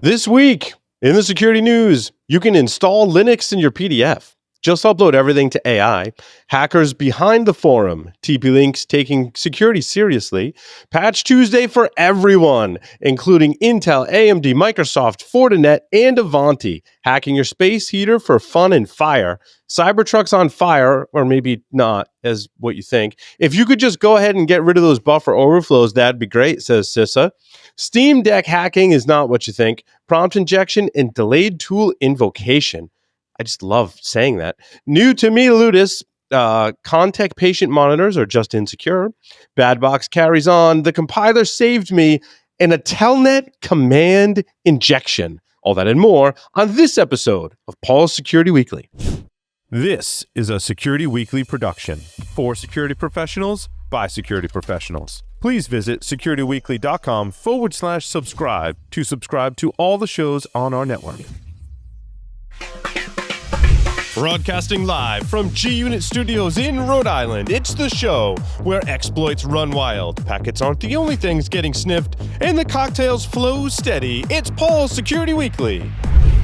This week in the security news, you can install Linux in your PDF. Just upload everything to AI. Hackers behind the forum. TP-Link's taking security seriously. Patch Tuesday for everyone, including Intel, AMD, Microsoft, Fortinet, and Ivanti. Hacking your space heater for fun and fire. Cybertrucks on fire, or maybe not, as what you think. If you could just go ahead and get rid of those buffer overflows, that'd be great, says CISA. Steam Deck hacking is not what you think. Prompt injection and delayed tool invocation. I just love saying that. New to me, Ludus. Contec patient monitors are just insecure. Badbox carries on. The compiler saved me. And a Telnet command injection. All that and more on this episode of Paul's Security Weekly. This is a Security Weekly production for security professionals by security professionals. Please visit securityweekly.com/subscribe to subscribe to all the shows on our network. Broadcasting live from G-Unit Studios in Rhode Island, it's the show where exploits run wild, packets aren't the only things getting sniffed, and the cocktails flow steady. It's Paul's Security Weekly.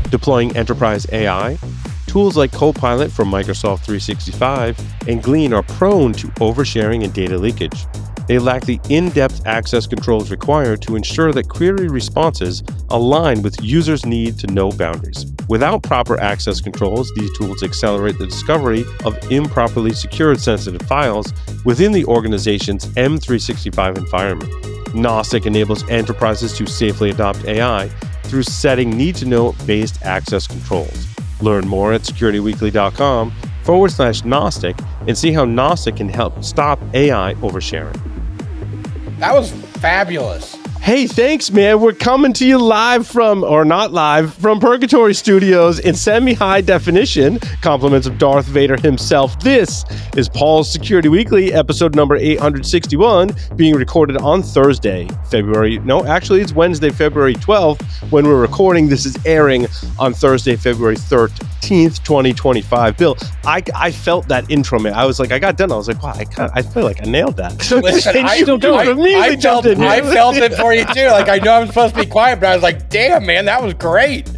Deploying enterprise AI, tools like Copilot from Microsoft 365 and Glean are prone to oversharing and data leakage. They lack the in-depth access controls required to ensure that query responses align with users' need to know boundaries. Without proper access controls, these tools accelerate the discovery of improperly secured sensitive files within the organization's M365 environment. Gnostic enables enterprises to safely adopt AI through setting need-to-know based access controls. Learn more at securityweekly.com/Gnostic and see how Gnostic can help stop AI oversharing. That was fabulous. Hey, thanks, man. We're coming to you live from, or not live, from Purgatory Studios in semi-high definition. Compliments of Darth Vader himself. This is Paul's Security Weekly, episode number 861, being recorded on Thursday, it's Wednesday, February 12th. When we're recording, this is airing on Thursday, February 13th, 2025. Bill, I felt that intro, man. I was like, I got done. I was like, wow, I feel like I nailed that. Listen, I felt it for you too. Like, I know I'm supposed to be quiet, but I was like, damn, man, that was great.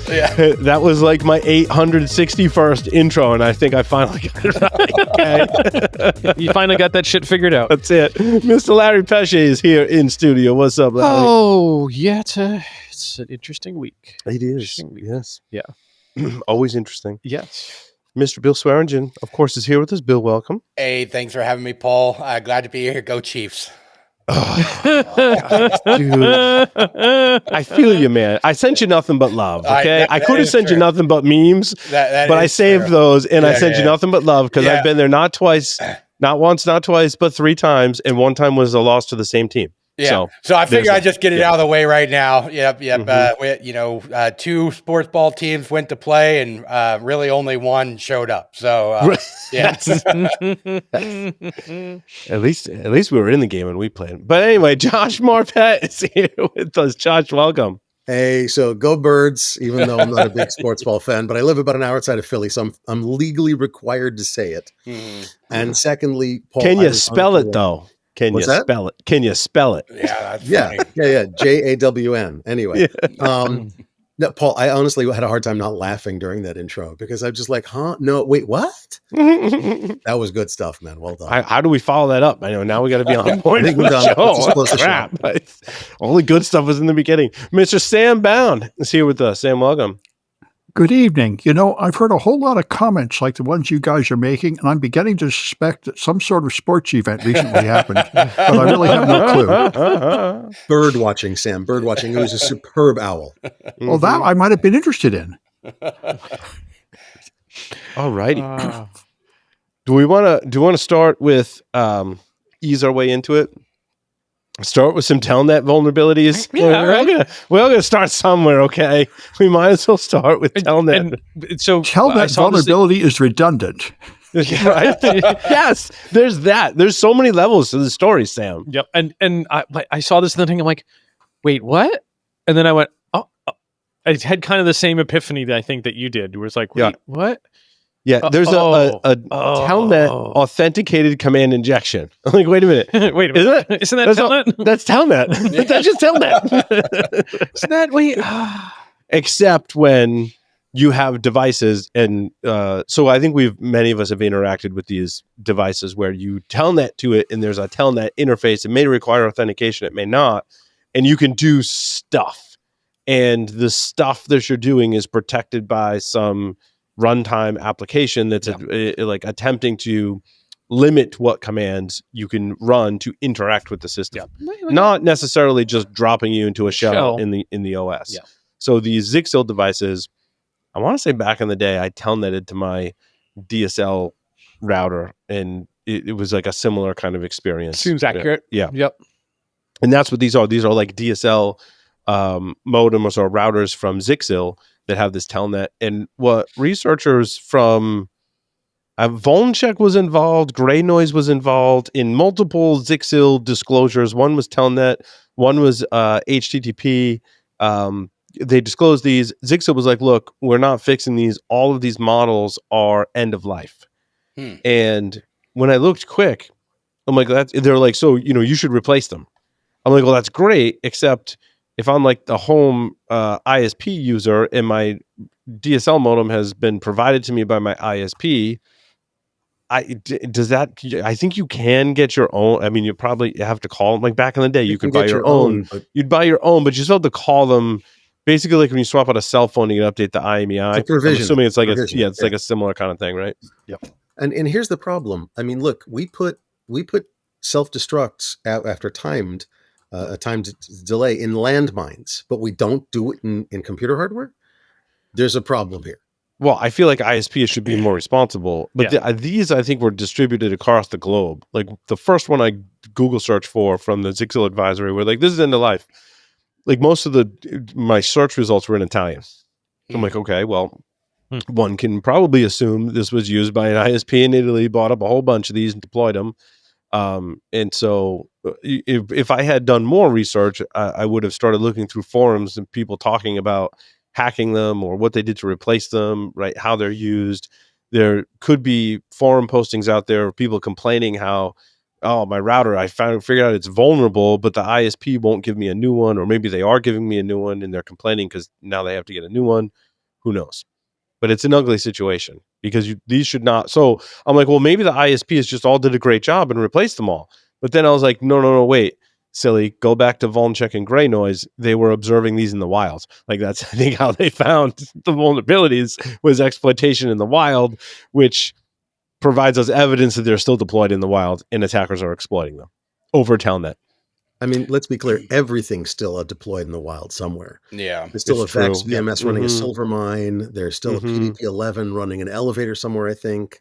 Yeah. That was like my 861st intro, and I think I finally got it right. Okay. You finally got that shit figured out. That's it. Mr. Larry Pesce is here in studio. What's up, Larry? Oh, yeah, it's an interesting week. It is. Yes. Yeah. Always interesting. Yes. Mr. Bill Swearingen, of course, is here with us. Bill, welcome. Hey, thanks for having me, Paul. Glad to be here. Go Chiefs. Oh, dude, I feel you, man. I sent you nothing but love. Okay, I could have sent you nothing but memes, but I saved those, and I sent you nothing but love because I've been there not twice, not once, not twice, but 3 times, and one time was a loss to the same team. Yeah. So I figure I'd just get it out of the way right now. Yep. Mm-hmm. 2 sports ball teams went to play, and really only one showed up. So yeah. At least we were in the game and we played. But anyway, Josh Marpet is here with us. Josh, welcome. Hey, so go Birds, even though I'm not a big sports ball fan, but I live about an hour outside of Philly, so I'm legally required to say it. Mm-hmm. And secondly, Paul, can you spell it though? Can you spell it? Can you spell it? Yeah, that's funny. Yeah. JAWN. Anyway, no, Paul, I honestly had a hard time not laughing during that intro because I'm just like, huh? No, wait, what? That was good stuff, man. Well done. How do we follow that up? I know now we got to be on point. I think we're done. Crap. Only good stuff was in the beginning. Mr. Sam Bound is here with us. Sam, welcome. Good evening. You know, I've heard a whole lot of comments like the ones you guys are making, and I'm beginning to suspect that some sort of sports event recently happened, but I really have no clue. Bird watching, Sam. Bird watching. It was a superb owl. Well, that I might have been interested in. All righty. Do we want to start with ease our way into it? Start with some Telnet vulnerabilities. Yeah, we're all gonna start somewhere, okay? We might as well start with Telnet. So Telnet vulnerability is redundant. Right? Yes, there's that. There's so many levels to the story, Sam. Yep. And I saw this thing. I'm like, wait, what? And then I went, oh. I had kind of the same epiphany that I think that you did. Where it's like, wait, what? Yeah, there's a Telnet authenticated command injection. I'm like, wait a minute. Wait a minute. Isn't that Telnet? That's Telnet. That's just Telnet. Isn't that wait? Except when you have devices, and so I think many of us have interacted with these devices where you Telnet to it, and there's a Telnet interface. It may require authentication, it may not, and you can do stuff, and the stuff that you're doing is protected by some runtime application that's like attempting to limit what commands you can run to interact with the system, not necessarily just dropping you into a shell in the OS. Yeah. So these Zixil devices, I want to say back in the day, I telnetted to my DSL router, and it was like a similar kind of experience. Seems accurate. Yeah. Yep. And that's what these are. These are like DSL modems or routers from Zixil that have this telnet. And what researchers from Volncheck was involved, Gray Noise was involved in multiple Zixil disclosures. One was telnet, one was HTTP. They disclosed these. Zixil was like, look, we're not fixing these. All of these models are end of life. And when I looked quick, I'm like, they're like, so, you should replace them. I'm like, well, that's great, except if I'm like the home ISP user and my DSL modem has been provided to me by my ISP, I think you can get your own. I mean, you probably have to call them. Like back in the day, you could buy your own. You'd buy your own, but you still have to call them. Basically, like when you swap out a cell phone, you can update the IMEI. It's a provision. I'm assuming it's like it's like a similar kind of thing, right? Yep. And here's the problem. I mean, look, we put self-destructs out after a timed delay in landmines, but we don't do it in computer hardware. There's a problem here. Well, I feel like ISPs should be more responsible, but these I think were distributed across the globe. Like the first one I Google search from the Zixil advisory were like, this is end of life. Like most of my search results were in Italian. I'm like, okay, well, one can probably assume this was used by an ISP in Italy, bought up a whole bunch of these and deployed them. And so if I had done more research, I would have started looking through forums and people talking about hacking them or what they did to replace them, right? How they're used. There could be forum postings out there of people complaining how, oh, my router, I figured out it's vulnerable, but the ISP won't give me a new one, or maybe they are giving me a new one and they're complaining because now they have to get a new one. Who knows? But it's an ugly situation because these should not. So I'm like, well, maybe the ISPs just all did a great job and replaced them all. But then I was like, no, wait, silly. Go back to Volncheck and Gray Noise. They were observing these in the wild. Like that's, I think, how they found the vulnerabilities was exploitation in the wild, which provides us evidence that they're still deployed in the wild and attackers are exploiting them over Telnet. I mean, let's be clear. Everything's still deployed in the wild somewhere. Yeah. There's still a VEX true. VMS running a silver mine. There's still a PDP-11 running an elevator somewhere, I think.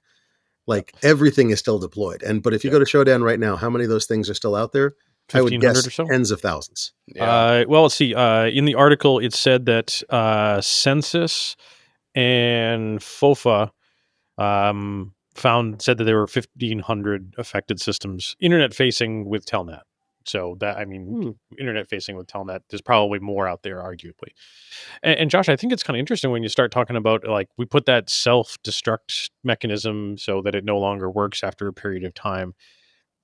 Like everything is still deployed. But if you go to Showdown right now, how many of those things are still out there? I would guess or so? Tens of thousands. Yeah. Well, let's see. In the article, it said that Census and FOFA said that there were 1,500 affected systems, internet facing with Telnet. So that, I mean, internet facing with Telnet, there's probably more out there, arguably. And Josh, I think it's kind of interesting when you start talking about, like, we put that self-destruct mechanism so that it no longer works after a period of time.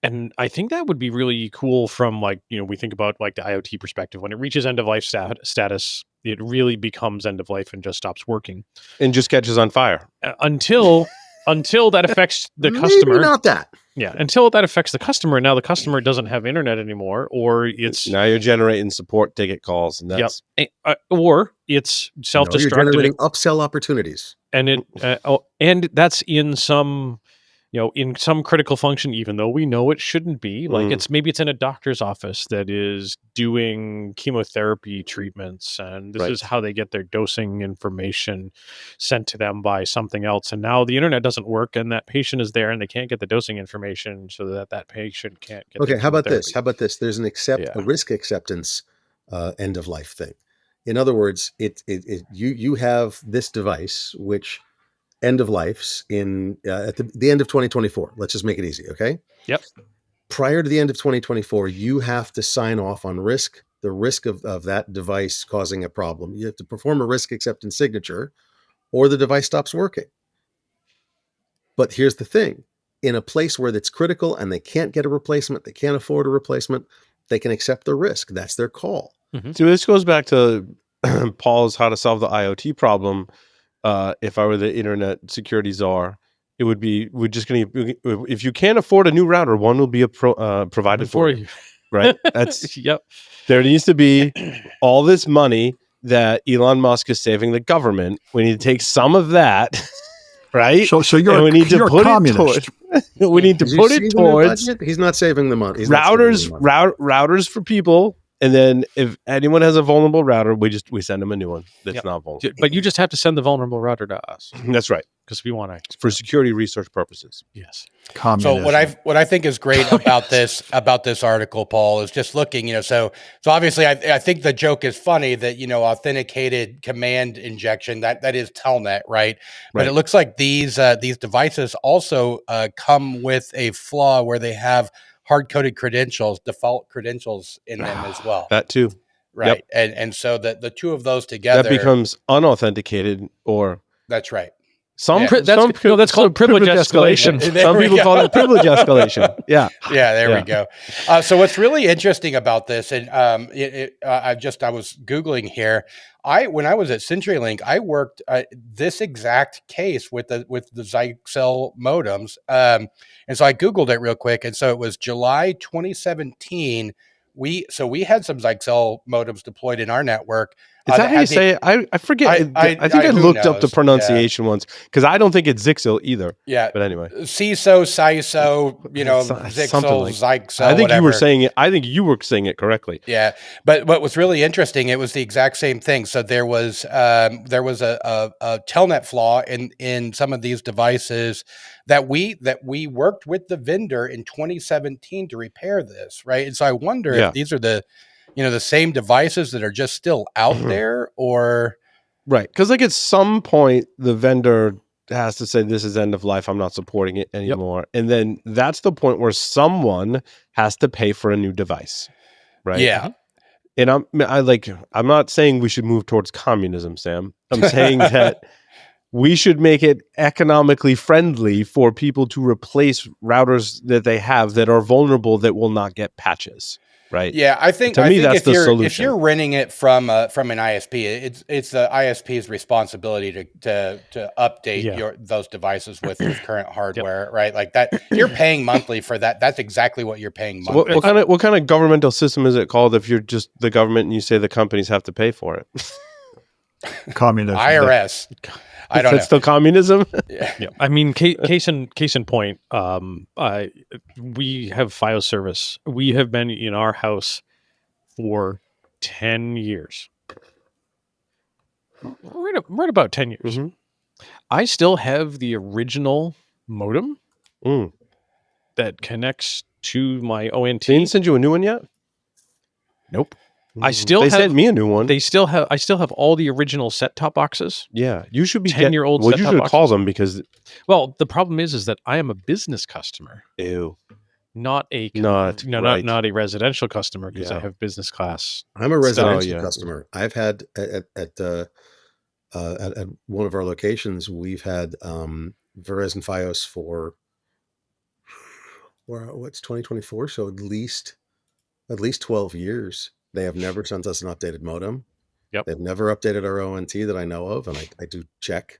And I think that would be really cool from, like, we think about like the IoT perspective. When it reaches end of life status, it really becomes end of life and just stops working. And just catches on fire. Until that affects the customer. Maybe not that. Yeah, until that affects the customer. Now the customer doesn't have internet anymore, or it's now you're generating support ticket calls, and that's or it's self-destructed. You're generating upsell opportunities, and and that's in some. In some critical function, even though we know it shouldn't be, like maybe it's in a doctor's office that is doing chemotherapy treatments, and this is how they get their dosing information sent to them by something else. And now the internet doesn't work, and that patient is there, and they can't get the dosing information, so that patient can't get. Okay, how about this? There's a risk acceptance end of life thing. In other words, you have this device which end of lifes at the end of 2024. Let's just make it easy, okay? Yep. Prior to the end of 2024, you have to sign off on the risk of that device causing a problem. You have to perform a risk acceptance signature, or the device stops working. But here's the thing. In a place where it's critical and they can't get a replacement, they can't afford a replacement, they can accept the risk. That's their call. Mm-hmm. So this goes back to Paul's how to solve the IoT problem. If I were the internet security czar, it would be, if you can't afford a new router, one will be provided for you. Right? That's yep. There needs to be all this money that Elon Musk is saving the government. We need to take some of that, right? So you're a communist. We need to put it towards. He's not saving the money. Routers for people. And then if anyone has a vulnerable router, we send them a new one that's not vulnerable. But you just have to send the vulnerable router to us. That's right. Because we want to, for security research purposes. Yes. Communism. So what I think is great about this article, Paul, is just looking, so obviously I think the joke is funny that, authenticated command injection, that is Telnet, right? But it looks like these devices also come with a flaw where they have hard-coded credentials, default credentials in them as well. That too. Right. Yep. And so the two of those together. That becomes unauthenticated or. That's right. That's called privilege escalation. Some people call it privilege escalation. Yeah. Yeah. There we go. So what's really interesting about this, and I was Googling here. When I was at CenturyLink, I worked this exact case with the Zyxel modems. And so I Googled it real quick. And so it was July 2017. We had some Zyxel modems deployed in our network. Is that how you say it? I forget. I think I looked up the pronunciation once because I don't think it's Zyxel either. Yeah. But anyway. CISO, Zyxel, Zyxel, I think whatever. you were saying it. I think you were saying it correctly. Yeah. But what was really interesting, it was the exact same thing. So there was a Telnet flaw in some of these devices that we worked with the vendor in 2017 to repair this, right? And so I wonder if these are the same devices that are just still out there, or right. Because at some point the vendor has to say, this is end of life, I'm not supporting it anymore. And then that's the point where someone has to pay for a new device. Right. Yeah. And I'm not saying we should move towards communism, Sam. I'm saying that we should make it economically friendly for people to replace routers that they have that are vulnerable that will not get patches. Right. Yeah, I think that's the solution. If you're renting it from an ISP, it's the ISP's responsibility to update those devices with current hardware, right? Like that, you're paying monthly for that. That's exactly what you're paying monthly. What kind of governmental system is it called if you're just the government and you say the companies have to pay for it? Communism. IRS. I don't know. It's still communism. Yeah. I mean, case in point, we have file service. We have been in our house for 10 years. Right about 10 years. Mm-hmm. I still have the original modem that connects to my ONT. They didn't send you a new one yet? Nope. They sent me a new one. I still have all the original set-top boxes. Yeah, you should be 10-year-old. Well, you should call them because. Well, the problem is that I am a business customer. Ew. Not a residential customer because I have business class. I'm a residential customer. I've had at one of our locations, we've had Verizon Fios for what's 2024, so at least 12 years. They have never sent us an updated modem. Yep. They've never updated our ONT that I know of, and I do check.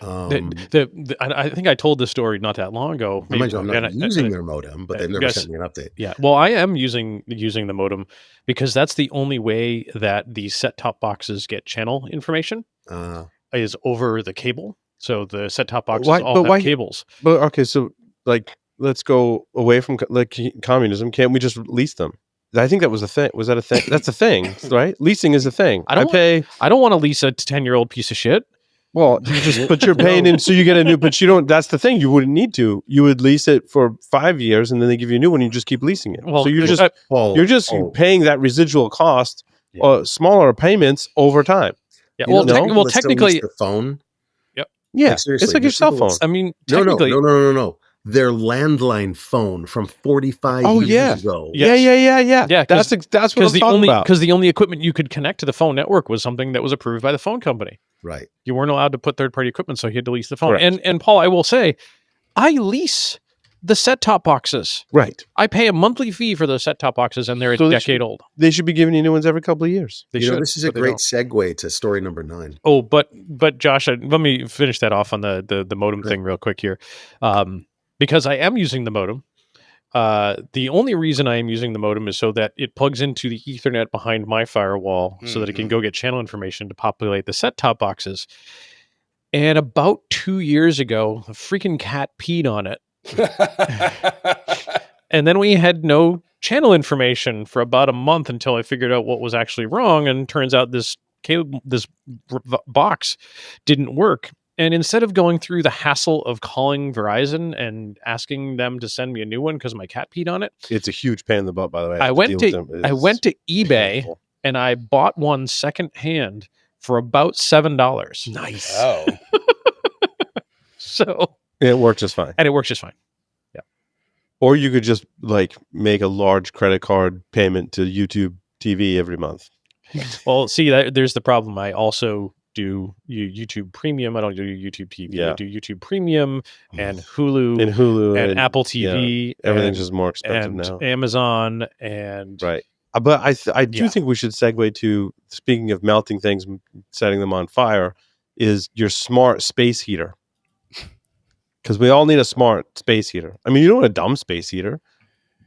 I think I told this story not that long ago. I'm not using their modem, but they've never sent me an update. Yeah. Well, I am using the modem because that's the only way that the set-top boxes get channel information is over the cable. So the set-top boxes have cables. But okay, so let's go away from communism. Can't we just lease them? I think that was a thing. Was that a thing? That's a thing, right? Leasing is a thing. I don't want to lease a 10-year-old piece of shit. Well, but you're paying in, so you get a new. But you don't. That's the thing. You wouldn't need to. You would lease it for 5 years, and then they give you a new one. And you just keep leasing it. Well, so you're just paying that residual cost, smaller payments over time. Yeah. Well, technically, the phone. Yep. Yeah. It's like your cell phone. I mean, technically, no. Their landline phone from 45 years ago. Yeah. That's what I'm talking about. Because the only equipment you could connect to the phone network was something that was approved by the phone company. Right. You weren't allowed to put third-party equipment, so you had to lease the phone. Correct. And Paul, I will say, I lease the set-top boxes. Right. I pay a monthly fee for those set-top boxes, and they're a decade old. They should be giving you new ones every couple of years. They should. This is a great segue to story number 9. Oh, but Josh, let me finish that off on the modem thing real quick here, because I am using the modem. The only reason I am using the modem is so that it plugs into the Ethernet behind my firewall, so that it can go get channel information to populate the set-top boxes. And about 2 years ago, a freaking cat peed on it. And then we had no channel information for about a month until I figured out what was actually wrong. And turns out this box didn't work. And instead of going through the hassle of calling Verizon and asking them to send me a new one because my cat peed on it, it's a huge pain in the butt, by the way. I went to eBay painful. And I bought one secondhand for about $7. Nice. Oh. So it worked just fine. And it works just fine. Yeah. Or you could just make a large credit card payment to YouTube TV every month. Well, see, there's the problem. I also do YouTube Premium. I don't do YouTube TV. Yeah. I do YouTube Premium and Hulu and Apple TV. Yeah, everything's just more expensive and now. Amazon and right. But I do think we should segue to, speaking of melting things, setting them on fire, is your smart space heater. Because we all need a smart space heater. I mean, you don't want a dumb space heater,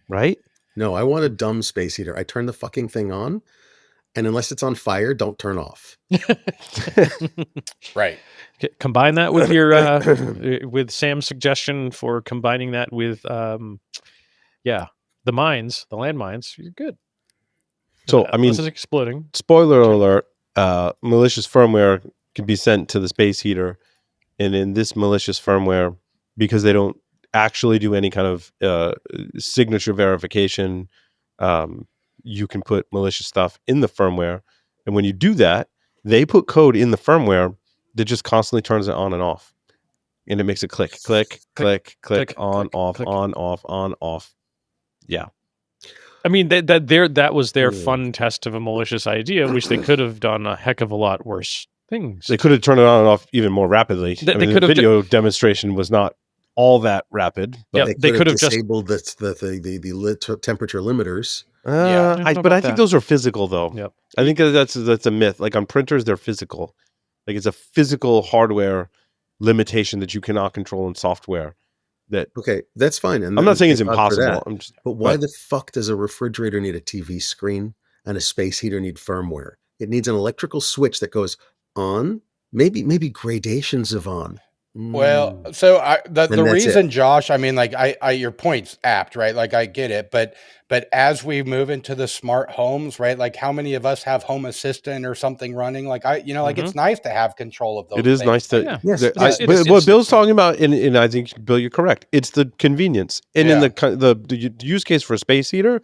right? No, I want a dumb space heater. I turn the fucking thing on, and unless it's on fire, don't turn off. Right. Combine that with your with Sam's suggestion for combining that with the landmines. You're good. So I mean, this is exploding. Spoiler alert: malicious firmware can be sent to the space heater, and in this malicious firmware, because they don't actually do any kind of signature verification, you can put malicious stuff in the firmware, and when you do that, they put code in the firmware that just constantly turns it on and off, and it makes it click, on, off, on, off, on, off. Yeah. I mean, that was their fun test of a malicious idea, which they could have done a heck of a lot worse things. They could have turned it on and off even more rapidly. The video demonstration was not all that rapid. But they could have disabled the temperature limiters. I think those are physical, though. Yep. I think that's a myth. Like on printers, they're physical. Like it's a physical hardware limitation that you cannot control in software. That's fine. And I'm not saying it's impossible. But why the fuck does a refrigerator need a TV screen and a space heater need firmware? It needs an electrical switch that goes on, maybe gradations of on. Well, so the reason, Josh, I mean, like your point's apt, right? Like I get it, but as we move into the smart homes, right? Like how many of us have Home Assistant or something running? Like it's nice to have control of those. It is things. nice to, yes. But what Bill's talking about, and I think Bill, you're correct. It's the convenience, and in the use case for a space heater,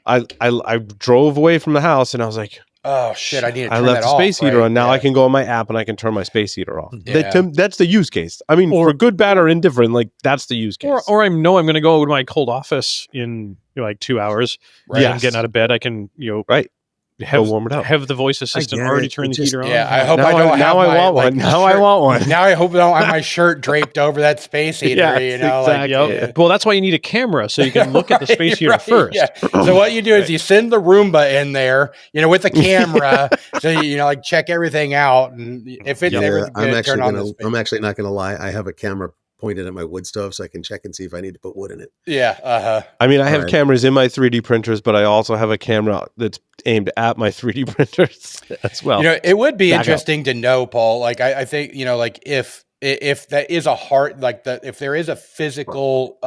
I drove away from the house and I was like, oh shit! I need to turn I left the space heater on. Now I can go on my app and I can turn my space heater off. Yeah. That's the use case. I mean, for good, bad, or indifferent, like that's the use case. Or I know I'm going to go to my cold office in like 2 hours. Right. I'm getting out of bed. I can warm it up. Have the voice assistant already turn the heater on. Yeah, I hope I don't have my, want one. Now I want one. Now I hope I don't have my shirt draped over that space heater. Exactly. Well, that's why you need a camera so you can look at the space heater first. Yeah. So what you do is you send the Roomba in there, with the camera, so you check everything out, and if it's everything good, turn on the space. I'm actually not going to lie. I have a camera pointed at my wood stove so I can check and see if I need to put wood in it. Yeah. I mean, I have cameras in my 3D printers, but I also have a camera that's aimed at my 3D printers as well. It would be interesting to know, Paul. Like, I think, if that is if there is a physical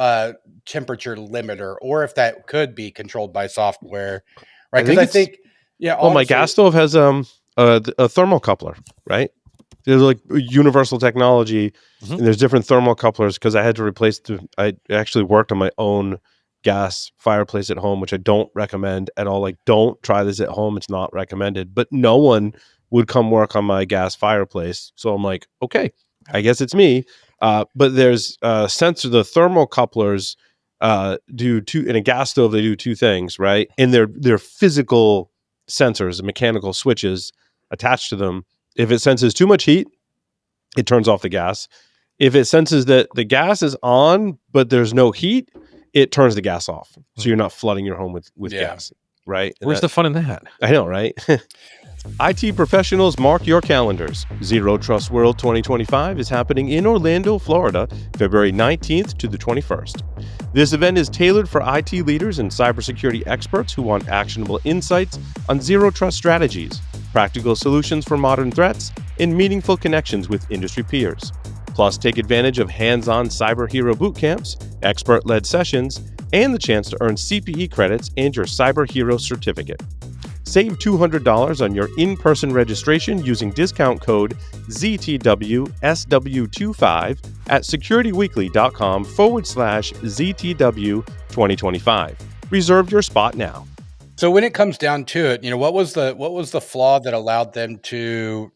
temperature limiter, or if that could be controlled by software, right? Because I think my gas stove has a thermocoupler, right? There's like universal technology, and there's different thermocoupplers because I had to replace I actually worked on my own gas fireplace at home, which I don't recommend at all. Like, don't try this at home. It's not recommended. But no one would come work on my gas fireplace. So I'm like, okay, I guess it's me. But there's sensor, the thermocouplers do two, in a gas stove, they do two things, right? And they're physical sensors, mechanical switches attached to them. If it senses too much heat, it turns off the gas. If it senses that the gas is on, but there's no heat, it turns the gas off. So you're not flooding your home with gas, right? And Where's the fun in that? I know, right? IT professionals, mark your calendars. Zero Trust World 2025 is happening in Orlando, Florida, February 19th to the 21st. This event is tailored for IT leaders and cybersecurity experts who want actionable insights on zero trust strategies, practical solutions for modern threats, and meaningful connections with industry peers. Plus, take advantage of hands-on cyber hero boot camps, expert-led sessions, and the chance to earn CPE credits and your cyber hero certificate. Save $200 on your in-person registration using discount code ZTWSW25 at securityweekly.com/ZTW2025. Reserve your spot now. So when it comes down to it, what was the flaw that allowed them to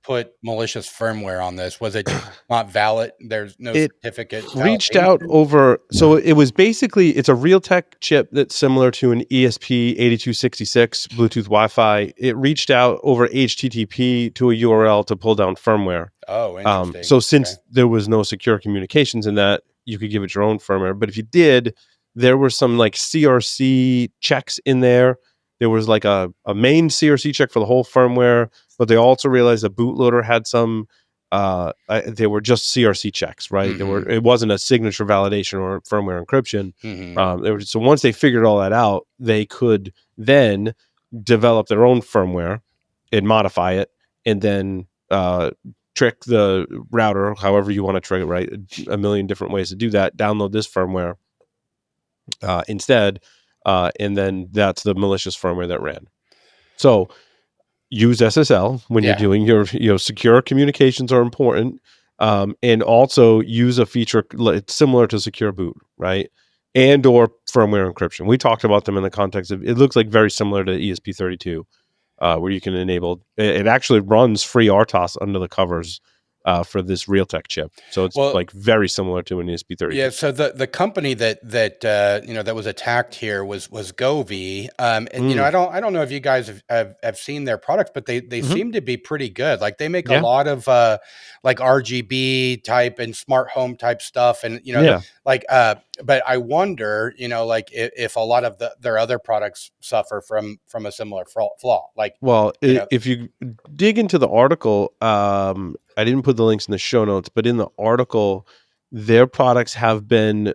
put malicious firmware on this? Was it not valid? There's no certificate. Reached out over. So it was basically, it's a Realtek chip that's similar to an ESP8266 Bluetooth Wi-Fi. It reached out over HTTP to a URL to pull down firmware. Oh, interesting. So since there was no secure communications in that, you could give it your own firmware. But if you did, there were some like CRC checks in there. There was like a main CRC check for the whole firmware, but they also realized the bootloader had some. They were just CRC checks, right? Mm-hmm. It wasn't a signature validation or firmware encryption. Mm-hmm. So once they figured all that out, they could then develop their own firmware and modify it, and then trick the router, however you want to trick it, right? A million different ways to do that. Download this firmware instead, and then that's the malicious firmware that ran. So use SSL when you're doing your secure communications are important, and also use a feature similar to secure boot, right? And or firmware encryption. We talked about them in the context of, it looks like very similar to ESP32, where you can enable, it actually runs free RTOS under the covers for this Realtek chip. So it's like very similar to an ESP32. Yeah. So the company that was attacked here was Govee. And I don't know if you guys have seen their products, but they seem to be pretty good. Like they make a lot of like RGB type and smart home type stuff, and but I wonder, like if a lot of their other products suffer from a similar flaw. Like, if you dig into the article, I didn't put the links in the show notes, but in the article, their products have been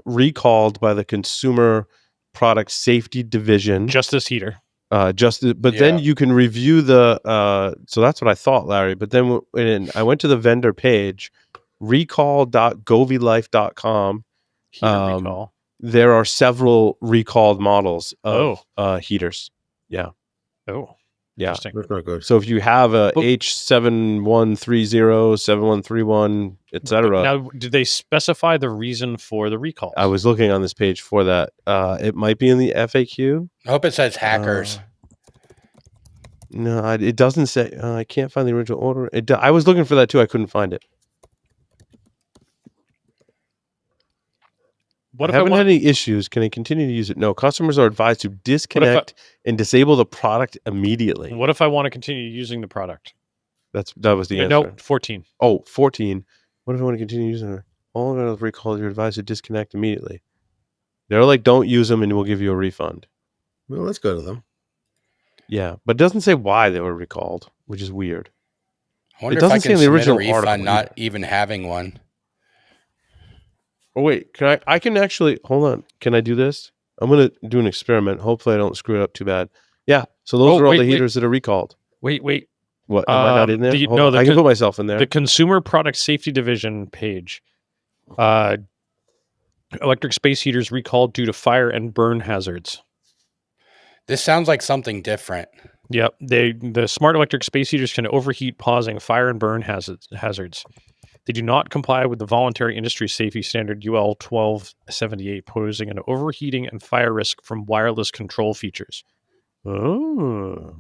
recalled by the Consumer Product Safety Division. Just this heater. Then you can review the. So that's what I thought, Larry. But then when I went to the vendor page, recall.govelife.com. Recall. There are several recalled models of heaters. Yeah. Oh. Yeah. Interesting. That's not good. So if you have a H7130, 7131, etc. Now, did they specify the reason for the recall? I was looking on this page for that. It might be in the FAQ. I hope it says hackers. No, it doesn't say. I can't find the original order. I was looking for that too. I couldn't find it. What if I haven't had any issues. Can I continue to use it? No. Customers are advised to disconnect and disable the product immediately. What if I want to continue using the product? That was the answer. No, 14. Oh, 14. What if I want to continue using it? All of those recalls, you're advised to disconnect immediately. They're like, don't use them and we'll give you a refund. Well, let's go to them. Yeah, but it doesn't say why they were recalled, which is weird. I wonder if I can submit a refund not even having one. Oh, wait, I can actually, hold on. Can I do this? I'm going to do an experiment. Hopefully I don't screw it up too bad. Yeah, so those are all the heaters that are recalled. Wait. What, am I not in there? I can put myself in there. The Consumer Product Safety Division page. Electric space heaters recalled due to fire and burn hazards. This sounds like something different. Yep. The smart electric space heaters can overheat, causing fire and burn hazards. They do not comply with the voluntary industry safety standard UL 1278, posing an overheating and fire risk from wireless control features. Oh.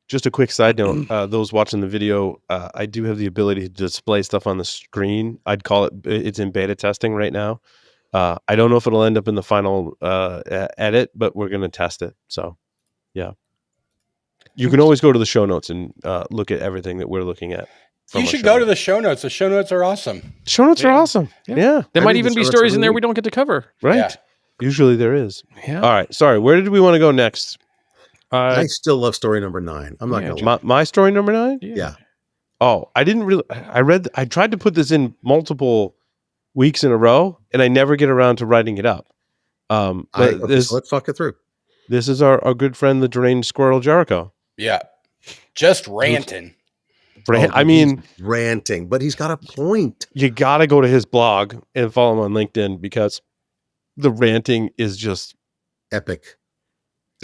Just a quick side note, those watching the video, I do have the ability to display stuff on the screen. I'd call it's in beta testing right now. I don't know if it'll end up in the final edit, but we're going to test it. So, yeah. You can always go to the show notes and look at everything that we're looking at. You should go to the show notes. The show notes are awesome. Show notes are awesome. Yeah. There might even be stories in there we don't get to cover. Right. Yeah. Usually there is. Yeah. All right. Sorry. Where did we want to go next? I still love story number 9. I'm not going to lie. My story number 9? Yeah. Oh, I didn't really. I tried to put this in multiple weeks in a row, and I never get around to writing it up. So let's fuck it through. This is our good friend, the deranged squirrel Jericho. Yeah. Just ranting. I mean, ranting, but he's got a point. You got to go to his blog and follow him on LinkedIn because the ranting is just epic.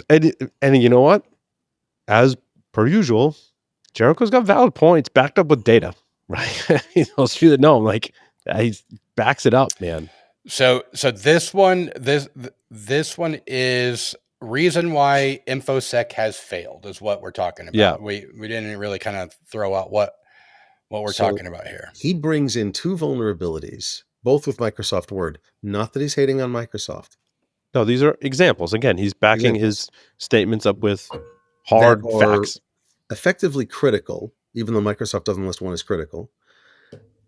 And you know what? As per usual, Jericho's got valid points backed up with data, right? He knows you that know him, like he backs it up, man. So this one is reason why InfoSec has failed is what we're talking about. Yeah. We didn't really kind of throw out what we're talking about here. He brings in 2 vulnerabilities, both with Microsoft Word. Not that he's hating on Microsoft. No, these are examples. Again, he's backing his statements up with hard facts. Effectively critical, even though Microsoft doesn't list one as critical.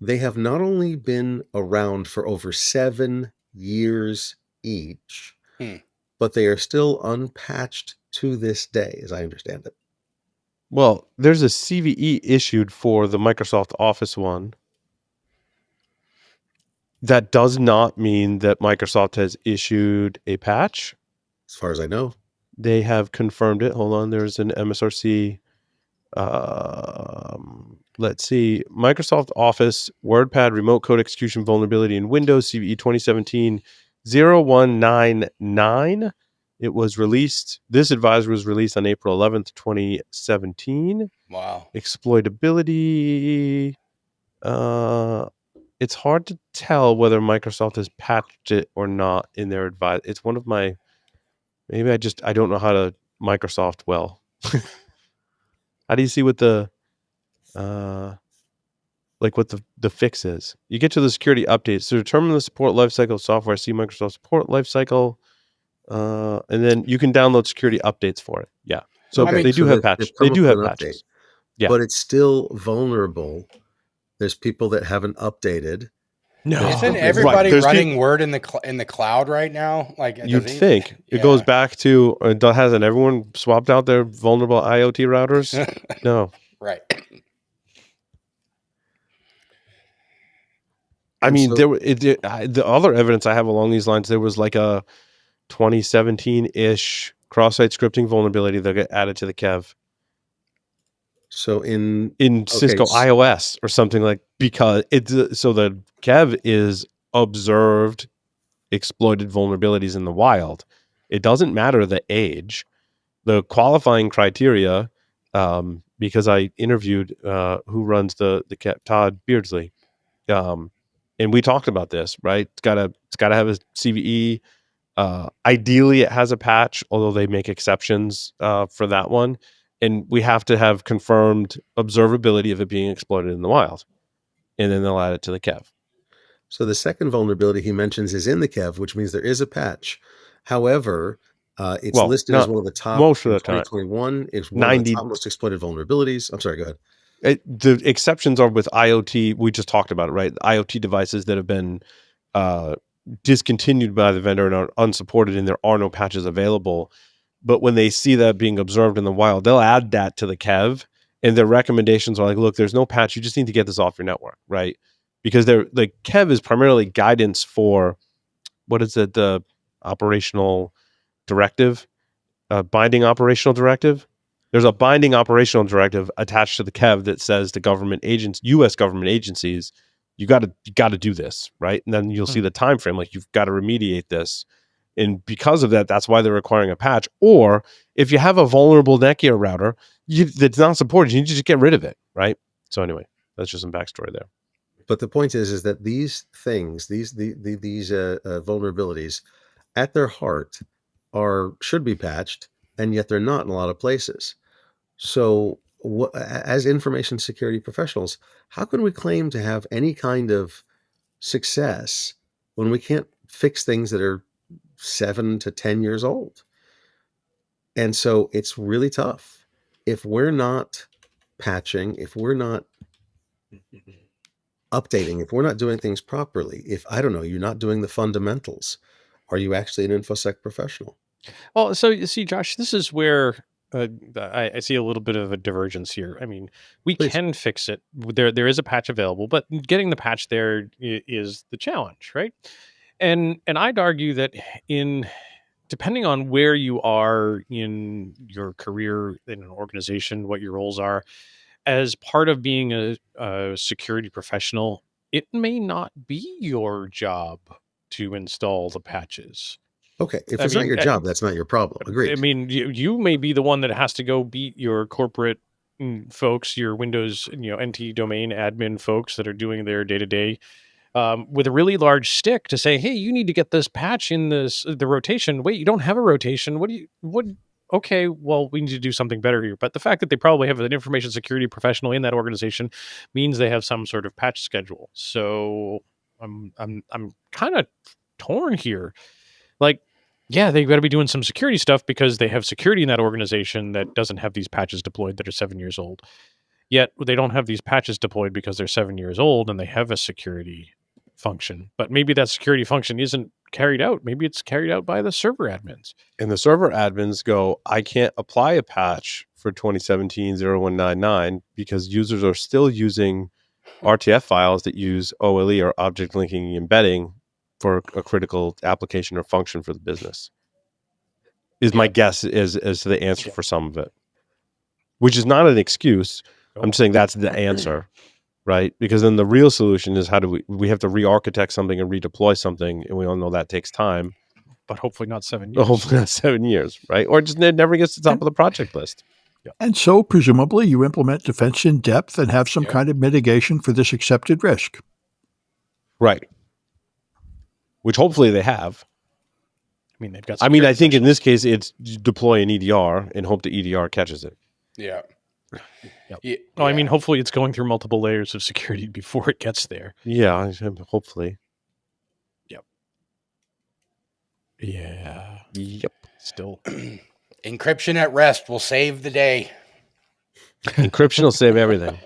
They have not only been around for over 7 years each, but they are still unpatched to this day, as I understand it. Well, there's a CVE issued for the Microsoft Office one. That does not mean that Microsoft has issued a patch. As far as I know. They have confirmed it. Hold on. There's an MSRC. Let's see. Microsoft Office WordPad remote code execution vulnerability in Windows CVE 2017-0199. It was released. This advisor was released on April 11th, 2017. Wow. Exploitability. It's hard to tell whether Microsoft has patched it or not in their advice. It's one of my, maybe I don't know how to Microsoft well. How do you see what the fix is? You get to the security updates to determine the support lifecycle of software. See Microsoft support lifecycle, and then you can download security updates for it. Yeah, so they do have patches. They do have patches. Yeah, but it's still vulnerable. There's people that haven't updated. No, isn't everybody running Word in the cloud right now? Like you'd think it goes back to hasn't everyone swapped out their vulnerable IoT routers? No, right. I mean, the other evidence I have along these lines, there was like a 2017-ish cross-site scripting vulnerability that got added to the KEV. So in Cisco iOS or something because so the KEV is observed exploited vulnerabilities in the wild. It doesn't matter the age, the qualifying criteria. Because I interviewed who runs the KEV, Todd Beardsley, and we talked about this. Right, it's got to have a CVE. Ideally, it has a patch, although they make exceptions for that one. And we have to have confirmed observability of it being exploited in the wild. And then they'll add it to the KEV. So the second vulnerability he mentions is in the KEV, which means there is a patch. However, it's listed as one of the top. Most of the time. 2021 is one of the top most exploited vulnerabilities. I'm sorry, go ahead. The exceptions are with IoT. We just talked about it, right? IoT devices that have been discontinued by the vendor and are unsupported and there are no patches available. But when they see that being observed in the wild, they'll add that to the KEV, and their recommendations are like, look, there's no patch. You just need to get this off your network, right? Because the KEV is primarily guidance for, what is it, the operational directive, binding operational directive? There's a binding operational directive attached to the KEV that says to government agents, U.S. government agencies, you got to do this, right? And then you'll see the time frame, like you've got to remediate this. And because of that, that's why they're requiring a patch. Or if you have a vulnerable Netgear router that's not supported, you need to just get rid of it, right? So anyway, that's just some backstory there. But the point is that these things, these vulnerabilities, at their heart, should be patched, and yet they're not in a lot of places. So, as information security professionals, how can we claim to have any kind of success when we can't fix things that are 7 to 10 years old? And so it's really tough. If we're not patching, if we're not updating, if we're not doing things properly, if, I don't know, you're not doing the fundamentals, are you actually an InfoSec professional? Well, so you see, Josh, this is where I see a little bit of a divergence here. I mean, we Please. can fix it. There is a patch available, but getting the patch there is the challenge, right? And I'd argue that depending on where you are in your career in an organization, what your roles are, as part of being a security professional, it may not be your job to install the patches. Okay, if it's not your job, that's not your problem. Agreed. I mean, you may be the one that has to go beat your corporate folks, your Windows, NT domain admin folks that are doing their day-to-day with a really large stick to say, hey, you need to get this patch in the rotation. Wait, you don't have a rotation. Okay, well, we need to do something better here. But the fact that they probably have an information security professional in that organization means they have some sort of patch schedule. So I'm kind of torn here. Like, yeah, they've got to be doing some security stuff because they have security in that organization that doesn't have these patches deployed that are 7 years old. Yet they don't have these patches deployed because they're 7 years old and they have a security function. But maybe that security function isn't carried out. Maybe it's carried out by the server admins. And the server admins go, I can't apply a patch for 2017-0199 because users are still using RTF files that use OLE or object linking embedding for a critical application or function for the business. Is my guess as to the answer for some of it, which is not an excuse. I'm saying that's the answer, right? Because then the real solution is how do we have to re-architect something and redeploy something, and we all know that takes time. But hopefully not 7 years. Hopefully not 7 years, right? Or just it never gets to the top of the project list. And so presumably you implement defense in depth and have some kind of mitigation for this accepted risk. Right. Which hopefully they have. I mean, they've got. I mean, I think in this case, it's deploy an EDR and hope the EDR catches it. Yeah. Yep. Yeah. Oh, I mean, hopefully it's going through multiple layers of security before it gets there. Yeah, hopefully. Yep. Yeah. Yep. Still. Encryption at rest will save the day. Encryption will save everything.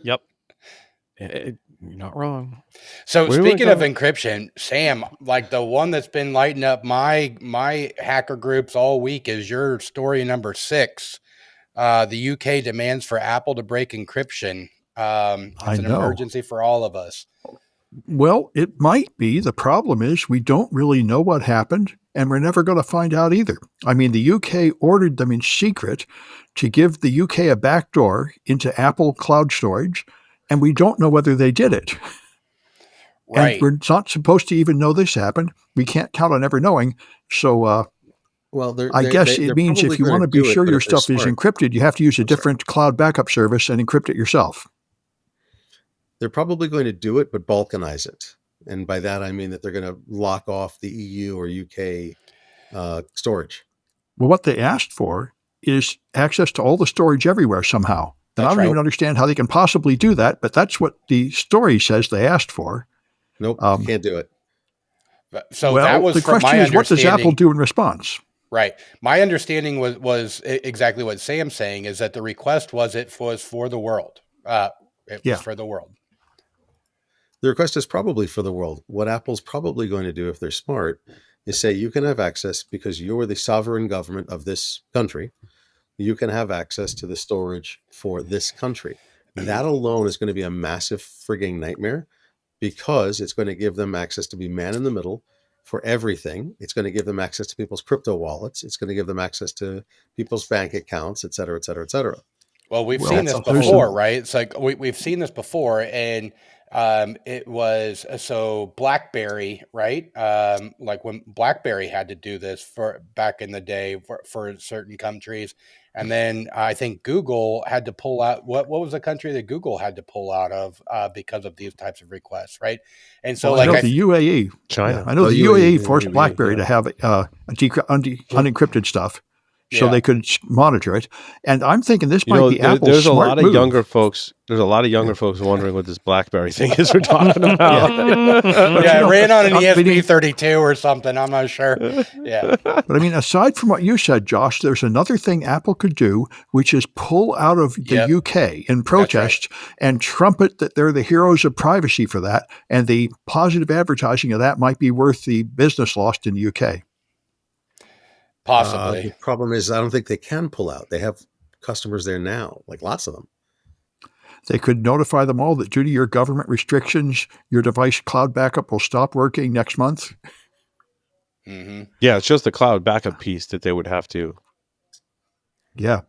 Yep. You're not wrong. So speaking of encryption, Sam, like the one that's been lighting up my hacker groups all week is your story number 6. The UK demands for Apple to break encryption. It's an emergency for all of us. Well, it might be. The problem is we don't really know what happened, and we're never going to find out either. I mean, the UK ordered them in secret to give the UK a backdoor into Apple cloud storage, and we don't know whether they did it. Right. And we're not supposed to even know this happened. We can't count on ever knowing. So I guess it means if you want to be sure your stuff is encrypted, you have to use a different cloud backup service and encrypt it yourself. They're probably going to do it, but balkanize it. And by that, I mean that they're going to lock off the EU or UK storage. Well, what they asked for is access to all the storage everywhere somehow. And I don't even understand how they can possibly do that, but that's what the story says they asked for. Nope, can't do it. So that was the question is, what does Apple do in response? Right. My understanding was exactly what Sam's saying, is that the request was for the world. It was for the world. The request is probably for the world. What Apple's probably going to do, if they're smart, is say you can have access because you're the sovereign government of this country. You can have access to the storage for this country. That alone is going to be a massive frigging nightmare because it's going to give them access to be man in the middle for everything. It's going to give them access to people's crypto wallets. It's going to give them access to people's bank accounts, et cetera, et cetera, et cetera. Well, we've seen this before, right? It's like we've seen this before, and it was so BlackBerry, right? Like when BlackBerry had to do this for back in the day for certain countries, and then I think Google had to pull out. What was the country that Google had to pull out of because of these types of requests, right? And so, I know the UAE, China. I know the UAE forced BlackBerry to have unencrypted stuff, so they could monitor it. And I'm thinking this might be Apple's there's smart a lot of move. younger folks. There's a lot of younger folks wondering what this BlackBerry thing is we're talking about. It ran on an ESP32 or something. I'm not sure. Yeah. But I mean, aside from what you said, Josh, there's another thing Apple could do, which is pull out of the UK in protest and trumpet that they're the heroes of privacy for that. And the positive advertising of that might be worth the business lost in the UK. Possibly. The problem is I don't think they can pull out. They have customers there now, like lots of them. They could notify them all that due to your government restrictions, your device cloud backup will stop working next month. Mm-hmm. Yeah, it's just the cloud backup piece that they would have to. Yeah.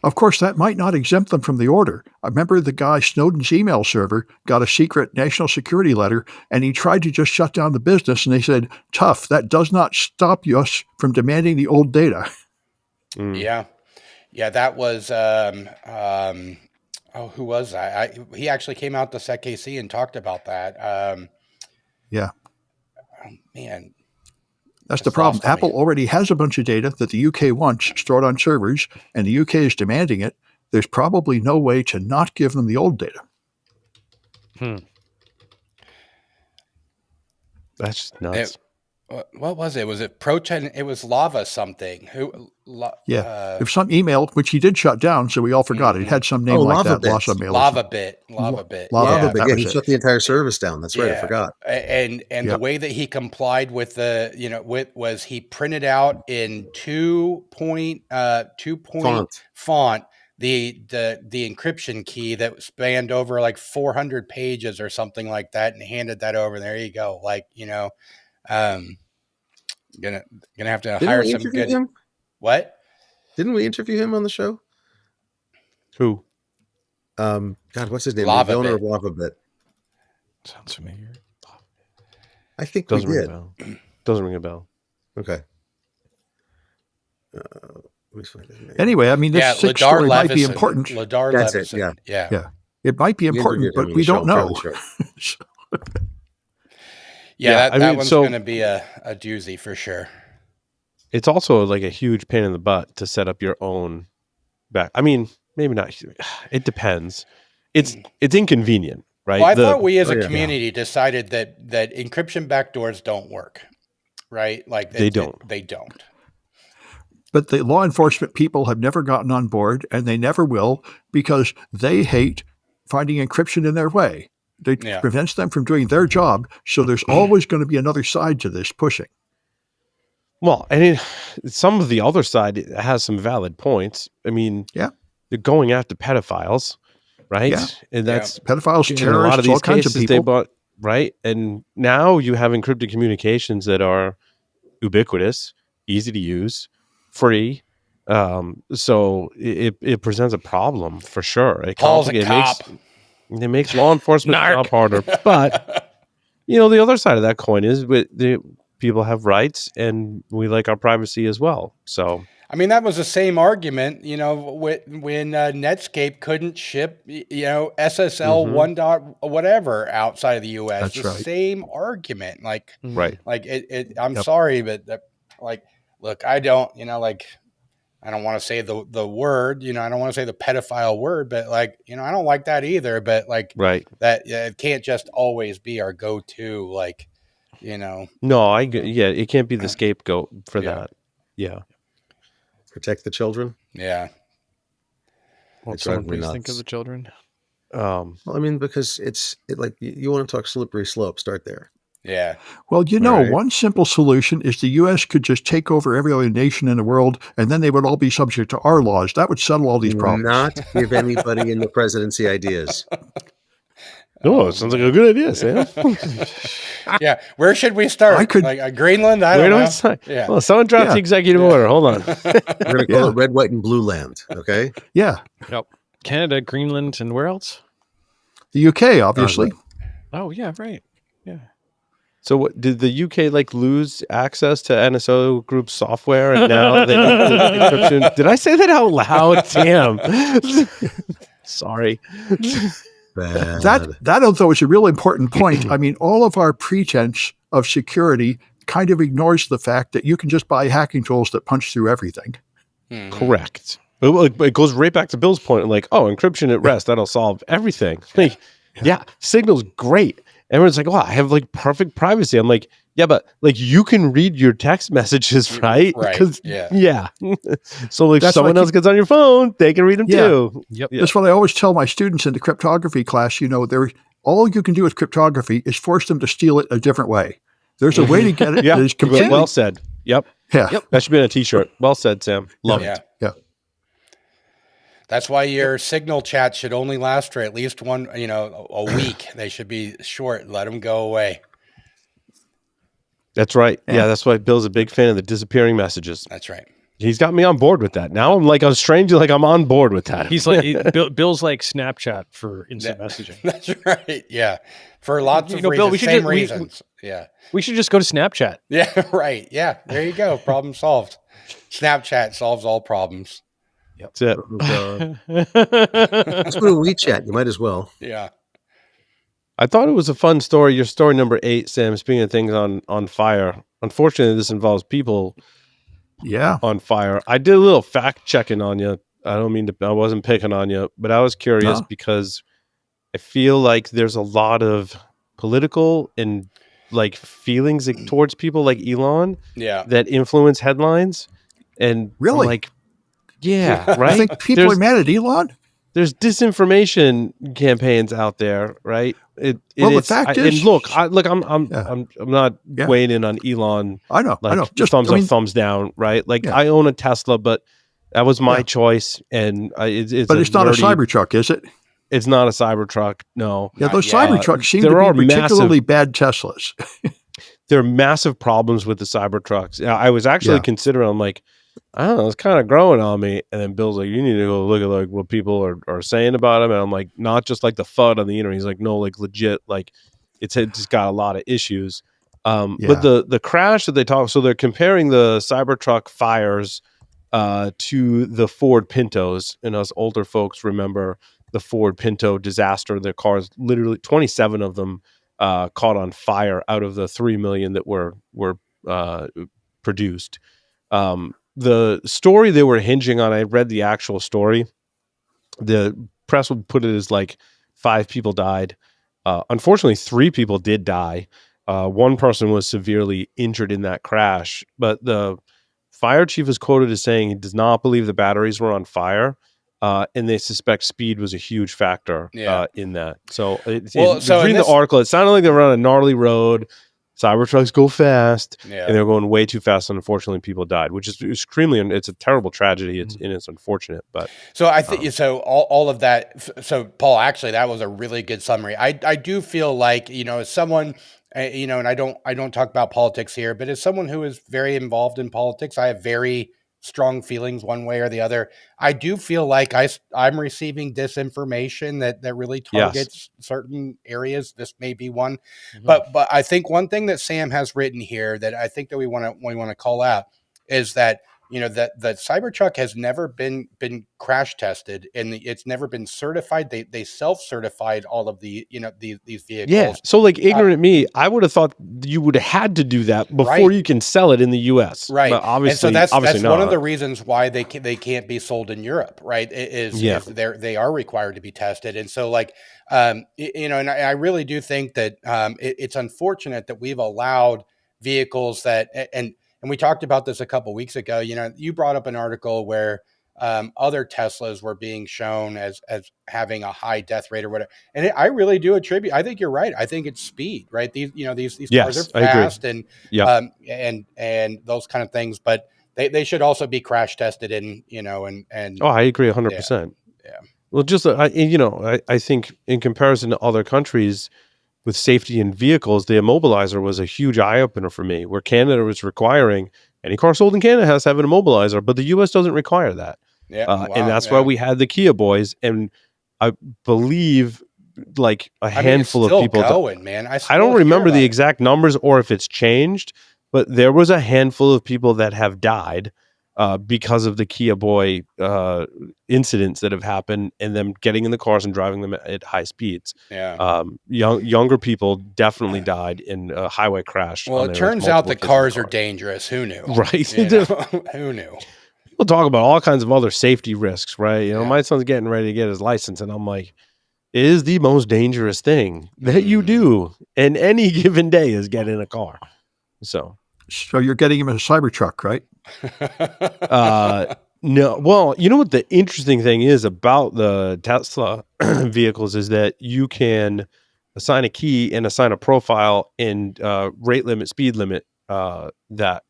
Of course, that might not exempt them from the order. I remember the guy Snowden's email server got a secret national security letter, and he tried to just shut down the business, and they said, tough, that does not stop us from demanding the old data. Yeah. Yeah, that was, who was that? He actually came out to SecKC and talked about that. Yeah. Oh, man. That's the problem. Apple already has a bunch of data that the UK wants stored on servers, and the UK is demanding it. There's probably no way to not give them the old data. That's nuts. What was it? Was it Proton? It was Lava something. It was some email, which he did shut down, so we all forgot it. It had some name like that. Lava Bit. Yeah, he shut the entire service down. That's right. I forgot. And the way that he complied with was he printed out in 2 point font the encryption key that spanned over like 400 pages or something like that, and handed that over. And there you go. Like, gonna have to hire some good. Him? What? Didn't we interview him on the show? Who? God, what's his name? Lava the owner Bit. of Lava Bit. Sounds familiar. I think Doesn't we ring did. a bell. Doesn't ring a bell. Okay. Let me find his name. Anyway, I mean, this sixth story might be important. That's it. Yeah. It might be important, but we don't know. That one's going to be a doozy for sure. It's also like a huge pain in the butt to set up your own back. I mean, maybe not. It depends. It's inconvenient, right? Well, I thought we as a community decided that encryption backdoors don't work, right? Like they don't. They don't. But the law enforcement people have never gotten on board, and they never will, because they hate finding encryption in their way. It prevents them from doing their job. So there's always going to be another side to this pushing. Well, and some of the other side has some valid points. I mean, they're going after pedophiles, right? Yeah. And that's pedophiles, terrorists, a lot of these all kinds of cases people. they bought, right? And now you have encrypted communications that are ubiquitous, easy to use, free. So it presents a problem for sure. It makes law enforcement job harder. But the other side of that coin is the people have rights, and we like our privacy as well. So I mean, that was the same argument, when Netscape couldn't ship, SSL 1 dot whatever outside of the US. That's right. Same argument. Like, right. Like I'm sorry, but look, I don't want to say the word, I don't want to say the pedophile word, but I don't like that either. But that it can't just always be our go-to, No, it can't be the scapegoat for that. Yeah. Protect the children. Yeah. Won't someone please think of the children? Well, I mean, because you want to talk slippery slope, start there. Yeah. Well, one simple solution is the U.S. could just take over every other nation in the world, and then they would all be subject to our laws. That would settle all these problems. Not give anybody in the presidency ideas. Oh, it sounds like a good idea, Sam. Yeah. Where should we start? Greenland? I don't know. Yeah. Well, someone dropped the executive order. Hold on. We're going to call it red, white, and blue land. Okay. Yeah. Yep. Canada, Greenland, and where else? The UK, obviously. Oh, yeah. Right. Yeah. So what, did the UK lose access to NSO Group software, and now they encryption? Did I say that out loud? Damn. Sorry. That, although, is a real important point. I mean, all of our pretense of security kind of ignores the fact that you can just buy hacking tools that punch through everything. Mhm. Correct. It goes right back to Bill's point. Like, oh, encryption at rest, that'll solve everything. Like, yeah, Signal's great. Everyone's like, oh, I have like perfect privacy. I'm like, yeah, but like you can read your text messages, right? Right. 'Cause, Yeah. So if That's someone why I else gets on your phone, they can read them Yeah. too. Yep. Yeah. That's what I always tell my students in the cryptography class. All you can do with cryptography is force them to steal it a different way. There's a way to get it Yeah. that is completely Well said. Yep. Yeah. Yep. That should be on a t-shirt. Well said, Sam. Love Yeah. it. Yeah. That's why your Signal chat should only last for at least a week. They should be short. Let them go away. That's right. Yeah, that's why Bill's a big fan of the disappearing messages. That's right. He's got me on board with that. Now I'm like a stranger, like I'm on board with that. He's like Bill's like Snapchat for instant messaging. That's right. Yeah. For lots of Bill, reasons. we should Same just- we- reasons. Yeah. We should just go to Snapchat. Yeah. Right. Yeah. There you go. Problem solved. Snapchat solves all problems. That's it. Let's go to WeChat. You might as well. Yeah. I thought it was a fun story. Your story number 8, Sam, speaking of things on fire. Unfortunately, this involves people Yeah. on fire. I did a little fact checking on you. I wasn't picking on you, but I was curious because I feel like there's a lot of political and like feelings towards people like Elon Yeah. that influence headlines. And Really? I'm like, yeah, right. I think people are mad at Elon. There's disinformation campaigns out there, right? The fact is, and look, I'm not weighing in on Elon. I know. Just thumbs up, thumbs down, right? Like I own a Tesla, but that was my choice, and it's not a Cybertruck, is it? It's not a Cybertruck, no. Yeah, those Cybertrucks seem there to are be particularly bad Teslas. There are massive problems with the Cybertrucks. I was actually considering. I'm like, I don't know, it's kind of growing on me. And then Bill's like, you need to go look at like what people are saying about him. And I'm like, not just like the FUD on the internet. He's like, no, like legit, like it's got a lot of issues. But the crash that they talk, so they're comparing the Cybertruck fires to the Ford Pintos, and us older folks remember the Ford Pinto disaster. Their cars, literally 27 of them caught on fire out of the 3 million that were produced. The story they were hinging on, I read the actual story. The press would put it as like 5 people died. Unfortunately, 3 people did die. One person was severely injured in that crash, but the fire chief is quoted as saying he does not believe the batteries were on fire, and they suspect speed was a huge factor in that. So, reading the article, it sounded like they were on a gnarly road. Cybertrucks go fast, and they're going way too fast. And unfortunately, people died, which is extremely. It's a terrible tragedy. It's unfortunate, but so I think so. All of that. So Paul, actually, that was a really good summary. I do feel like as someone, and I don't talk about politics here, but as someone who is very involved in politics, I have very strong feelings one way or the other. I do feel like I'm receiving disinformation that really targets certain areas. This may be one, but I think one thing that Sam has written here that I think that we want to call out is that that the Cybertruck has never been crash tested, and it's never been certified. They self-certified all of the these vehicles. Yeah. So like ignorant me, I would have thought you would have had to do that before you can sell it in the U.S. Right. But obviously, and so that's not. one of the reasons why they can't be sold in Europe. Right. Is they are required to be tested, and so like and I really do think that it's unfortunate that we've allowed vehicles that and we talked about this a couple of weeks ago. You brought up an article where other Teslas were being shown as having a high death rate or whatever. And I really do attribute. I think you're right. I think it's speed, right? These cars are fast and those kind of things, but they should also be crash tested and. Oh, I agree 100%. Yeah. Well, just I think in comparison to other countries, with safety in vehicles, the immobilizer was a huge eye-opener for me, where Canada was requiring any car sold in Canada has to have an immobilizer, but the U.S. doesn't require that. And that's why we had the Kia boys, and I believe like a handful of people. I don't remember the exact numbers or if it's changed, but there was a handful of people that have died because of the Kia Boy incidents that have happened, and them getting in the cars and driving them at high speeds. Yeah. Younger people definitely died in a highway crash. Well, it turns out the cars are dangerous. Who knew? Right. Who knew? We'll talk about all kinds of other safety risks, right? You know, Yeah. my son's getting ready to get his license, and I'm like, it is the most dangerous thing that you do in any given day is get in a car. So you're getting him a Cybertruck, right? No. Well, you know what the interesting thing is about the Tesla vehicles is that you can assign a key and assign a profile and rate limit, speed limit that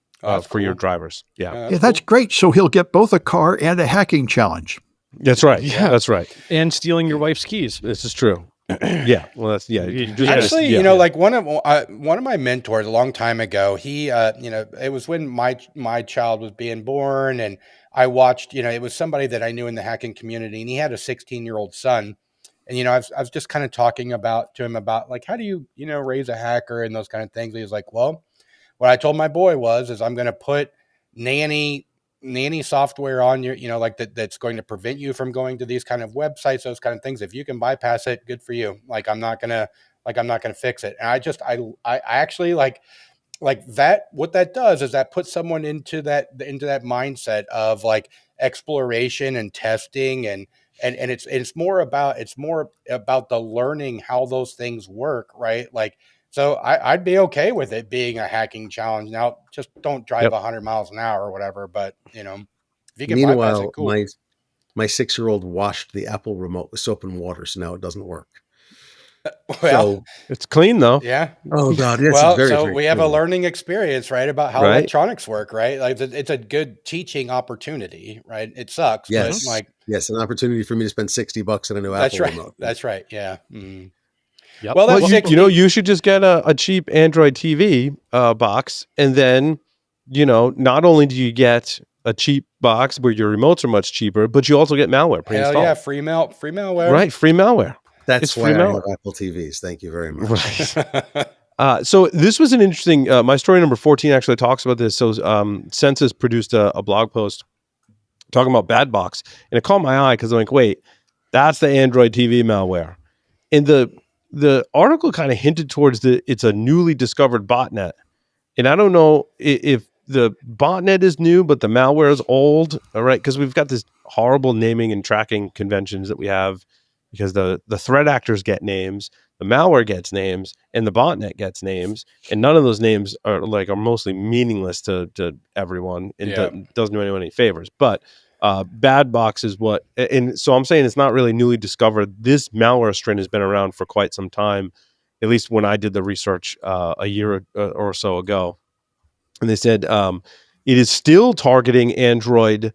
for your drivers. Yeah. That's great. So he'll get both a car and a hacking challenge. That's right. Yeah. That's right. And stealing your wife's keys. This is true. Yeah. Well, that's Actually, like one of my mentors a long time ago, he, it was when my child was being born, and I watched, it was somebody that I knew in the hacking community, and he had a 16-year-old son. And, I was just kind of talking to him about like, how do you, raise a hacker and those kind of things. And he was like, well, what I told my boy is I'm going to put nanny software on your, like that's going to prevent you from going to these kind of websites, those kind of things. If you can bypass it, good for you. Like, I'm not going to fix it. And I actually like that. What that does is that puts someone into that mindset of like exploration and testing, and it's more about the learning how those things work. Right. Like, so I'd be okay with it being a hacking challenge. Now, just don't drive 100 miles an hour or whatever. But, if you can bypass it, cool. My 6-year-old washed the Apple remote with soap and water, so now it doesn't work. Well, it's clean though. Yeah. Oh God. Yes, well, very, so very we have clean. a learning experience, right, about how electronics work, right? Like it's a good teaching opportunity, right? It sucks, yes, but like yes, an opportunity for me to spend $60 on a new Apple remote. That's right. Yeah. Mm. Yep. Well, you should just get a cheap Android TV box, and then, not only do you get a cheap box where your remotes are much cheaper, but you also get malware pre-installed. Hell yeah, free malware. Right, free malware. That's why I have Apple TVs. Thank you very much. Right. So this was an interesting. My story number 14 actually talks about this. So Census produced a blog post talking about Badbox, and it caught my eye because I'm like, wait, that's the Android TV malware, and the article kind of hinted towards it's a newly discovered botnet. And I don't know if the botnet is new, but the malware is old. All right. Because we've got this horrible naming and tracking conventions that we have, because the threat actors get names, the malware gets names, and the botnet gets names. And none of those names are mostly meaningless to everyone, and doesn't do anyone any favors. But Badbox is what, and so I'm saying it's not really newly discovered. This malware strain has been around for quite some time, at least when I did the research a year or so ago. And they said it is still targeting Android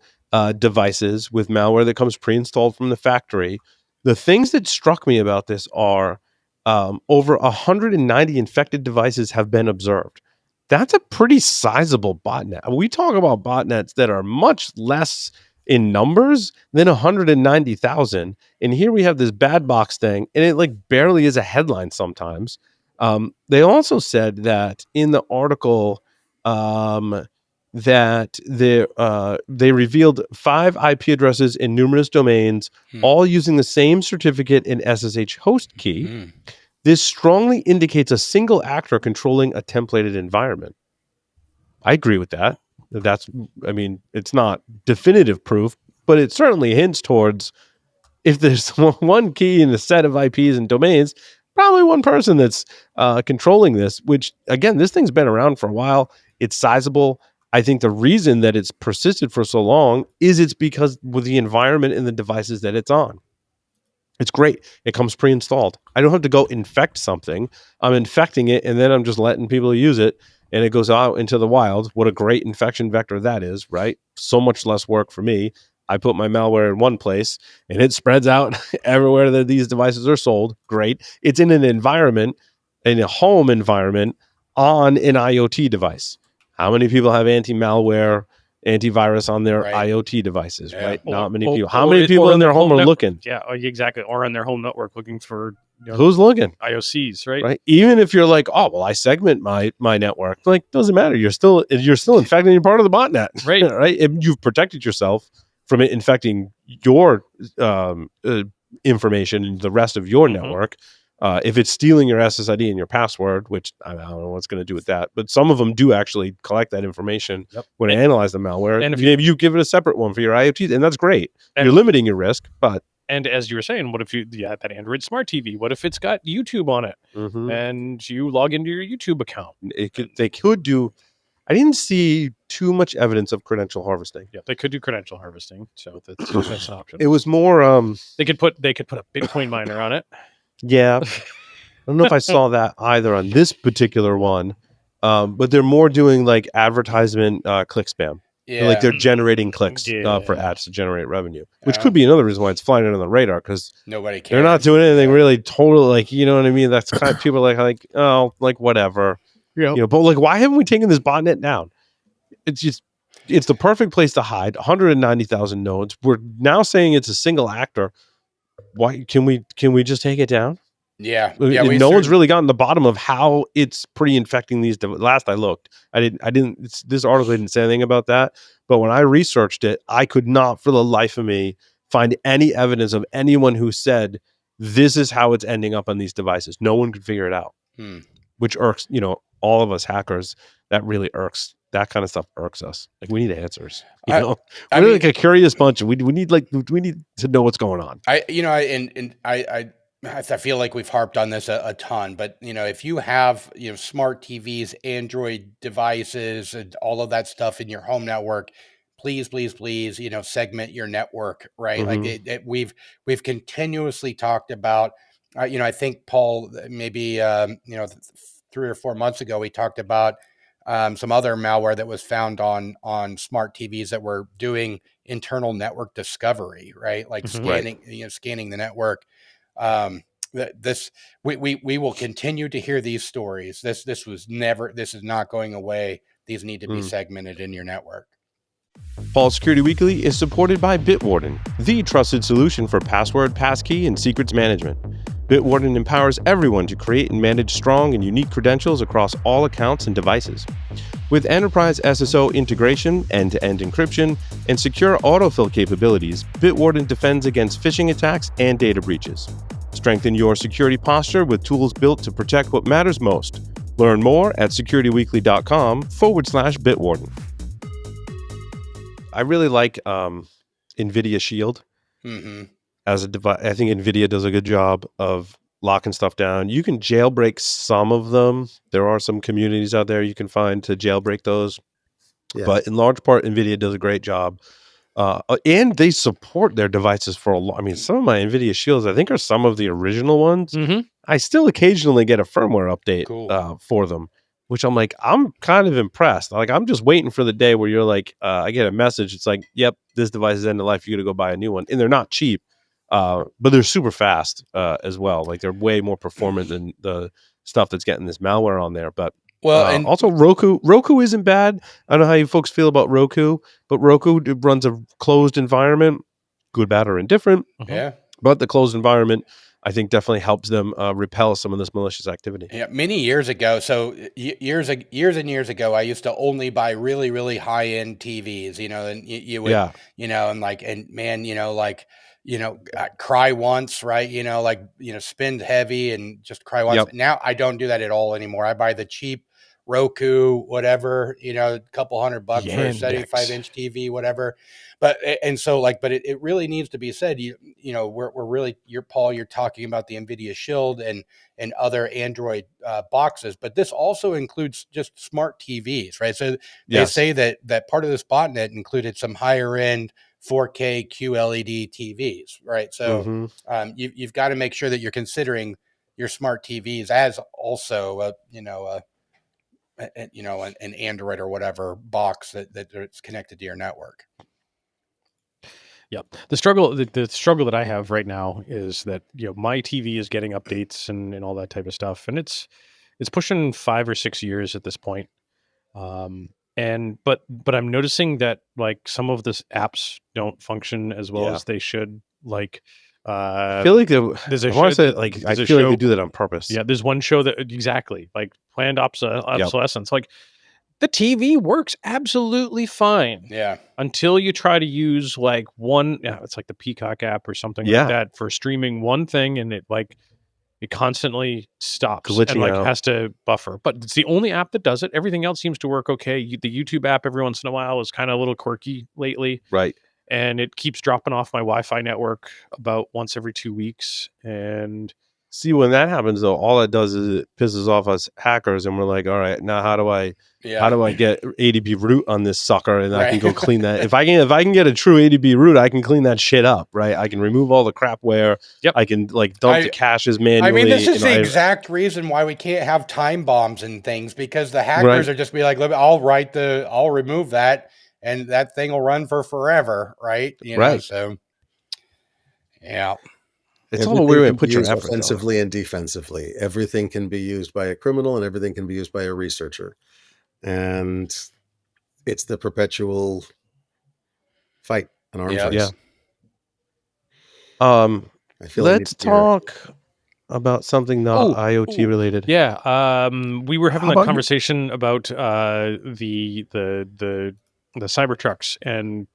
devices with malware that comes pre-installed from the factory. The things that struck me about this are over 190 infected devices have been observed. That's a pretty sizable botnet. We talk about botnets that are much less in numbers than 190,000. And here we have this Badbox thing, and it barely is a headline sometimes. They also said that in the article that they revealed 5 IP addresses in numerous domains, all using the same certificate and SSH host key. This strongly indicates a single actor controlling a templated environment. I agree with that. It's not definitive proof, but it certainly hints towards, if there's one key in a set of IPs and domains, probably one person that's controlling this, which, again, this thing's been around for a while. It's sizable. I think the reason that it's persisted for so long is it's because with the environment and the devices that it's on. It's great. It comes pre-installed. I don't have to go infect something. I'm infecting it, and then I'm just letting people use it, and it goes out into the wild. What a great infection vector that is, right? So much less work for me. I put my malware in one place, and it spreads out everywhere that these devices are sold. Great. It's in an environment, in a home environment, on an IoT device. How many people have anti-malware, antivirus on their IoT devices, right? Not many people. How many people in their home are looking? Yeah, exactly. Or on their home network looking for who's looking? IOCs, right? Right. Even if you're like, oh well, I segment my network, like doesn't matter. You're still infecting. You're part of the botnet, Right. right? And you've protected yourself from it infecting your information and the rest of your network. If it's stealing your SSID and your password, which I don't know what's going to do with that, but some of them do actually collect that information when they analyze the malware. And if you give it a separate one for your IoT, and that's great. You're limiting your risk, but. And as you were saying, what if that Android smart TV? What if it's got YouTube on it and you log into your YouTube account? They could do. I didn't see too much evidence of credential harvesting. Yeah, they could do credential harvesting, so that's an option. It was more. They could put a Bitcoin miner on it. Yeah, I don't know if I saw that either on this particular one, but they're more doing like advertisement click spam. Yeah. Like they're generating clicks for ads to generate revenue, which could be another reason why it's flying under the radar because nobody cares. They're not doing anything really totally like, you know what I mean? That's kind of people are like, oh, like whatever, you know, but like, why haven't we taken this botnet down? It's the perfect place to hide 190,000 nodes. We're now saying it's a single actor. Why can we just take it down? Yeah. No one's really gotten the bottom of how it's pre-infecting these. Last I looked, this article didn't say anything about that. But when I researched it, I could not for the life of me find any evidence of anyone who said this is how it's ending up on these devices. No one could figure it out, which irks, all of us hackers. That really irks. That kind of stuff irks us. Like we need answers. We're like a curious bunch. We need to know what's going on. I feel like we've harped on this a ton, but if you have smart TVs, Android devices, and all of that stuff in your home network, please, segment your network, right? Like we've continuously talked about. I think Paul, maybe 3 or 4 months ago, we talked about some other malware that was found on smart TVs that were doing internal network discovery, right? Like scanning the network. We will continue to hear these stories. This is not going away. These need to be segmented in your network. Paul Security Weekly is supported by Bitwarden, the trusted solution for password, passkey, and secrets management. Bitwarden empowers everyone to create and manage strong and unique credentials across all accounts and devices. With enterprise SSO integration, end-to-end encryption, and secure autofill capabilities, Bitwarden defends against phishing attacks and data breaches. Strengthen your security posture with tools built to protect what matters most. Learn more at securityweekly.com/Bitwarden. I really like NVIDIA Shield as a device. I think NVIDIA does a good job of locking stuff down. You can jailbreak some of them. There are some communities out there you can find to jailbreak those. Yeah. But in large part, NVIDIA does a great job. And they support their devices for a long. I mean, some of my NVIDIA Shields, I think, are some of the original ones. I still occasionally get a firmware update for them, which I'm like, I'm kind of impressed. Like, I'm just waiting for the day where you're like, I get a message. It's like, yep, this device is end of life. You got to go buy a new one. And they're not cheap, but they're super fast as well. Like, they're way more performant than the stuff that's getting this malware on there. But and also Roku isn't bad. I don't know how you folks feel about Roku, but Roku runs a closed environment, good, bad, or indifferent. Yeah. But the closed environment, I think, definitely helps them repel some of this malicious activity. Yeah, many years ago. So years and years ago, I used to only buy really, really high end TVs. And you would, cry once, right? Spend heavy and just cry once. Yep. Now I don't do that at all anymore. I buy the cheap Roku, whatever, a couple $100 for a 75-inch TV, whatever. But it really needs to be said. We're really, Paul, you're talking about the NVIDIA Shield and other Android boxes, but this also includes just smart TVs, right? So they say that part of this botnet included some higher end 4K QLED TVs, right? So you've got to make sure that you're considering your smart TVs as also an Android or whatever box that's connected to your network. Yeah, the struggle that I have right now is that my TV is getting updates and all that type of stuff, and it's pushing 5 or 6 years at this point. But I'm noticing that like some of the apps don't function as well as they should. Like I feel like there's a I want to show- say like I there's a feel like they show- do that on purpose. Yeah, there's one show that exactly like planned obsolescence. Like the TV works absolutely fine. Yeah. Until you try to use like one, it's like the Peacock app or something like that for streaming one thing, and it constantly stops glitching and like out. has to buffer. But it's the only app that does it. Everything else seems to work okay. The YouTube app every once in a while is kind of a little quirky lately. Right. And it keeps dropping off my Wi-Fi network about once every 2 weeks. And see, when that happens though, all it does is it pisses off us hackers, and we're like, all right, now how do I get ADB root on this sucker, and I can go clean that. If I can get a true ADB root, I can clean that shit up, right? I can remove all the crapware. Yep. I can like dump the caches manually. I mean, this is the exact reason why we can't have time bombs and things, because the hackers are just be like, I'll remove that, and that thing will run for forever, right? You know, so yeah. It's all a weird way to put your effort offensively and defensively. Everything can be used by a criminal, and everything can be used by a researcher, and it's the perpetual fight, an arms race. Yeah. Let's talk about something not IoT related. Yeah. We were having a conversation about the Cybertrucks, and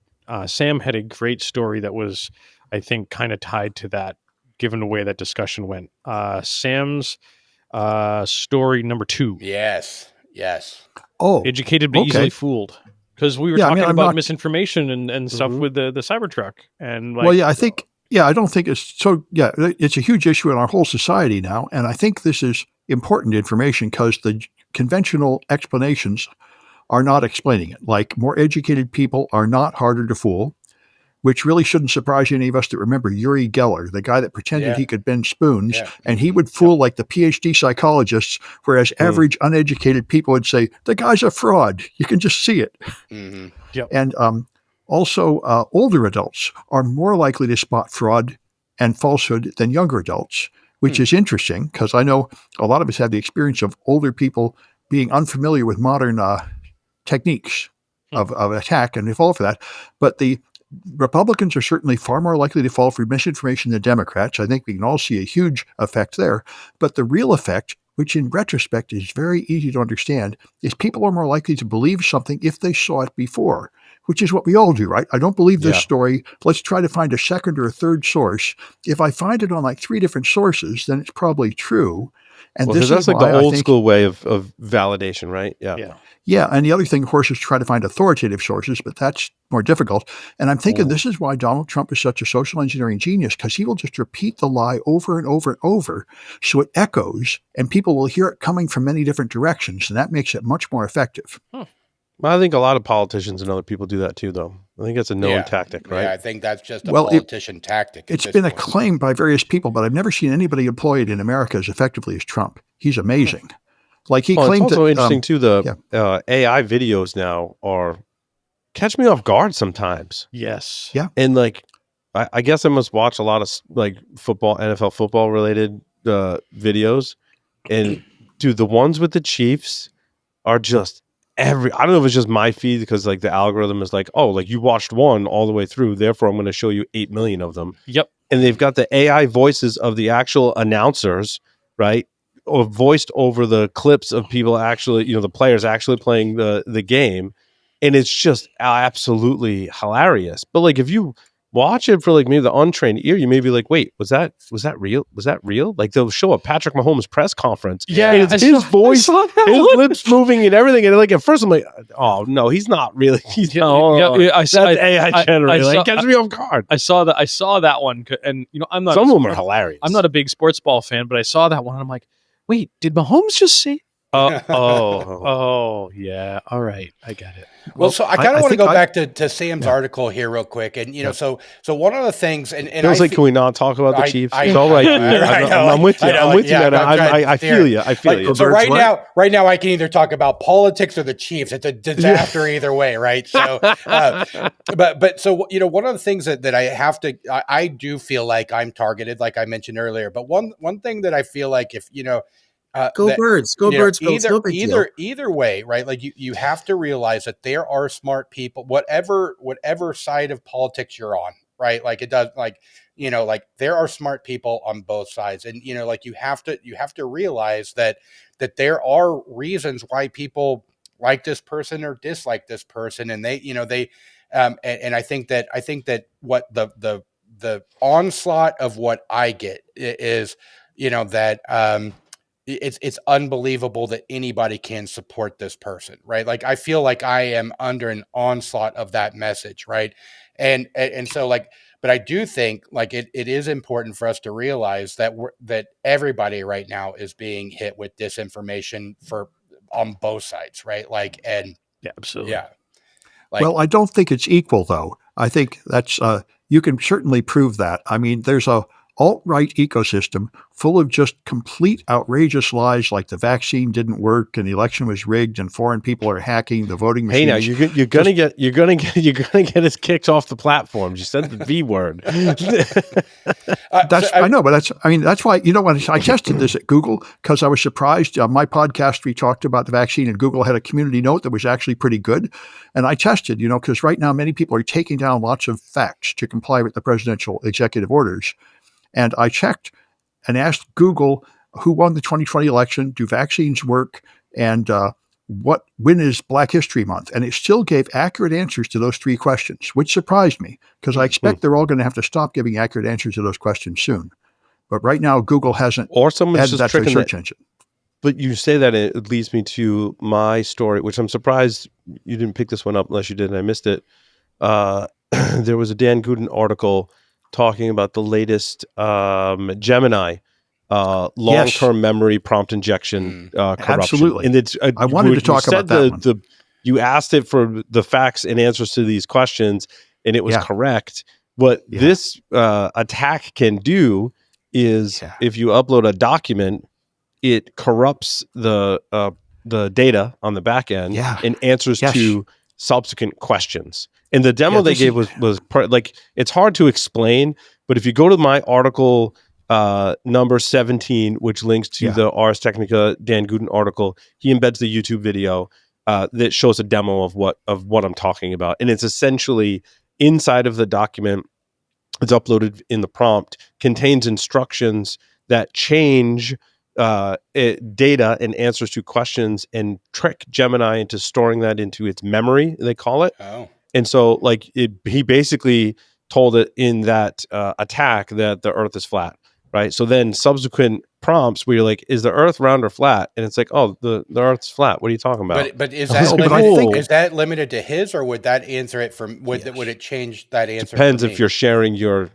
Sam had a great story that was, I think, kind of tied to that, given the way that discussion went. Sam's story number 2. Yes. Oh, educated but easily fooled. Because we were talking about misinformation and stuff with the Cybertruck. And like, well, I don't think it's so. Yeah, it's a huge issue in our whole society now. And I think this is important information because the conventional explanations are not explaining it. Like, more educated people are not harder to fool, which really shouldn't surprise any of us that remember Uri Geller, the guy that pretended he could bend spoons, and he would fool like the PhD psychologists, whereas average uneducated people would say, the guy's a fraud. You can just see it. Mm-hmm. Yep. And also, older adults are more likely to spot fraud and falsehood than younger adults, which is interesting because I know a lot of us have the experience of older people being unfamiliar with modern techniques of attack, and they fall for that. But the Republicans are certainly far more likely to fall for misinformation than Democrats. I think we can all see a huge effect there. But the real effect, which in retrospect is very easy to understand, is people are more likely to believe something if they saw it before, which is what we all do, right? I don't believe this story. Let's try to find a second or a third source. If I find it on like 3 different sources, then it's probably true. And this that's like the old school way of validation, right? Yeah, and the other thing, of course, is to try to find authoritative sources, but that's more difficult. And I'm thinking this is why Donald Trump is such a social engineering genius, because he will just repeat the lie over and over and over, so it echoes, and people will hear it coming from many different directions, and that makes it much more effective. I think a lot of politicians and other people do that too, though. I think that's a known tactic, right? Yeah, I think that's just a politician tactic. It's been acclaimed by various people, but I've never seen anybody employ it in America as effectively as Trump. He's amazing. Like he claimed it's also that, interesting too. The AI videos now are catch me off guard sometimes. Yes. Yeah. And like, I guess I must watch a lot of like NFL football related videos, and dude, the ones with the Chiefs are just I don't know if it's just my feed because like the algorithm is like, oh, like you watched one all the way through, therefore I'm going to show you 8 million of them. Yep. And they've got the AI voices of the actual announcers, right? Or voiced over the clips of people actually, the players actually playing the game. And it's just absolutely hilarious. But like, if you watch it for like maybe the untrained ear, you may be like, wait, was that real? Was that real? Like they'll show a Patrick Mahomes press conference. Yeah. And it's his voice, his lips moving and everything. And like, at first I'm like, oh no, he's not really. He's that's AI generated. Catch me off guard. I saw that one. And I'm not, some of them are hilarious. I'm not a big sports ball fan, but I saw that one. And I'm like, wait, did Mahomes just say? Oh, yeah. All right, I get it. Well, so I kind of want to go back to Sam's article here real quick, and so one of the things, and I was like, can we not talk about the Chiefs? It's all right. I'm with you. I'm with you, man. I feel you. I feel you. So right now, I can either talk about politics or the Chiefs. It's a disaster either way, right? So, but so one of the things that I have to, I do feel like I'm targeted, like I mentioned earlier. But one thing that I feel like if go birds, go birds. Either way, right? Like you have to realize that there are smart people, whatever side of politics you're on, right? Like it does, like like there are smart people on both sides, and like you have to realize that there are reasons why people like this person or dislike this person, and and I think that what the onslaught of what I get is that it's unbelievable that anybody can support this person, right? Like I feel like I am under an onslaught of that message, right? And so like, but I do think like it is important for us to realize that that everybody right now is being hit with disinformation on both sides, right? Like, and Yeah, absolutely. yeah. Like, well, I don't think it's equal, though. I think that's you can certainly prove that. I mean, there's a alt-right ecosystem full of just complete outrageous lies, like the vaccine didn't work and the election was rigged and foreign people are hacking the voting machines. Hey, now you're gonna get us kicked off the platforms. You said the V word. I know, but that's why, when I tested this at Google, because I was surprised. On my podcast, we talked about the vaccine, and Google had a community note that was actually pretty good. And I tested, because right now many people are taking down lots of facts to comply with the presidential executive orders. And I checked and asked Google who won the 2020 election, do vaccines work, and when is Black History Month? And it still gave accurate answers to those three questions, which surprised me because I expect they're all going to have to stop giving accurate answers to those questions soon. But right now, Google hasn't or someone's just that to the tricking search engine. But you say that, it leads me to my story, which I'm surprised you didn't pick this one up unless you did and I missed it. There was a Dan Guten article talking about the latest Gemini long-term memory prompt injection corruption. Absolutely. And it's I wanted to talk about that one. You asked it for the facts and answers to these questions, and it was correct. What this attack can do is if you upload a document, it corrupts the data on the back end and answers to subsequent questions. And the demo they gave was like, it's hard to explain, but if you go to my article number 17, which links to the Ars Technica Dan Guten article, he embeds the YouTube video that shows a demo of what I'm talking about. And it's essentially inside of the document, it's uploaded in the prompt, contains instructions that change data and answers to questions and trick Gemini into storing that into its memory, they call it. Oh. And so like he basically told it in that attack that the earth is flat, right? So then subsequent prompts where you're like, is the earth round or flat? And it's like, oh, the earth's flat. What are you talking about? But is that is that limited to his, or would that answer it from would it change that answer? Depends if you're sharing your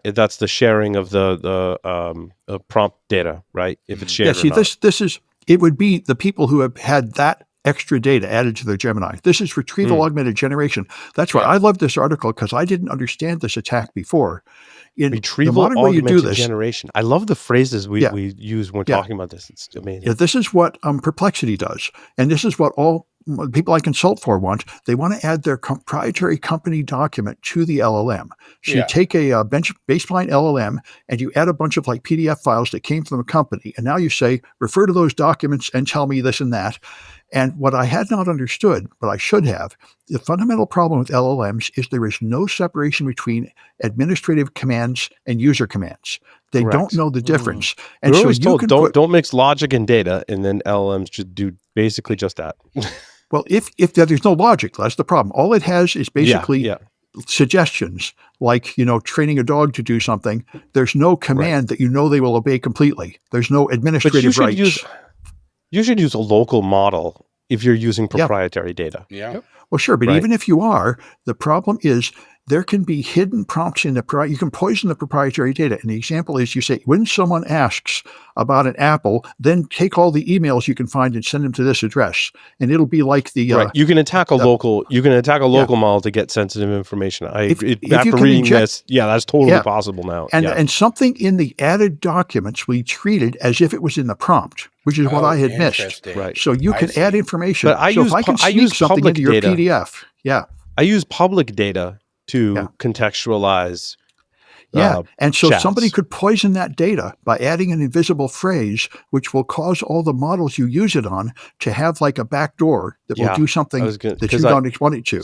that's the sharing of the prompt data, right? If it's shared. Yeah, see, it would be the people who have had that extra data added to their Gemini. This is retrieval augmented generation. That's why I love this article, because I didn't understand this attack before. In retrieval the modern way you do this, generation. I love the phrases we use when talking about this. It's amazing. Yeah, this is what Perplexity does, and this is what all people I consult for want. They want to add their proprietary company document to the LLM. So you take a baseline LLM and you add a bunch of like PDF files that came from a company, and now you say, refer to those documents and tell me this and that. And what I had not understood, but I should have, the fundamental problem with LLMs is there is no separation between administrative commands and user commands. They don't know the difference. And so you don't mix logic and data, and then LLMs should do basically just that. Well, if there's no logic, that's the problem. All it has is basically suggestions, like, training a dog to do something. There's no command that they will obey completely. There's no administrative rights. You should use a local model if you're using proprietary data. Yeah. Well, sure, but even if you are, the problem is there can be hidden prompts in you can poison the proprietary data. And the example is, you say, when someone asks about an apple, then take all the emails you can find and send them to this address. And it'll be like the you can attack a local model to get sensitive information. After reading this, that's totally possible now. And something in the added documents we treated as if it was in the prompt, which is what I had missed. Right. So you can add information. But if I can sneak something into your PDF. I use public data to contextualize. And so chats. Somebody could poison that data by adding an invisible phrase, which will cause all the models you use it on to have like a backdoor that will do something that you don't want it to.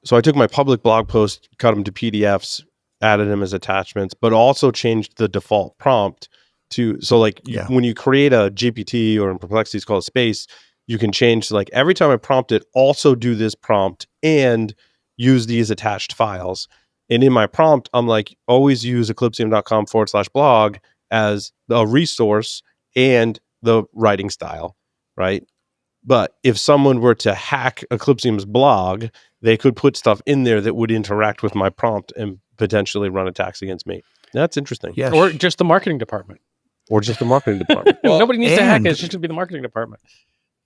So I took my public blog post, cut them to PDFs, added them as attachments, but also changed the default prompt to, so like when you create a GPT, or in Perplexity it's called space, you can change like every time I prompt it, also do this prompt and use these attached files. And in my prompt, I'm like, always use eclipsium.com/blog as a resource and the writing style, right? But if someone were to hack Eclipsium's blog, they could put stuff in there that would interact with my prompt and potentially run attacks against me. That's interesting. Yes. Or just the marketing department. Nobody needs to hack it. It's just going to be the marketing department.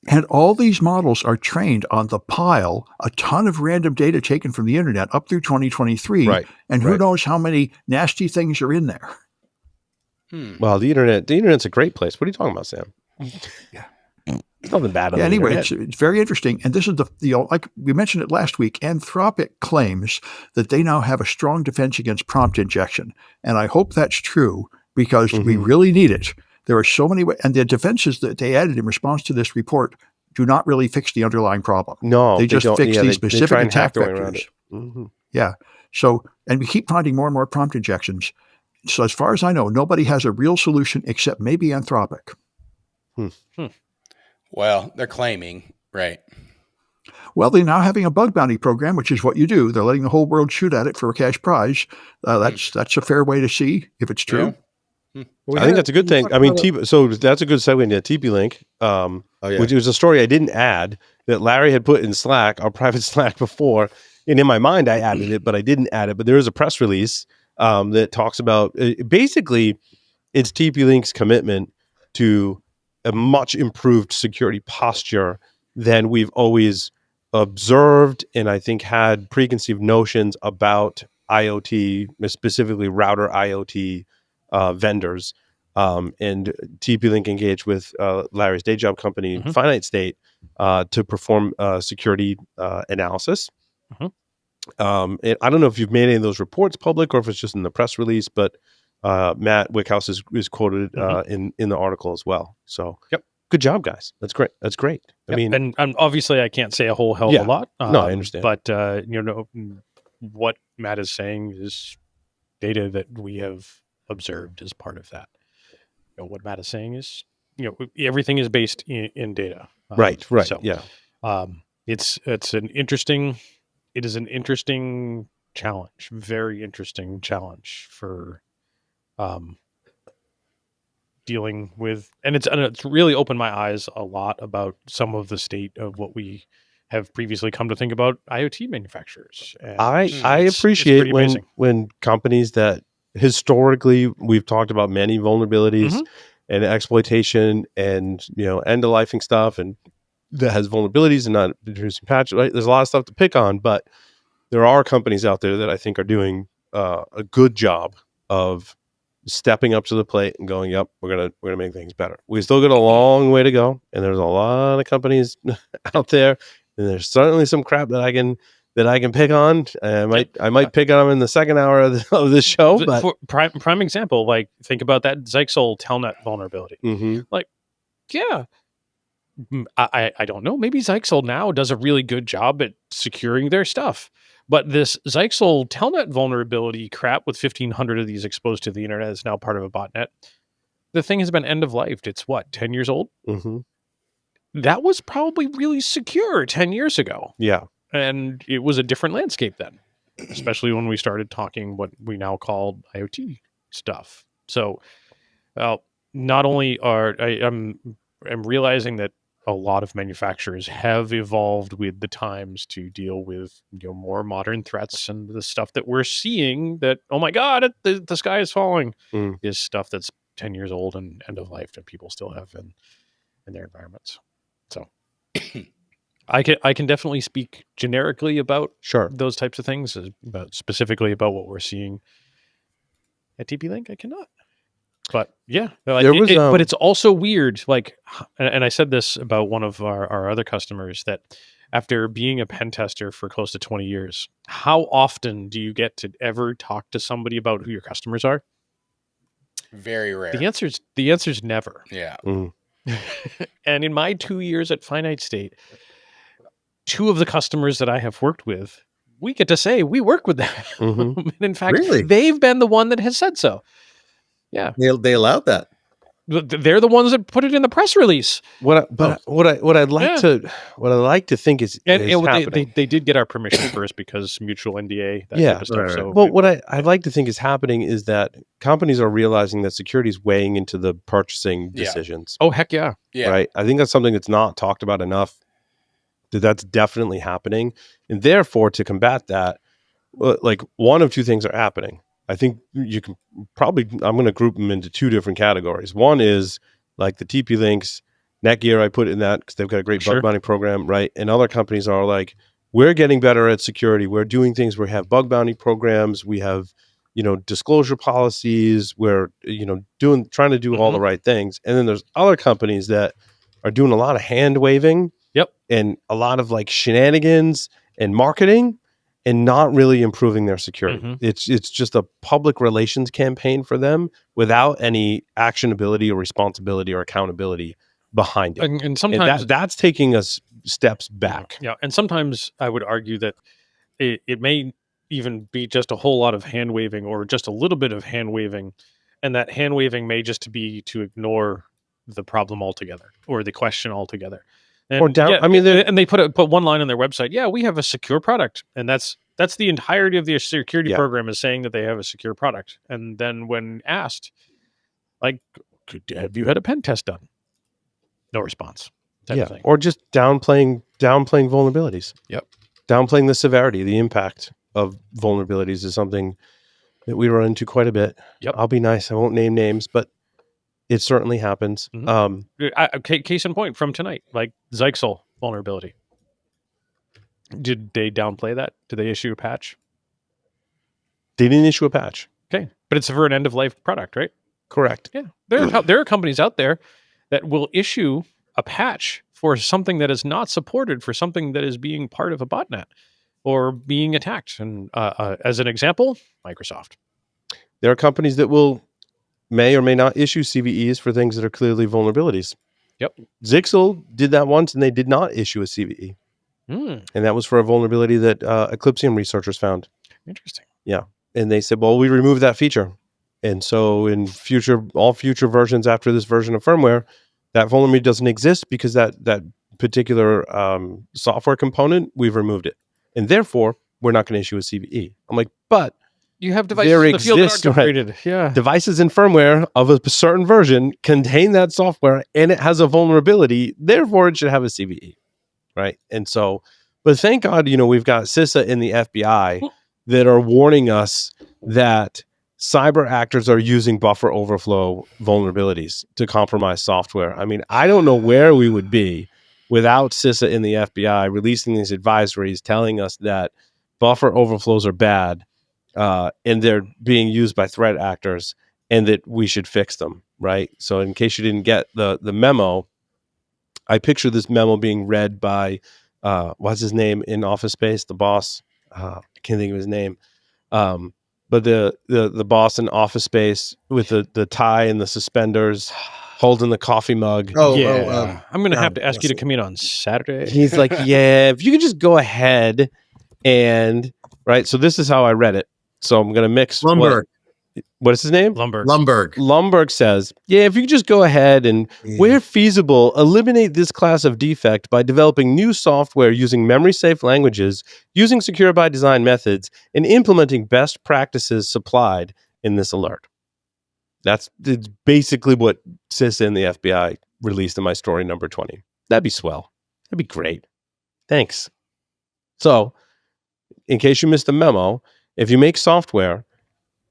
And all these models are trained on the pile, a ton of random data taken from the internet up through 2023. Right. And who knows how many nasty things are in there. Well, the internet's a great place. What are you talking about, Sam? Yeah. Nothing bad on the anyway, internet. it's very interesting. And this is the like we mentioned it last week, Anthropic claims that they now have a strong defense against prompt injection. And I hope that's true, because we really need it. There are so many ways, and the defenses that they added in response to this report do not really fix the underlying problem. No, they just fix these specific try and attack hack their way around vectors. it. Yeah. So, and we keep finding more and more prompt injections. So as far as I know, nobody has a real solution except maybe Anthropic. Well, they're claiming, right? Well, they're now having a bug bounty program, which is what you do. They're letting the whole world shoot at it for a cash prize. That's a fair way to see if it's true. Yeah. I think that's a good thing. I mean, so that's a good segue into TP-Link, which was a story I didn't add that Larry had put in Slack, our private Slack before. And in my mind, I added it, but I didn't add it. But there is a press release that talks about, basically, it's TP-Link's commitment to a much improved security posture than we've always observed, and I think had preconceived notions about IoT, specifically router IoT vendors. And TP-Link engaged with Larry's day job company, Finite State, to perform security analysis. And I don't know if you've made any of those reports public or if it's just in the press release, but Matt Wickhouse is quoted in the article as well. So good job, guys. That's great. That's great. I mean, and obviously I can't say a whole hell of a lot. No, I understand. But what Matt is saying is data that we have observed as part of that. What Matt is saying is, everything is based in data. Right. So, it is an interesting challenge, very interesting challenge for dealing with, and it's really opened my eyes a lot about some of the state of what we have previously come to think about IoT manufacturers. And I appreciate when companies that historically we've talked about many vulnerabilities and exploitation and end of lifing stuff, and that has vulnerabilities and not producing patches. Right? There's a lot of stuff to pick on, but there are companies out there that I think are doing a good job of stepping up to the plate and going, "Yep, we're gonna make things better." We still got a long way to go, and there's a lot of companies out there, and there's certainly some crap that I can pick on. I might pick on them in the second hour of this show. But for prime example, like think about that Zyxel Telnet vulnerability. I don't know. Maybe Zyxel now does a really good job at securing their stuff. But this Zyxel Telnet vulnerability crap with 1,500 of these exposed to the internet is now part of a botnet. The thing has been end of life. It's 10 years old? That was probably really secure 10 years ago. Yeah. And it was a different landscape then, especially when we started talking what we now call IoT stuff. So not only I'm realizing that a lot of manufacturers have evolved with the times to deal with more modern threats, and the stuff that we're seeing that, oh my God, the sky is falling, is stuff that's 10 years old and end of life that people still have in their environments. So I can definitely speak generically about those types of things, but specifically about what we're seeing at TP-Link, I cannot. But yeah, but it's also weird. Like, and I said this about one of our other customers, that after being a pen tester for close to 20 years, how often do you get to ever talk to somebody about who your customers are? Very rare. The answer's never. Yeah. And in my 2 years at Finite State, two of the customers that I have worked with we get to say we work with them. Mhm. And in fact, Really? they've been the one that has said so. Yeah. They allowed that. They're the ones that put it in the press release. What I'd like to think is And happening. they did get our permission first because mutual NDA, that Yeah. type of stuff. Right, So, Well, what I'd like to think is happening is that companies are realizing that security is weighing into the purchasing Yeah. decisions. oh heck yeah, Yeah. Right. I think that's something that's not talked about enough. That's definitely happening, and therefore to combat that, like one of two things are happening. I think you can probably, I'm going to group them into two different categories. One is like the TP Links, Netgear, I put in that because they've got a great Sure. bug bounty program, right? And other companies are like, we're getting better at security. We're doing things. We have bug bounty programs. We have, disclosure policies. We're, trying to do all the right things. And then there's other companies that are doing a lot of hand waving. Yep. And a lot of like shenanigans and marketing, and not really improving their security. Mhm. It's just a public relations campaign for them without any actionability or responsibility or accountability behind it. and And sometimes that's taking us steps back. Yeah, and sometimes I would argue that it may even be just a whole lot of hand waving or just a little bit of hand waving, and that hand waving may just be to ignore the problem altogether or the question altogether. And Or down- yeah, I mean, and they put one line on their website. Yeah, we have a secure product, and that's the entirety of their security Yeah. program is saying that they have a secure product. And then when asked, like, have you had a pen test done? No response. Type of thing. Or just downplaying vulnerabilities. Yep. Downplaying the severity, the impact of vulnerabilities is something that we run into quite a bit. Yep. I'll be nice. I won't name names, but it certainly happens. Mhm. Case in point from tonight, like Zyxel vulnerability. Did they downplay that? Did they issue a patch? They didn't issue a patch. Okay, but it's for an end of life product, right? Correct. Yeah, there are companies out there that will issue a patch for something that is not supported for something that is being part of a botnet or being attacked. And as an example, Microsoft. There are companies that may or may not issue CVEs for things that are clearly vulnerabilities. Yep. Zyxel did that once, and they did not issue a CVE. And that was for a vulnerability that Eclipsium researchers found. Interesting. Yeah. And they said, well, we removed that feature. And so in all future versions after this version of firmware, that vulnerability doesn't exist because that particular software component, we've removed it. And therefore, we're not going to issue a CVE. I'm like, but you have devices there in the field that exists, aren't upgraded. Yeah. devices and firmware of a certain version contain that software and it has a vulnerability. Therefore, it should have a CVE. Right. And so, but thank God, we've got CISA and the FBI that are warning us that cyber actors are using buffer overflow vulnerabilities to compromise software. I mean, I don't know where we would be without CISA and the FBI releasing these advisories telling us that buffer overflows are bad and they're being used by threat actors and that we should fix them. Right. So in case you didn't get the memo, I picture this memo being read by, what's his name in Office Space? The boss. I can't think of his name. But the boss in Office Space with the tie and the suspenders, holding the coffee mug. I'm going to have to ask you to come in on Saturday. He's like, yeah, if you could just go ahead and, right. So this is how I read it. So I'm going to mix. Lumberg. What is his name? Lumberg. Lumberg says, yeah, if you could just go ahead and, where feasible, eliminate this class of defect by developing new software using memory-safe languages, using secure by design methods, and implementing best practices supplied in this alert. It's basically what CISA and the FBI released in my story number 20. That'd be swell. That'd be great. Thanks. So, in case you missed the memo, if you make software,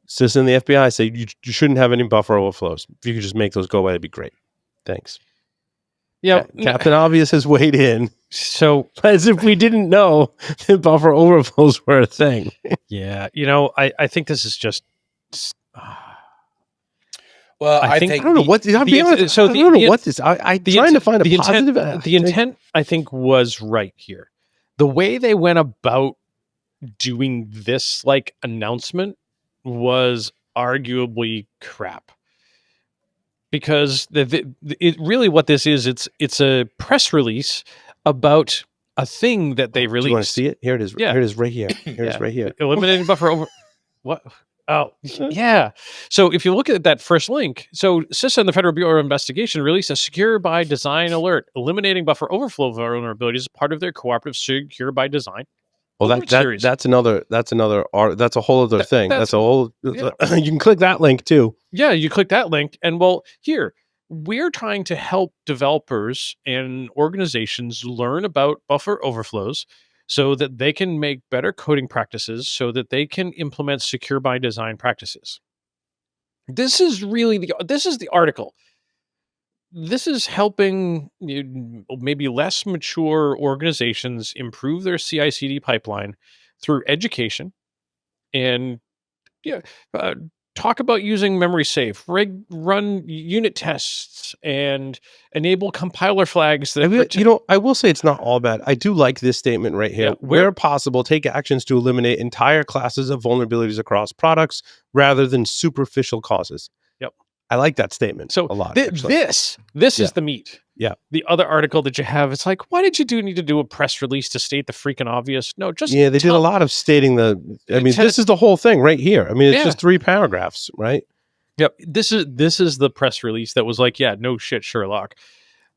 CISA and the FBI say you shouldn't have any buffer overflows. If you could just make those go away, it'd be great. Thanks. Yeah, Captain Obvious has weighed in. So as if we didn't know that buffer overflows were a thing. Yeah, I think this is just. Well, I think think I don't know what. I'll be honest. So I don't know what this. I'm trying to find a positive. The intent, I think, was right here. The way they went about doing this announcement was arguably crap, because it really what this is, it's a press release about a thing that they released. Do you want to see it? Here it is. Yeah. Here it is right here. Here it is right here. Eliminating buffer over... What? Oh, yeah. So if you look at that first link, so CISA and the Federal Bureau of Investigation released a secure by design alert, eliminating buffer overflow vulnerabilities as part of their cooperative secure by design. Well, that's a whole other thing. That's a whole. You can click that link too. Yeah, you click that link, and well, here we're trying to help developers and organizations learn about buffer overflows so that they can make better coding practices, so that they can implement secure by design practices. This is the article. This is helping maybe less mature organizations improve their CI/CD pipeline through education and talk about using memory safe, run unit tests, and enable compiler flags. I will say it's not all bad. I do like this statement right here. Where possible, take actions to eliminate entire classes of vulnerabilities across products rather than superficial causes. Yep. I like that statement a lot. This is the meat. Yeah. The other article that you have, it's like, why did you need to do a press release to state the freaking obvious? No, just they did a lot of stating this is the whole thing right here. I mean, it's just 3 paragraphs, right? Yep. This is the press release that was like, yeah, no shit, Sherlock.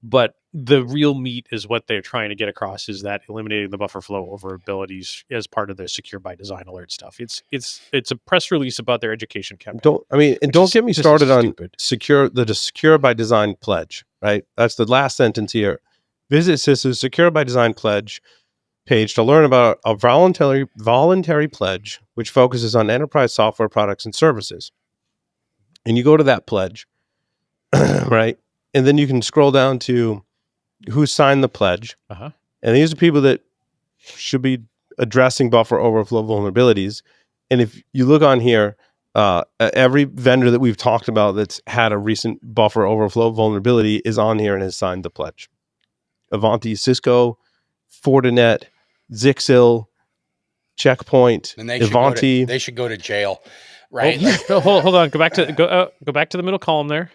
But the real meat is what they're trying to get across, is that eliminating the buffer flow overabilities as part of their secure by design alert stuff. It's a press release about their education campaign. Don't get me started on the secure by design pledge, right? That's the last sentence here. Visit CISA's secure by design pledge page to learn about a voluntary pledge which focuses on enterprise software products and services. And you go to that pledge, right? And then you can scroll down to who signed the pledge. Uh-huh. And these are people that should be addressing buffer overflow vulnerabilities. And if you look on here, every vendor that we've talked about that's had a recent buffer overflow vulnerability is on here and has signed the pledge. Ivanti, Cisco, Fortinet, Zixil, Checkpoint, and Ivanti. They should go to jail, right? Hold on. Go back to the middle column there.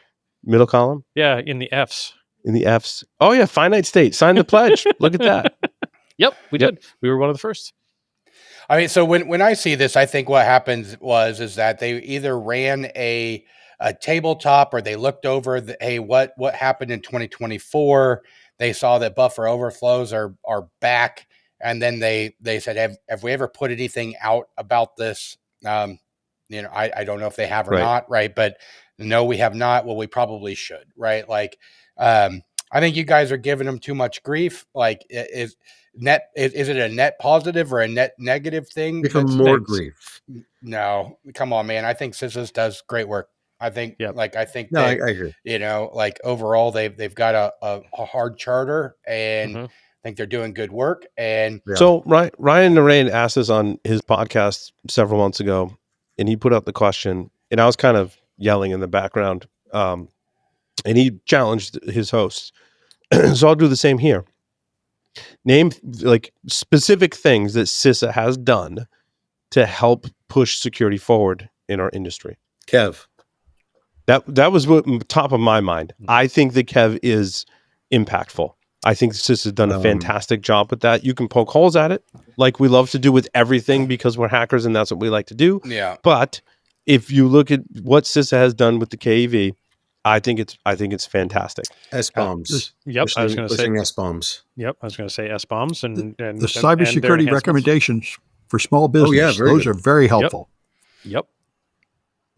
Middle column? Yeah, in the Fs. In the Fs. Oh, yeah, Finite State. Sign the pledge. Look at that. Yep, we did. We were one of the first. I mean, so when I see this, I think what happened is that they either ran a tabletop or they looked over, what happened in 2024. They saw that buffer overflows are back. And then they said, have we ever put anything out about this? I don't know if they have or not, right? But no, we have not. Well, we probably should, right? Like, I think you guys are giving them too much grief. Like, is it a net positive or a net negative thing? Give them more grief. No, come on, man. I think CISA does great work. I think, I agree. Overall, they've got a hard charter, and I think they're doing good work. And so Ryan Narain asked us on his podcast several months ago, and he put out the question, and I was kind of yelling in the background, and he challenged his hosts. So I'll do the same here. Name specific things that CISA has done to help push security forward in our industry. Kev. That was what top of my mind. I think the Kev is impactful. I think CISA has done a fantastic job with that. You can poke holes at it, like we love to do with everything, because we're hackers and that's what we like to do. Yeah. But if you look at what CISA has done with the KEV, I think it's fantastic. S-bombs. Yep, I was going to say S-bombs. Yep, I was going to say S-bombs and the cybersecurity recommendations for small business. Those are very helpful. Yep.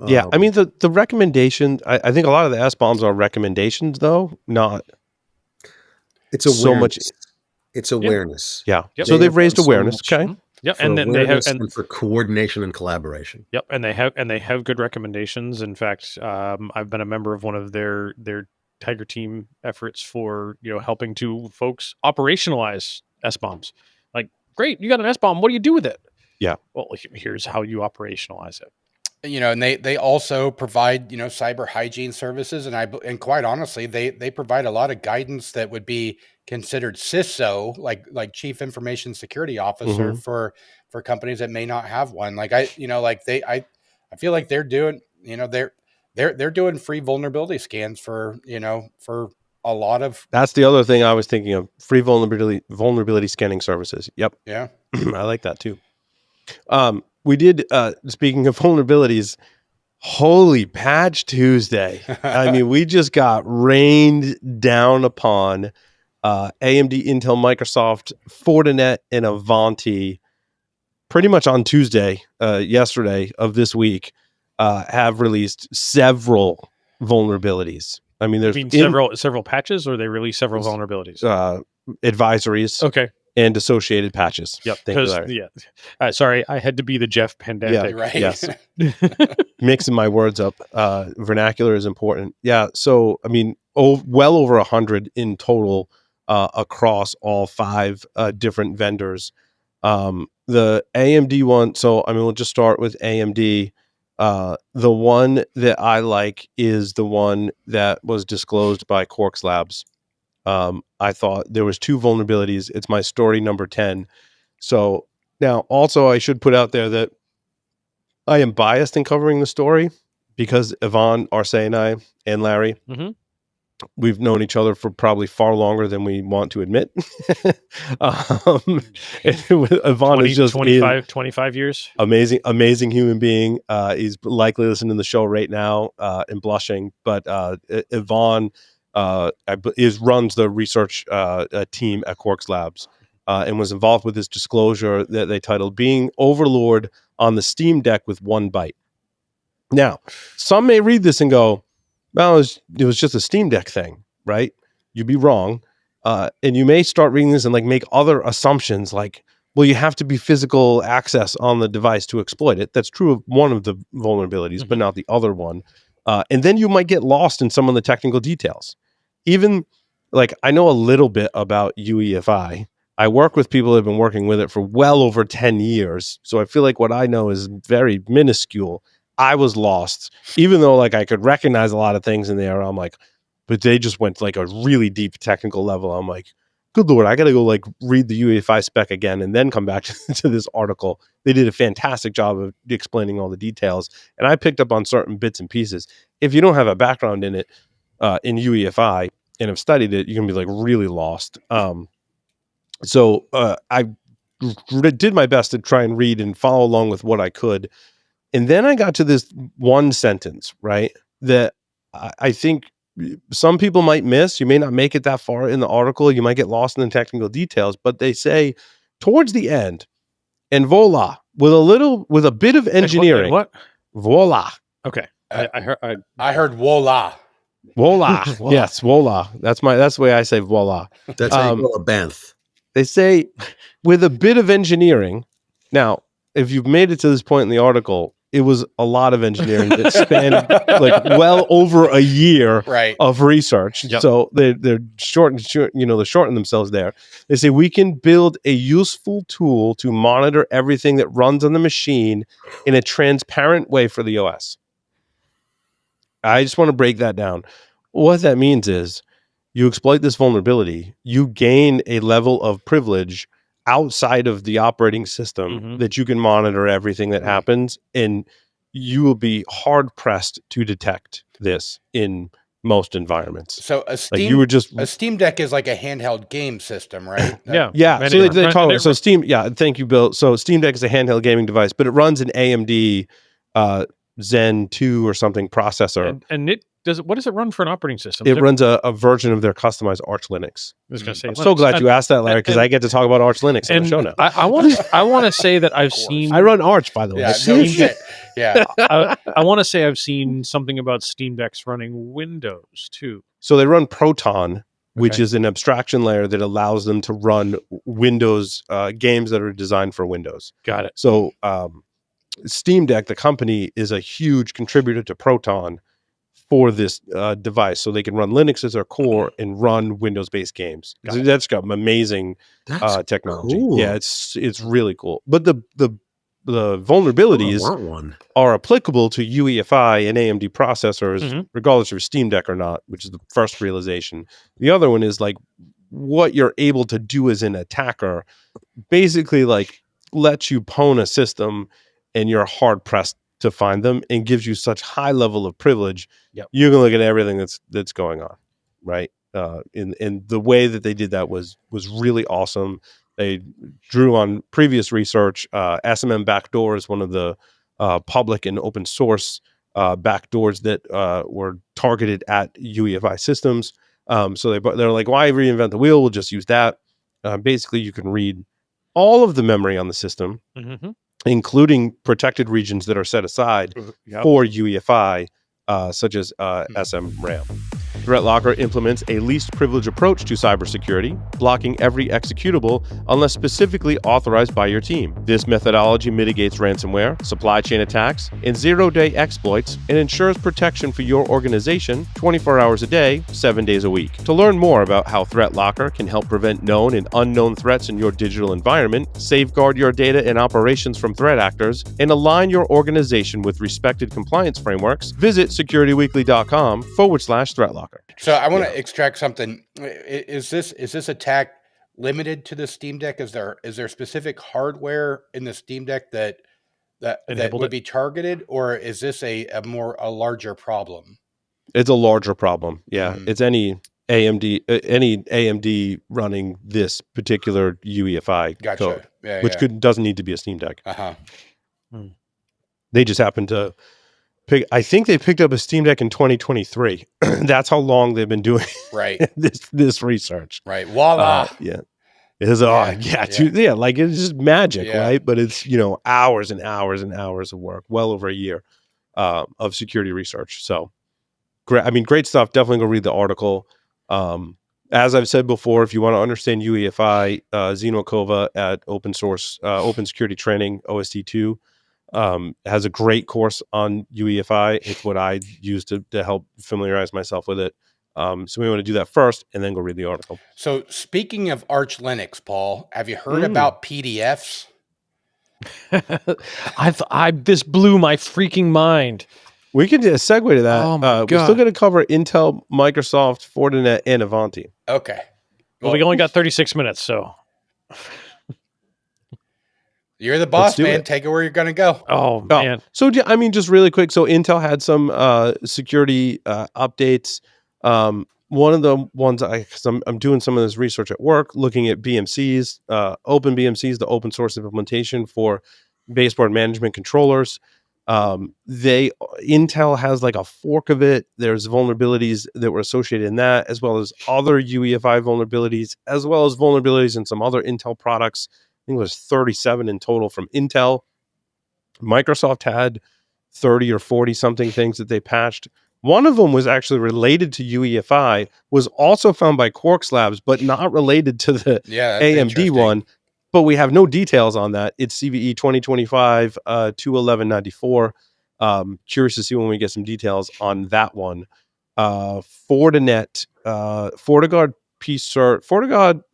Yeah, I mean the recommendation. I think a lot of the S-bombs are recommendations, though, not. It's awareness. So much. It's awareness. Yeah. Yep. So they've raised awareness. Okay. Yep, and then they have and for coordination and collaboration. Yep, and they have good recommendations. In fact, I've been a member of one of their Tiger Team efforts for helping to folks operationalize S-bombs. Like, great, you got an S-bomb. What do you do with it? Yeah. Well, here's how you operationalize it. And they also provide cyber hygiene services, and quite honestly, they provide a lot of guidance that would be considered CISO, like Chief Information Security Officer for companies that may not have one. I feel like they're doing they're doing free vulnerability scans for a lot of. That's the other thing I was thinking of. Free vulnerability scanning services. Yep. Yeah. I like that too. We did, speaking of vulnerabilities, holy Patch Tuesday. I mean, we just got rained down upon. AMD, Intel, Microsoft, Fortinet, and Ivanti pretty much on Tuesday, yesterday of this week, have released several vulnerabilities. I mean, there's several patches, or they release several vulnerabilities, advisories, okay, and associated patches. Yep. Thank you, Larry. Yeah. Sorry, I had to be the Jeff Pendantic. Right. Yes. Mixing my words up. Vernacular is important. Yeah. So, I mean, well over 100 in total across all 5 different vendors. The AMD one. So, I mean, we'll just start with AMD. The one that I like is the one that was disclosed by Quarks Labs. I thought there was 2 vulnerabilities. It's my story number 10. So now also I should put out there that I am biased in covering the story because Yvonne, Arce, and I, and Larry, we've known each other for probably far longer than we want to admit. Yvonne is just 25 years. Amazing human being. He's likely listening to the show right now and blushing. But Yvonne runs the research team at Quarks Labs and was involved with this disclosure that they titled "Being Overlord on the Steam Deck with 1 byte." Now, some may read this and go, well, it was just a Steam Deck thing, right? You'd be wrong. And you may start reading this and like make other assumptions like, well, you have to be physical access on the device to exploit it. That's true of one of the vulnerabilities, but not the other one. And then you might get lost in some of the technical details. Even like I know a little bit about UEFI. I work with people who have been working with it for well over 10 years. So I feel like what I know is very minuscule. I was lost, even though like I could recognize a lot of things in there. I'm like, but they just went to like a really deep technical level. I'm like, good Lord, I got to go like read the UEFI spec again and then come back to this article. They did a fantastic job of explaining all the details. And I picked up on certain bits and pieces. If you don't have a background in it, in UEFI and have studied it, you can be like really lost. So I did my best to try and read and follow along with what I could. And then I got to this one sentence, right, that I think some people might miss. You may not make it that far in the article. You might get lost in the technical details, but they say towards the end, and voila, with a bit of engineering. What? Voila. Okay. I heard voila. Voila. Yes, voila. That's the way I say voila. That's how you call a Banff. They say with a bit of engineering. Now, if you've made it to this point in the article, it was a lot of engineering that spanned like well over a year of research. Yep. So they're shorten themselves there. They say we can build a useful tool to monitor everything that runs on the machine in a transparent way for the OS. I just want to break that down. What that means is you exploit this vulnerability, you gain a level of privilege outside of the operating system that you can monitor everything that happens, and you will be hard pressed to detect this in most environments. So a Steam Deck is like a handheld game system, right? Yeah. So they call it. So Steam. Yeah. Thank you, Bill. So Steam Deck is a handheld gaming device, but it runs an AMD Zen 2 or something processor. And what does it run for an operating system? It runs a version of their customized Arch Linux. I was going to say, I'm so glad you asked that, Larry, because I get to talk about Arch Linux on the show now. I want to say that I've seen. I run Arch, by the way. I want to say I've seen something about Steam Decks running Windows too. So they run Proton, which is an abstraction layer that allows them to run Windows games that are designed for Windows. Got it. So Steam Deck, the company, is a huge contributor to Proton for this device, so they can run Linux as their core and run Windows-based games. That's got amazing technology. Cool. Yeah, it's really cool. But the vulnerabilities are applicable to UEFI and AMD processors, regardless of Steam Deck or not, which is the first realization. The other one is like what you're able to do as an attacker, basically like lets you pwn a system, and you're hard pressed to find them, and gives you such high level of privilege. Yep. You can look at everything that's going on, right? in the way that they did that was really awesome. They drew on previous research. SMM backdoor is one of the public and open source backdoors that were targeted at UEFI systems. So they're like, why reinvent the wheel? We'll just use that. Basically, you can read all of the memory on the system, including protected regions that are set aside for UEFI, such as SMRAM. ThreatLocker implements a least privilege approach to cybersecurity, blocking every executable unless specifically authorized by your team. This methodology mitigates ransomware, supply chain attacks, and zero-day exploits, and ensures protection for your organization 24 hours a day, 7 days a week. To learn more about how ThreatLocker can help prevent known and unknown threats in your digital environment, safeguard your data and operations from threat actors, and align your organization with respected compliance frameworks, visit securityweekly.com/ThreatLocker. So I want to extract something. Is this attack limited to the Steam Deck? Is there specific hardware in the Steam Deck that would be targeted, or is this a larger problem? It's a larger problem. Yeah, it's any AMD running this particular UEFI code, which doesn't need to be a Steam Deck. They just happen to I think they picked up a Steam Deck in 2023. That's how long they've been doing this research. Right. Voila. Yeah. It is like it's just magic, right? But it's, hours and hours and hours of work, well over a year of security research. So great stuff. Definitely go read the article. As I've said before, if you want to understand UEFI, Zeno Kova at Open Security Training, OST2, has a great course on UEFI. It's what I use to help familiarize myself with it. So we want to do that first and then go read the article. So speaking of Arch Linux, Paul, have you heard about PDFs? This blew my freaking mind. We can segue to that. Oh my God. We're still going to cover Intel, Microsoft, Fortinet, and Ivanti. Okay. Well, we only got 36 minutes, so... You're the boss, man. Take it where you're going to go. Oh, man. So, just really quick. So, Intel had some security updates. One of the ones I'm doing some of this research at work, looking at BMCs, open BMCs, the open source implementation for baseboard management controllers. Intel has like a fork of it. There's vulnerabilities that were associated in that, as well as other UEFI vulnerabilities, as well as vulnerabilities in some other Intel products. I think it was 37 in total from Intel. Microsoft had 30 or 40 something things that they patched. One of them was actually related to UEFI, was also found by Quarks Labs, but not related to the AMD one. But we have no details on that. It's CVE 2025 21194. Curious to see when we get some details on that one. Fortinet, FortiGuard PCert,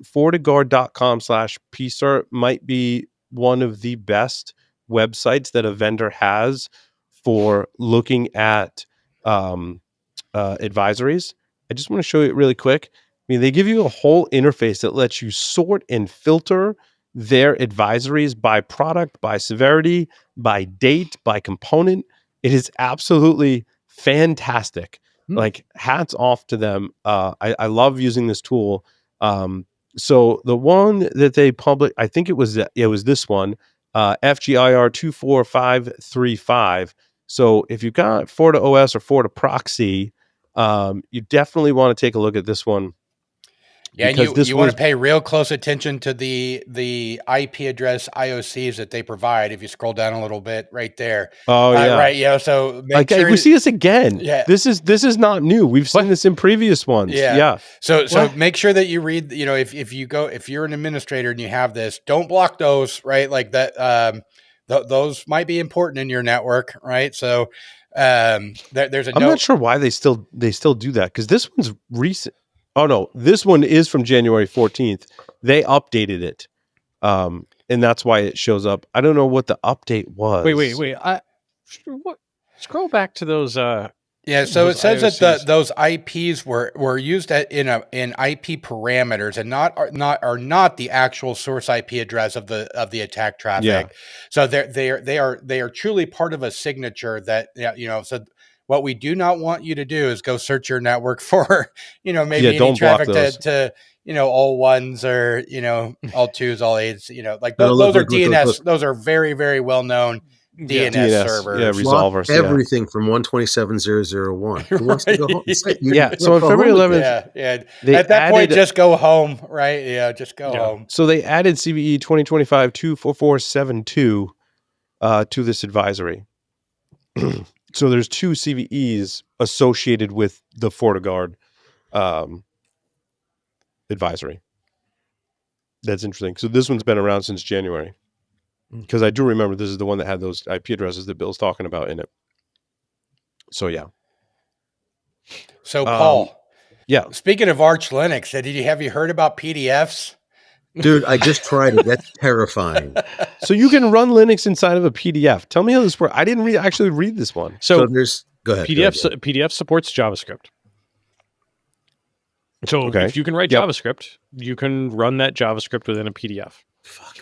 FortiGuard.com/PCert might be one of the best websites that a vendor has for looking at advisories. I just want to show you it really quick. They give you a whole interface that lets you sort and filter their advisories by product, by severity, by date, by component. It is absolutely fantastic. Like, hats off to them. I love using this tool. So the one that they published, I think it was this one, FGIR 24535. So if you've got FortiOS or FortiProxy, you definitely want to take a look at this one. Yeah, and you want to pay real close attention to the IP address IOCs that they provide. If you scroll down a little bit, right there. Oh yeah, right. Yeah. So we see this again. Yeah, this is not new. We've seen this in previous ones. Yeah. So make sure that you read. If you're an administrator and you have this, don't block those. Right, like that. Those might be important in your network. Right. So there's a. I'm not sure why they still do that, because this one's recent. Oh no, this one is from January 14th. They updated it. And that's why it shows up. I don't know what the update was. Wait. Scroll back to those so it says IOCs. That those IPs were used in IP parameters and are not the actual source IP address of the attack traffic. Yeah. So they are truly part of a signature that so What we do not want you to do is go search your network for, maybe any don't block traffic to all ones or, all twos, all eights, like those look, are look, look, DNS. look. Those are very, very well known DNS servers. Yeah, Block resolvers. everything from 127.0.0.1. Who wants to go home? So on February 11th, at that point, just go home, right? Yeah, just go home. So they added CVE 2025-24472 to this advisory. So there's 2 CVEs associated with the FortiGuard advisory. That's interesting. So this one's been around since January. Because I do remember this is the one that had those IP addresses that Bill's talking about in it. So, yeah. So, Paul. Yeah. Speaking of Arch Linux, have you heard about PDFs? Dude, I just tried it. That's terrifying. So you can run Linux inside of a PDF. Tell me how this works. I didn't actually read this one. So there's go ahead. PDF supports JavaScript. So if you can write JavaScript, you can run that JavaScript within a PDF. Fuck.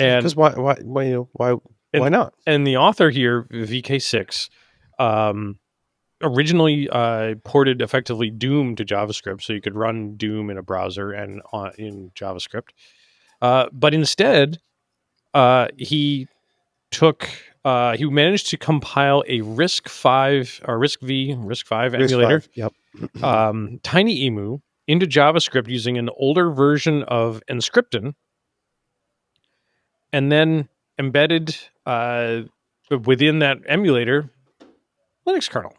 And because why not? And the author here, VK6, originally ported effectively Doom to JavaScript, so you could run Doom in a browser and in JavaScript. But instead, he managed to compile a RISC-V emulator, TinyEmu, into JavaScript using an older version of Encryption, and then embedded within that emulator Linux kernel.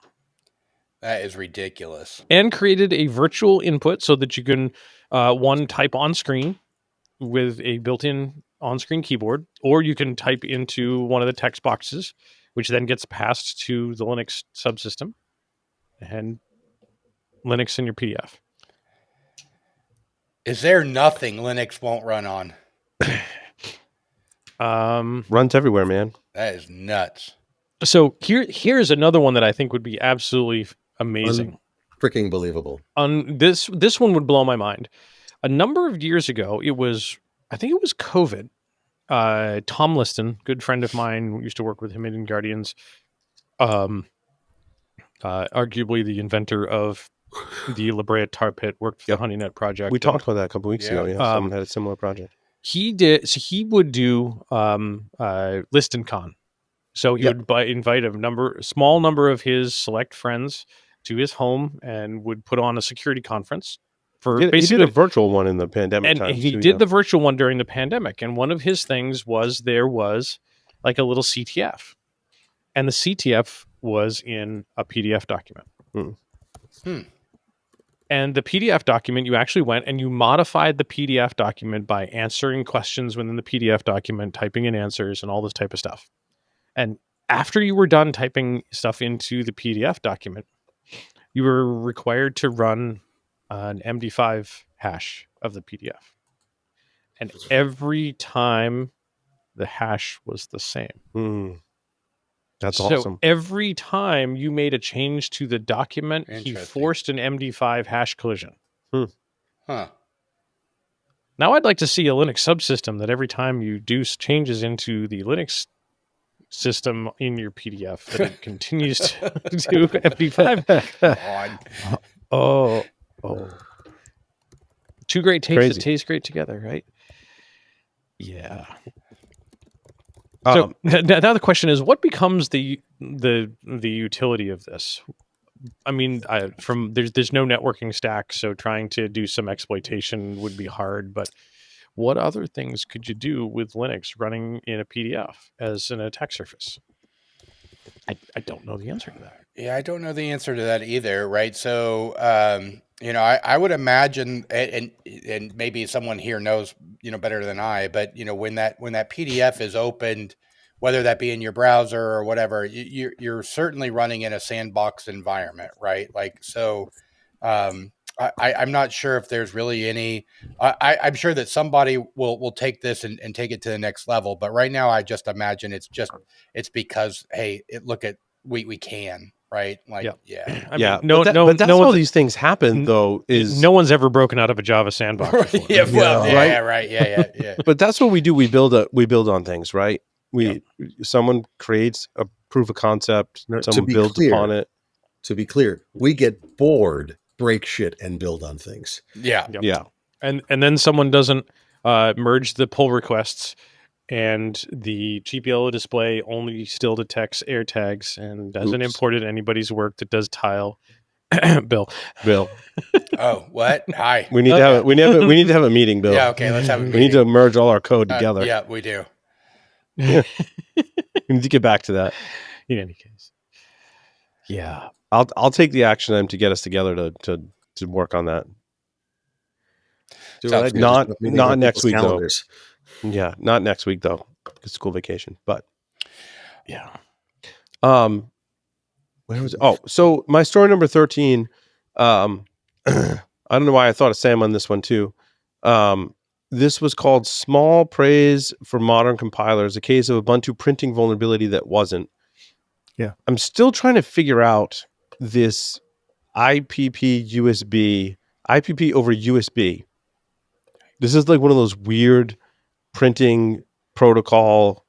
That is ridiculous. And created a virtual input so that you can type on screen with a built-in on-screen keyboard, or you can type into one of the text boxes, which then gets passed to the Linux subsystem and Linux in your PDF. Is there nothing Linux won't run on? Runs everywhere, man. That is nuts. So here's another one that I think would be absolutely amazing. Freaking believable. This one would blow my mind. A number of years ago, I think it was COVID. Tom Liston, good friend of mine, used to work with him in Guardians. Arguably the inventor of the La Brea tar pit, worked for the HoneyNet project. We talked about that a couple weeks ago. Yeah, someone had a similar project. He would do ListonCon. So he would invite a small number of his select friends to his home and would put on a security conference. He did a virtual one in the pandemic and he did the virtual one during the pandemic. And one of his things was there was like a little CTF. And the CTF was in a PDF document. And the PDF document, you actually went and you modified the PDF document by answering questions within the PDF document, typing in answers and all this type of stuff. And after you were done typing stuff into the PDF document, you were required to run an MD5 hash of the PDF. And every time the hash was the same. That's awesome. So every time you made a change to the document, he forced an MD5 hash collision. Huh. Now I'd like to see a Linux subsystem that every time you do changes into the Linux system in your PDF, that it continues to do MD5. Oh. Two great tastes that taste great together, right? Yeah. So now the question is, what becomes the utility of this? I mean, there's no networking stack, so trying to do some exploitation would be hard. But what other things could you do with Linux running in a PDF as an attack surface? I don't know the answer to that. Yeah, I don't know the answer to that either, right? So, I would imagine, and maybe someone here knows, better than I, but when that PDF is opened, whether that be in your browser or whatever, you're certainly running in a sandbox environment, right? Like, so, I'm not sure if there's really any. I'm sure that somebody will take this and take it to the next level, but right now I just imagine it's because, hey, we can. Right? Like, but that's how these things happen, though. Is no one's ever broken out of a Java sandbox before. Yeah. But that's what we do. We build on things, right? Someone creates a proof of concept. Someone builds upon it. to be clear, we get bored, break shit, and build on things. Yeah. Yep. Yeah. And then someone doesn't merge the pull requests, and the GPLO display only still detects air tags and doesn't Oops. import anybody's work that does tile. Bill. Oh, what? Hi. We need to have we need to have a meeting, Bill. Yeah. Okay. Let's have a meeting. We need to merge all our code together. Yeah, we do. We need to get back to that. In any case, yeah. I'll take the action item to get us together to work on that. Do Sounds what I do, Not- just meeting not on next people's week, though. calendars. Yeah, not next week though. It's school vacation. But Yeah. where was it? Oh, so my story number 13. I don't know why I thought of Sam on this one too. This was called "Small Praise for Modern Compilers," a case of Ubuntu printing vulnerability that wasn't. Yeah. I'm still trying to figure out this IPP over USB. This is like one of those weird printing protocol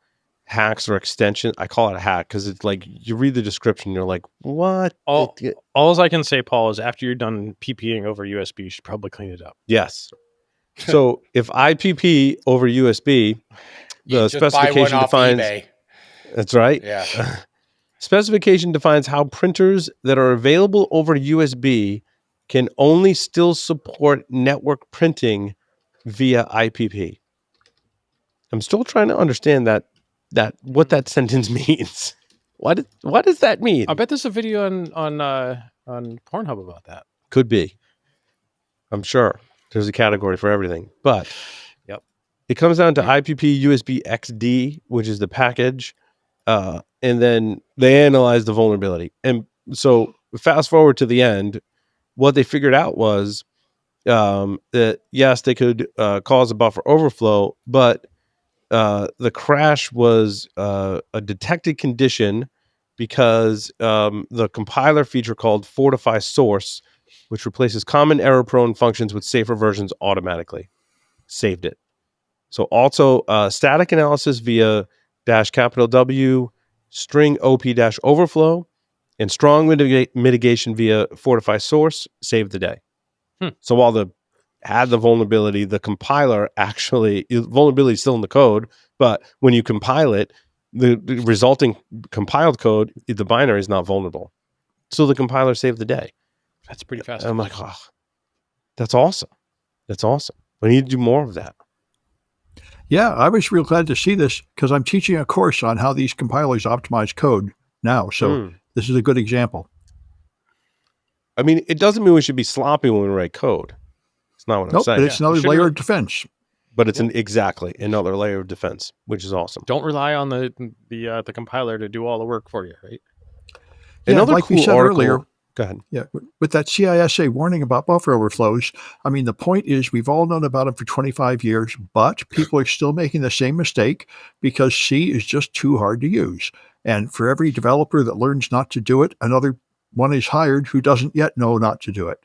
hacks or extension. I call it a hack because it's like you read the description, you're like, what? All I can say, Paul, is after you're done PPing over USB, you should probably clean it up. Yes. So if IPP over USB, You the just buy one specification off defines. eBay. That's right. Yeah. Specification defines how printers that are available over USB can only still support network printing via IPP. I'm still trying to understand that what that sentence means. What does that mean? I bet there's a video on Pornhub about that. Could be. I'm sure there's a category for everything, but Yep. It comes down to IPP USB XD, which is the package, and then they analyze the vulnerability. And so fast forward to the end, what they figured out was that yes, they could cause a buffer overflow, but the crash was a detected condition because the compiler feature called Fortify Source, which replaces common error-prone functions with safer versions automatically, saved it. So also static analysis via -W, string OP-overflow, and strong mitigation via Fortify Source saved the day. So while had the vulnerability, the compiler actually, vulnerability is still in the code, but when you compile it, the resulting compiled code, the binary is not vulnerable. So the compiler saved the day. That's pretty fast. I'm like, oh, that's awesome. That's awesome. We need to do more of that. Yeah, I was real glad to see this because I'm teaching a course on how these compilers optimize code now. So this is a good example. I mean, it doesn't mean we should be sloppy when we write code. It's not what I'm saying. But it's another layer of defense. But it's exactly another layer of defense, which is awesome. Don't rely on the compiler to do all the work for you, right? Yeah, Another like cool we said article, earlier. Go ahead. Yeah, with that CISA warning about buffer overflows, I mean, the point is we've all known about them for 25 years, but people are still making the same mistake because C is just too hard to use. And for every developer that learns not to do it, another one is hired who doesn't yet know not to do it.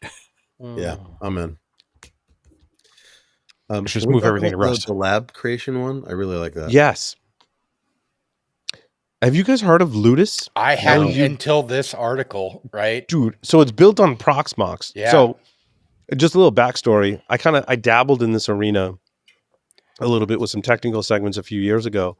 Yeah, amen. Just move everything to Rust. The lab creation one, I really like that. Yes. Have you guys heard of Ludus? I hadn't until this article, right? Dude, so it's built on Proxmox. Yeah. So just a little backstory. I dabbled in this arena a little bit with some technical segments a few years ago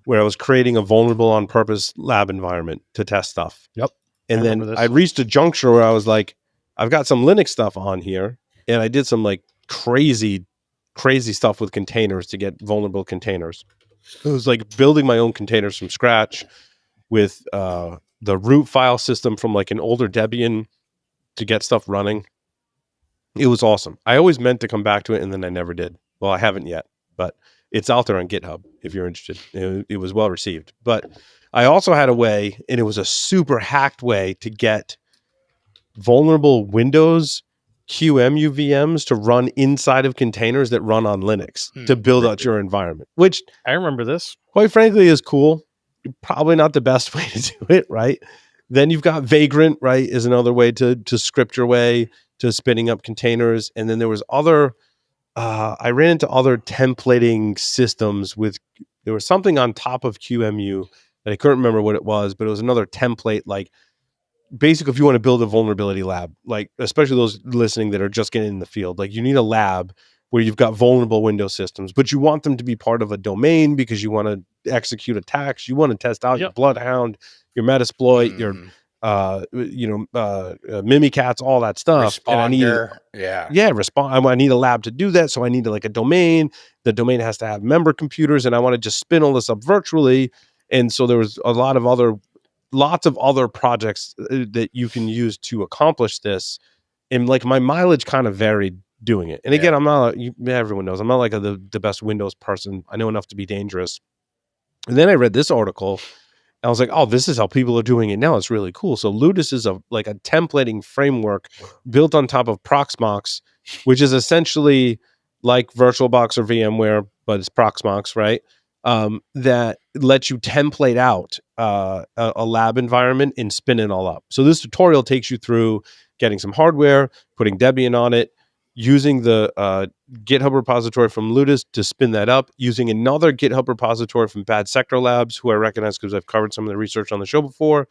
where I was creating a vulnerable on purpose lab environment to test stuff. Yep. And then I reached a juncture where I was like, I've got some Linux stuff on here. And I did some like crazy stuff with containers to get vulnerable containers. It was like building my own containers from scratch with the root file system from like an older Debian to get stuff running. It was awesome. I always meant to come back to it and then I never did. Well, I haven't yet, but it's out there on GitHub if you're interested. It was well received. But I also had a way, and it was a super hacked way to get vulnerable Windows QEMU VMs to run inside of containers that run on Linux to build out your environment, which I remember this. Quite frankly is cool. Probably not the best way to do it, right? Then you've got Vagrant, right, is another way to script your way to spinning up containers. And then there was other, I ran into other templating systems there was something on top of QEMU that I couldn't remember what it was, but it was another template like basically, if you want to build a vulnerability lab, like especially those listening that are just getting in the field, like you need a lab where you've got vulnerable Windows systems, but you want them to be part of a domain because you want to execute attacks. You want to test out your Bloodhound, your Metasploit, your Mimikatz, all that stuff. Responder, and I need I need a lab to do that. So I need like a domain. The domain has to have member computers, and I want to just spin all this up virtually. And so there was lots of other projects that you can use to accomplish this. And like my mileage kind of varied doing it. And again, I'm not, everyone knows, I'm not like the best Windows person. I know enough to be dangerous. And then I read this article. I was like, oh, this is how people are doing it now. It's really cool. So Ludus is like a templating framework built on top of Proxmox, which is essentially like VirtualBox or VMware, but it's Proxmox, right? That lets you template out a lab environment and spin it all up. So this tutorial takes you through getting some hardware, putting Debian on it, using the GitHub repository from Ludus to spin that up, using another GitHub repository from Bad Sector Labs, who I recognize because I've covered some of the research on the show before.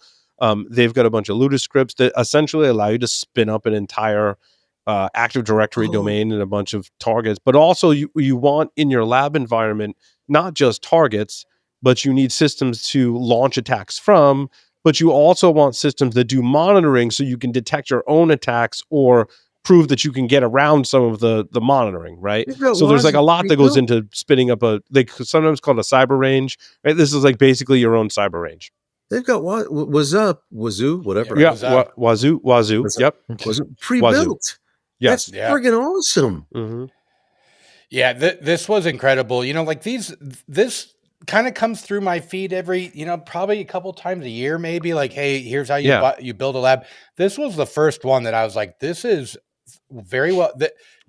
They've got a bunch of Ludus scripts that essentially allow you to spin up an entire Active Directory domain and a bunch of targets. But also you want in your lab environment not just targets, but you need systems to launch attacks from, but you also want systems that do monitoring so you can detect your own attacks or prove that you can get around some of the monitoring, right? So there's like a lot that goes into spinning up they sometimes called a cyber range, right? This is like basically your own cyber range. They've got Wazoo, whatever. Yeah, Wazoo. Yep. Wazoo pre-built. Yes. That's friggin' awesome. Mm-hmm. Yeah, this was incredible. Like this kind of comes through my feed every, probably a couple times a year, maybe like, hey, here's how you build a lab. This was the first one that I was like, this is very well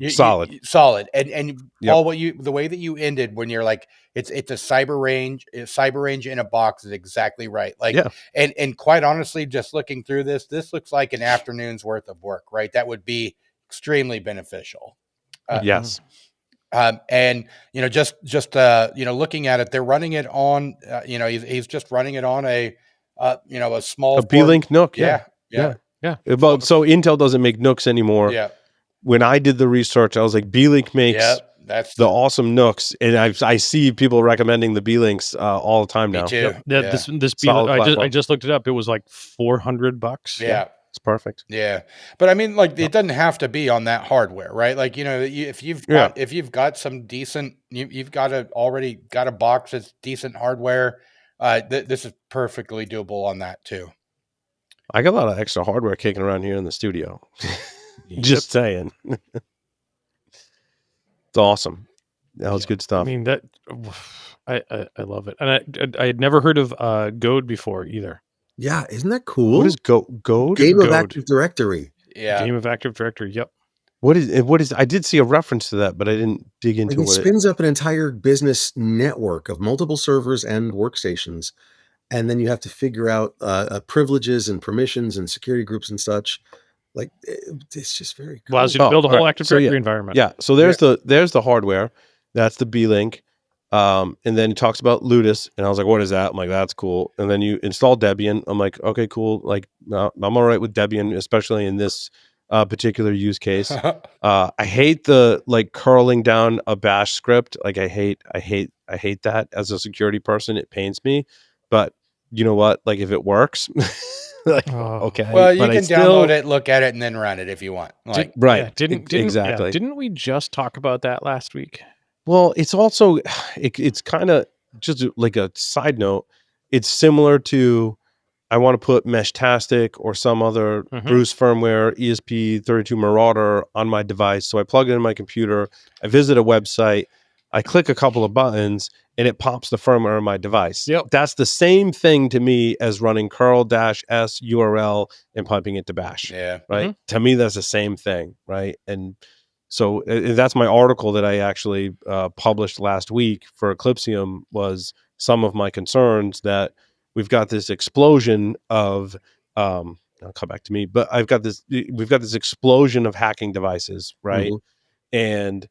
solid. Solid. And Paul, the way that you ended when you're like, it's a cyber range in a box is exactly right. Like, and quite honestly, just looking through this looks like an afternoon's worth of work, right? That would be extremely beneficial. Yes. And just looking at it, they're running it on he's just running it on a small B-Link NUC. Yeah. But so Intel doesn't make NUCs anymore. Yeah. When I did the research, I was like, B-Link makes that's the awesome NUCs, and I see people recommending the B-Links all the time now. Me too. This B-Link, I just looked it up. It was like $400. Yeah. It's perfect. Yeah. But I mean, like, it doesn't have to be on that hardware, right? Like, if you've got some decent, you've already got a box that's decent hardware. This is perfectly doable on that too. I got a lot of extra hardware kicking around here in the studio. Just saying. It's awesome. That was good stuff. I mean, I love it. And I had never heard of Goad before either. Yeah, isn't that cool? What is Goad? Game of Active Directory. Yeah. Game of Active Directory, yep. What is I did see a reference to that, but I didn't dig into it spins up an entire business network of multiple servers and workstations. And then you have to figure out privileges and permissions and security groups and such. Like, it's just very cool. Allows you to build a whole Active Directory environment. Yeah. So there's the hardware. That's the B-Link. And then it talks about Ludus, and I was like, what is that? I'm like, that's cool. And then you install Debian. I'm like, okay, cool. Like, I'm all right with Debian, especially in this particular use case. I hate the curling down a bash script. Like, I hate that as a security person. It pains me. But you know what? Like, if it works, okay. Well, you can download it, look at it, and then run it if you want. Like, right? Yeah, exactly. Yeah, didn't we just talk about that last week? Well, it's also it's kind of just like a side note. It's similar to I want to put Meshtastic or some other Bruce firmware ESP32 Marauder on my device. So I plug it in my computer. I visit a website. I click a couple of buttons and it pops the firmware on my device. Yep. That's the same thing to me as running curl-s URL and piping it to bash. Yeah. Right. To me, that's the same thing. Right. And so that's my article that I actually published last week for Eclipsium was some of my concerns that we've got this explosion of I'll come back to me, but we've got this explosion of hacking devices, right? And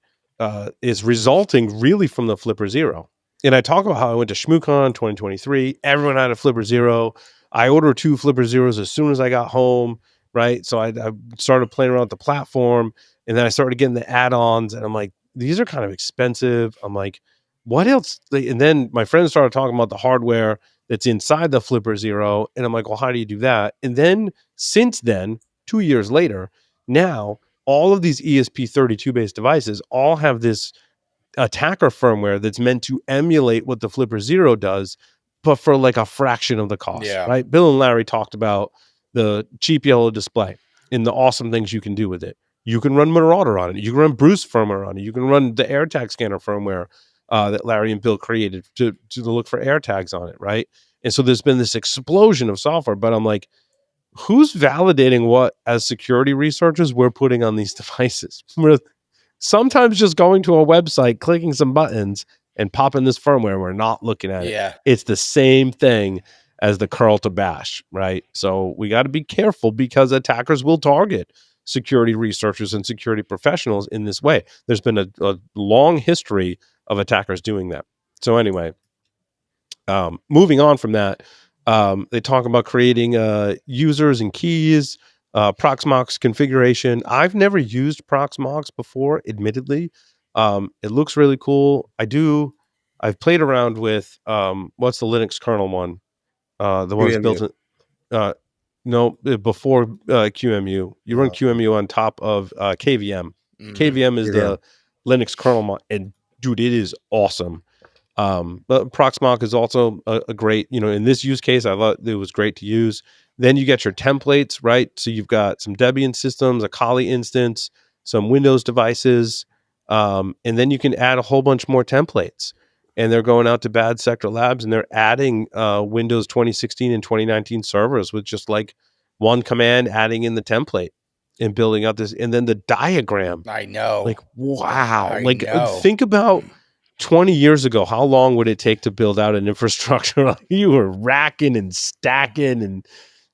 it's resulting really from the Flipper Zero. And I talk about how I went to ShmooCon 2023. Everyone had a Flipper Zero. I ordered 2 Flipper Zeros as soon as I got home, right? So I started playing around with the platform, and then I started getting the add-ons, and I'm like, these are kind of expensive. I'm like, what else? And then my friends started talking about the hardware that's inside the Flipper Zero, and I'm like, well, how do you do that? And then since then, 2 years later, now all of these ESP32 based devices all have this attacker firmware that's meant to emulate what the Flipper Zero does, but for like a fraction of the cost, Yeah. right? Bill and Larry talked about the cheap yellow display and the awesome things you can do with it. You can run Marauder on it. You can run Bruce firmware on it. You can run the AirTag scanner firmware that Larry and Bill created to look for AirTags on it, right? And so there's been this explosion of software, but I'm like, who's validating what, as security researchers, we're putting on these devices? We're sometimes just going to a website, clicking some buttons, and popping this firmware. We're not looking at it. It's the same thing as the curl to bash, right? So we got to be careful because attackers will target security researchers and security professionals in this way. There's been a long history of attackers doing that. So anyway, moving on from that, they talk about creating users and keys, Proxmox configuration. I've never used Proxmox before, admittedly. It looks really cool. I've played around with what's the Linux kernel one? The one that's built in before QEMU. You run QEMU on top of KVM. KVM is the Linux kernel and dude, it is awesome. But Proxmox is also a great, in this use case, I thought it was great to use. Then you get your templates, right? So you've got some Debian systems, a Kali instance, some Windows devices, and then you can add a whole bunch more templates. And they're going out to Bad Sector Labs and they're adding Windows 2016 and 2019 servers with just like one command, adding in the template and building out this. And then the diagram. I know. Like, wow. Think about 20 years ago, how long would it take to build out an infrastructure? You were racking and stacking and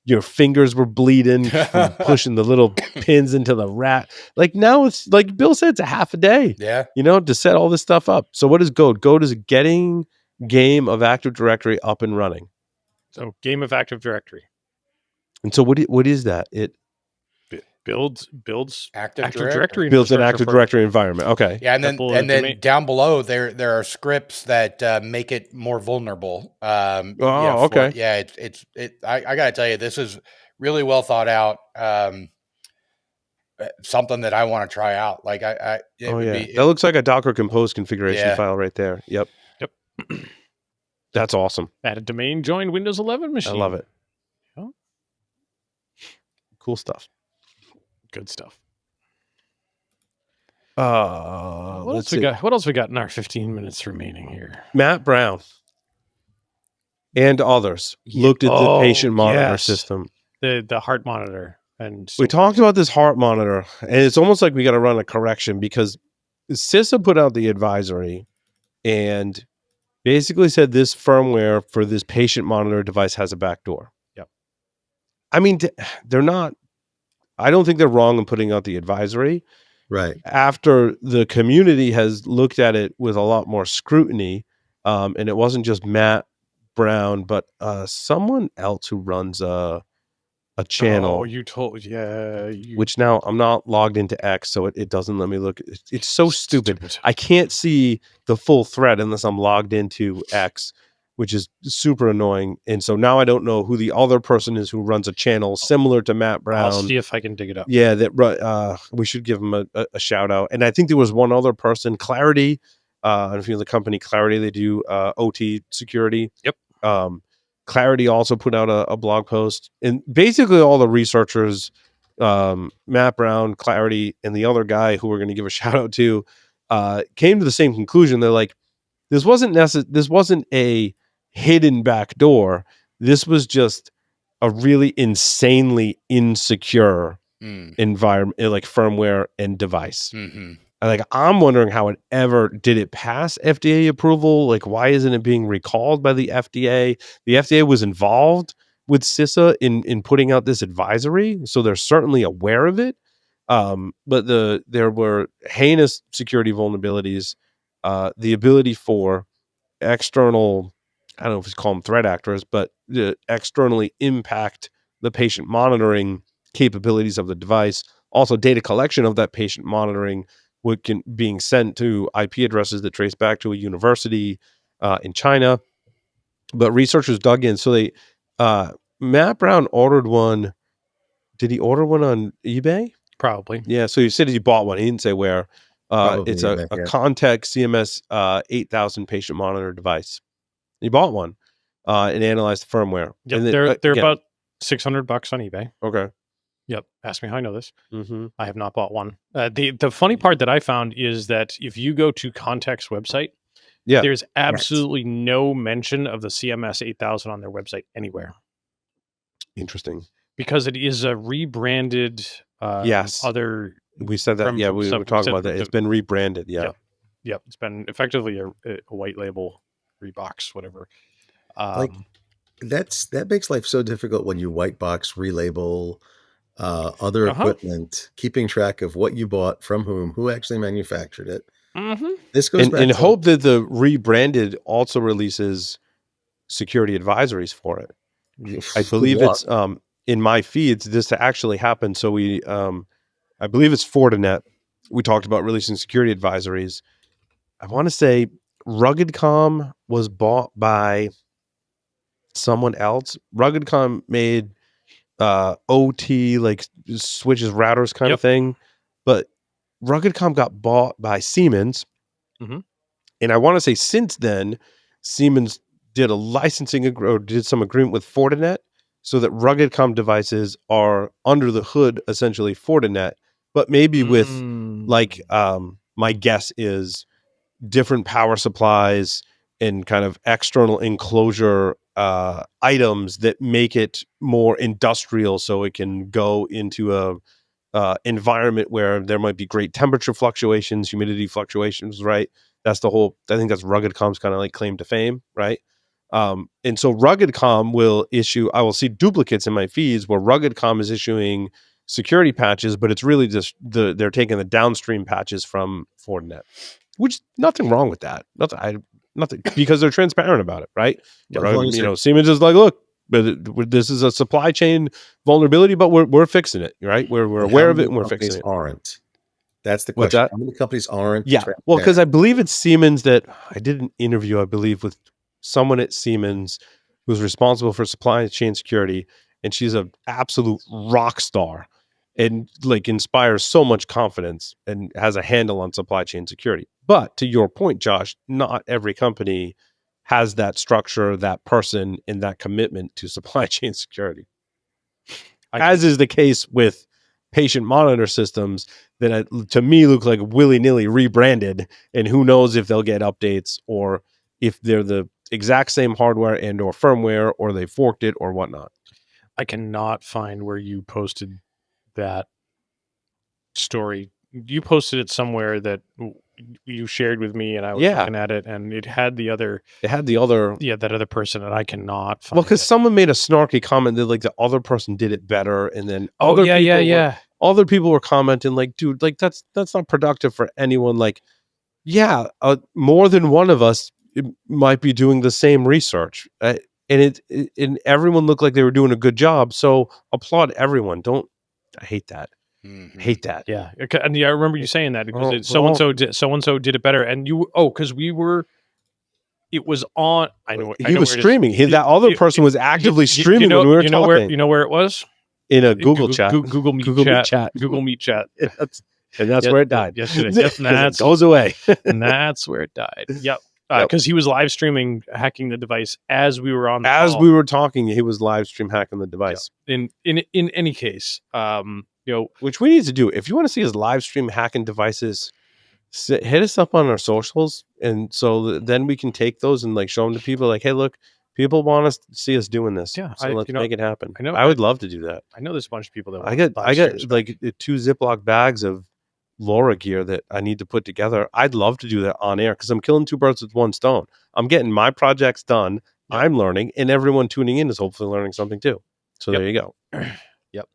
your fingers were bleeding from pushing the little pins into the rack. Like now it's like Bill said, it's a half a day, to set all this stuff up. So what is Goat? Goat is getting game of Active Directory up and running. So game of Active Directory. And so what is that? It builds Active Directory builds an Active Directory environment. Okay. Yeah, and then down below there are scripts that make it more vulnerable. Okay. I gotta tell you, this is really well thought out. Something that I want to try out. Like that looks like a Docker Compose configuration file right there. Yep. That's awesome. Add a domain, join Windows 11 machine. I love it. Cool stuff. Good stuff. What else we got? What else we got in our 15 minutes remaining here? Matt Brown and others looked at the patient monitor system. The heart monitor. And we talked about this heart monitor, and it's almost like we got to run a correction because CISA put out the advisory and basically said this firmware for this patient monitor device has a backdoor. Yep. I mean, I don't think they're wrong in putting out the advisory. Right. After the community has looked at it with a lot more scrutiny, and it wasn't just Matt Brown, but someone else who runs a channel. Oh, you told, which now I'm not logged into X, so it doesn't let me look. It's so stupid. I can't see the full thread unless I'm logged into X, which is super annoying. And so now I don't know who the other person is who runs a channel similar to Matt Brown. I'll see if I can dig it up. Yeah, that we should give him a shout out. And I think there was one other person, Clarity. If you know the company Clarity, they do OT security. Yep. Clarity also put out a blog post, and basically all the researchers, Matt Brown, Clarity, and the other guy who we're going to give a shout out to, came to the same conclusion. They're like, this wasn't a hidden backdoor. This was just a really insanely insecure environment, like firmware and device. Mm-hmm. Like, I'm wondering how did it pass FDA approval? Like, why isn't it being recalled by the FDA? The FDA was involved with CISA in putting out this advisory, so they're certainly aware of it. But there were heinous security vulnerabilities, the ability for external I don't know if you call them threat actors, but externally impact the patient monitoring capabilities of the device. Also, data collection of that patient monitoring being sent to IP addresses that trace back to a university in China. But researchers dug in. So Matt Brown ordered one. Did he order one on eBay? Probably. Yeah. So he said he bought one. He didn't say where. Probably It's a eBay, yeah. Contec CMS 8000 patient monitor device. He bought one and analyzed the firmware. Yep, And then, they're about $600 on eBay. Okay. Yep. Ask me how I know this. Mm-hmm. I have not bought one. The funny part that I found is that if you go to Contec's website, there's absolutely no mention of the CMS 8000 on their website anywhere. Interesting. Because it is a rebranded other... We said that. We were talking about that. It's been rebranded. Yeah. Yep. It's been effectively a white label Rebox, whatever. That makes life so difficult when you white box, relabel other equipment, keeping track of what you bought from who actually manufactured it. Mm-hmm. This goes back to hope that the rebranded also releases security advisories for it. I believe it's in my feeds this to actually happen. So I believe it's Fortinet. We talked about releasing security advisories. I want to say RuggedCom was bought by someone else. RuggedCom made OT, like switches, routers kind of thing. But RuggedCom got bought by Siemens. Mm-hmm. And I want to say since then, Siemens did a licensing or did some agreement with Fortinet so that RuggedCom devices are under the hood, essentially Fortinet, but maybe with my guess is different power supplies and kind of external enclosure items that make it more industrial, so it can go into a environment where there might be great temperature fluctuations, humidity fluctuations, right? That's the whole, I think that's RuggedCom's kind of like claim to fame, right? And so RuggedCom will issue, I will see duplicates in my feeds where RuggedCom is issuing security patches, but it's really just they're taking the downstream patches from Fortinet, which nothing wrong with that. Nothing because they're transparent about it, right? Siemens is like, look, this is a supply chain vulnerability, but we're fixing it, right? We're aware of it and we're fixing it. Aren't. That's the question. How many companies aren't? Yeah. Well, because I believe it's Siemens that I did an interview, I believe, with someone at Siemens who's responsible for supply chain security, and she's an absolute rock star and like inspires so much confidence and has a handle on supply chain security. But to your point, Josh, not every company has that structure, that person, and that commitment to supply chain security. As is the case with patient monitor systems that to me look like willy-nilly rebranded, and who knows if they'll get updates or if they're the exact same hardware and or firmware or they forked it or whatnot. I cannot find where you posted that story. You posted it somewhere that you shared with me, and I was looking at it, and it had the other. That other person, and I cannot find. Well, because someone made a snarky comment that like the other person did it better, and then other people were commenting like, dude, like that's not productive for anyone. Like, more than one of us might be doing the same research, and everyone looked like they were doing a good job. So applaud everyone. I hate that. Mm-hmm. Hate that. Yeah. And I remember you saying that because so-and-so did it better. And because it was on, he was streaming. That other person was actively streaming when we were talking. You know where it was? In a Google chat. Google Meet chat. Google Meet chat. And that's where it died. Yesterday. Yes, and it goes away. And that's where it died. Yep. Because he was live streaming hacking the device as we were on the call. We were talking, he was live stream hacking the device. Yep. In any case, which we need to do. If you want to see us live stream hacking devices, hit us up on our socials, and so then we can take those and like show them to people. Like, hey, look, people want us to see us doing this. Yeah, so let's make it happen. I know. I would love to do that. I know there's a bunch of people that I got like 2 Ziploc bags of LoRa gear that I need to put together. I'd love to do that on air because I'm killing 2 birds with one stone. I'm getting my projects done. Yep. I'm learning, and everyone tuning in is hopefully learning something too. So there you go. Yep.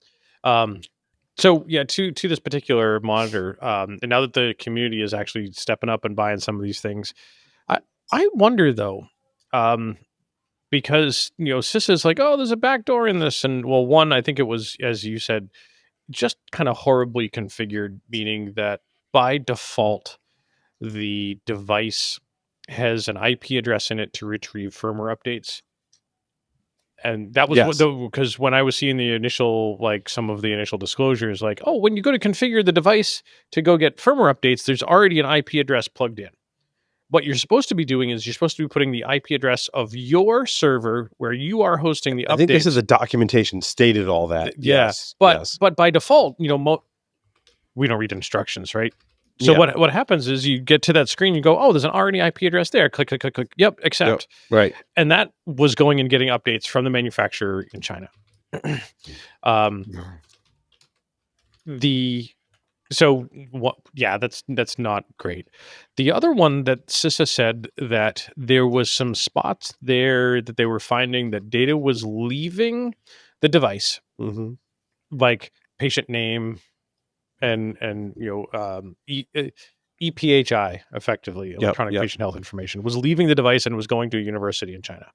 So yeah, to this particular monitor, and now that the community is actually stepping up and buying some of these things, I wonder though, because CISA is like, oh, there's a backdoor in this, and well, one, I think it was, as you said, just kind of horribly configured, meaning that by default the device has an IP address in it to retrieve firmware updates. And that was because when I was seeing the initial, like some of the initial disclosures, like, oh, when you go to configure the device to go get firmware updates, there's already an IP address plugged in. What you're supposed to be doing is you're supposed to be putting the IP address of your server where you are hosting the updates. I think this is the documentation stated all that. Yes. But by default, we don't read instructions, right? So what happens is you get to that screen, you go, oh, there's an already IP address there. Click, click, click, click. Yep, accept. Yep, right. And that was going and getting updates from the manufacturer in China. That's not great. The other one that CISA said that there was some spots there that they were finding that data was leaving the device, like patient name and EPHI, effectively electronic patient health information, was leaving the device and was going to a university in China.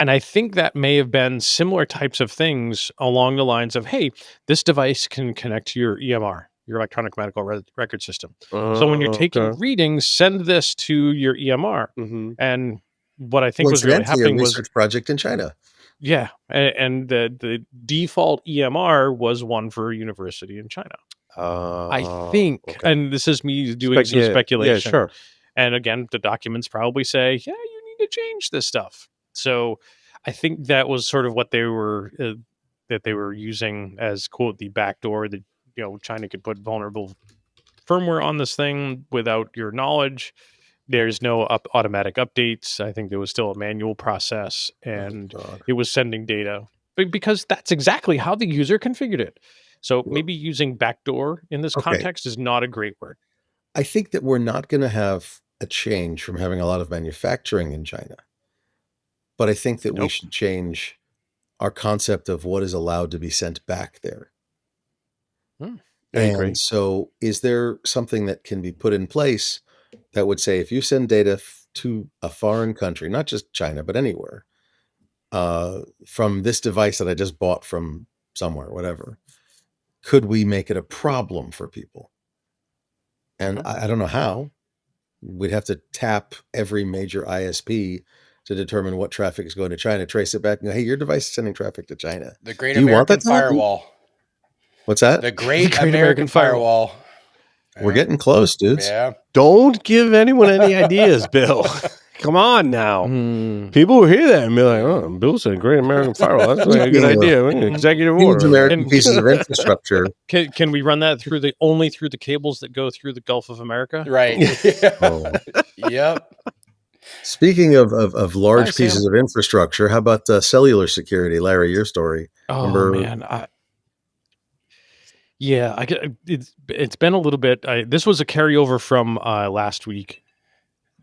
And I think that may have been similar types of things along the lines of, hey, this device can connect to your EMR, your electronic medical record system. So when you're taking readings, send this to your EMR. And what I think was really happening was a research project in China. Yeah, and the default EMR was one for a university in China. I think, and this is me doing some speculation. Yeah, sure. And again, the documents probably say, yeah, you need to change this stuff. So I think that was sort of what they were using as, quote, the backdoor that China could put vulnerable firmware on this thing without your knowledge. There's no automatic updates. I think there was still a manual process, and it was sending data because that's exactly how the user configured it. So maybe using backdoor in this context is not a great word. I think that we're not going to have a change from having a lot of manufacturing in China, but I think that we should change our concept of what is allowed to be sent back there. I agree. So is there something that can be put in place that would say, if you send data to a foreign country, not just China, but anywhere, from this device that I just bought from somewhere, whatever, could we make it a problem for people? And I don't know how. We'd have to tap every major ISP to determine what traffic is going to China, trace it back, and go, hey, your device is sending traffic to China. The Great American Firewall. What's that? The Great American Firewall. We're getting close, dudes. Yeah. Don't give anyone any ideas, Bill. Come on now. People will hear that and be like, oh, Bill said Great American Firewall. That's like a good idea. Executive order. American pieces of infrastructure. Can we run that only through the cables that go through the Gulf of America? Right. Yep. Speaking of large pieces of infrastructure, how about cellular security? Larry, your story. Oh, man. It's been a little bit. This was a carryover from last week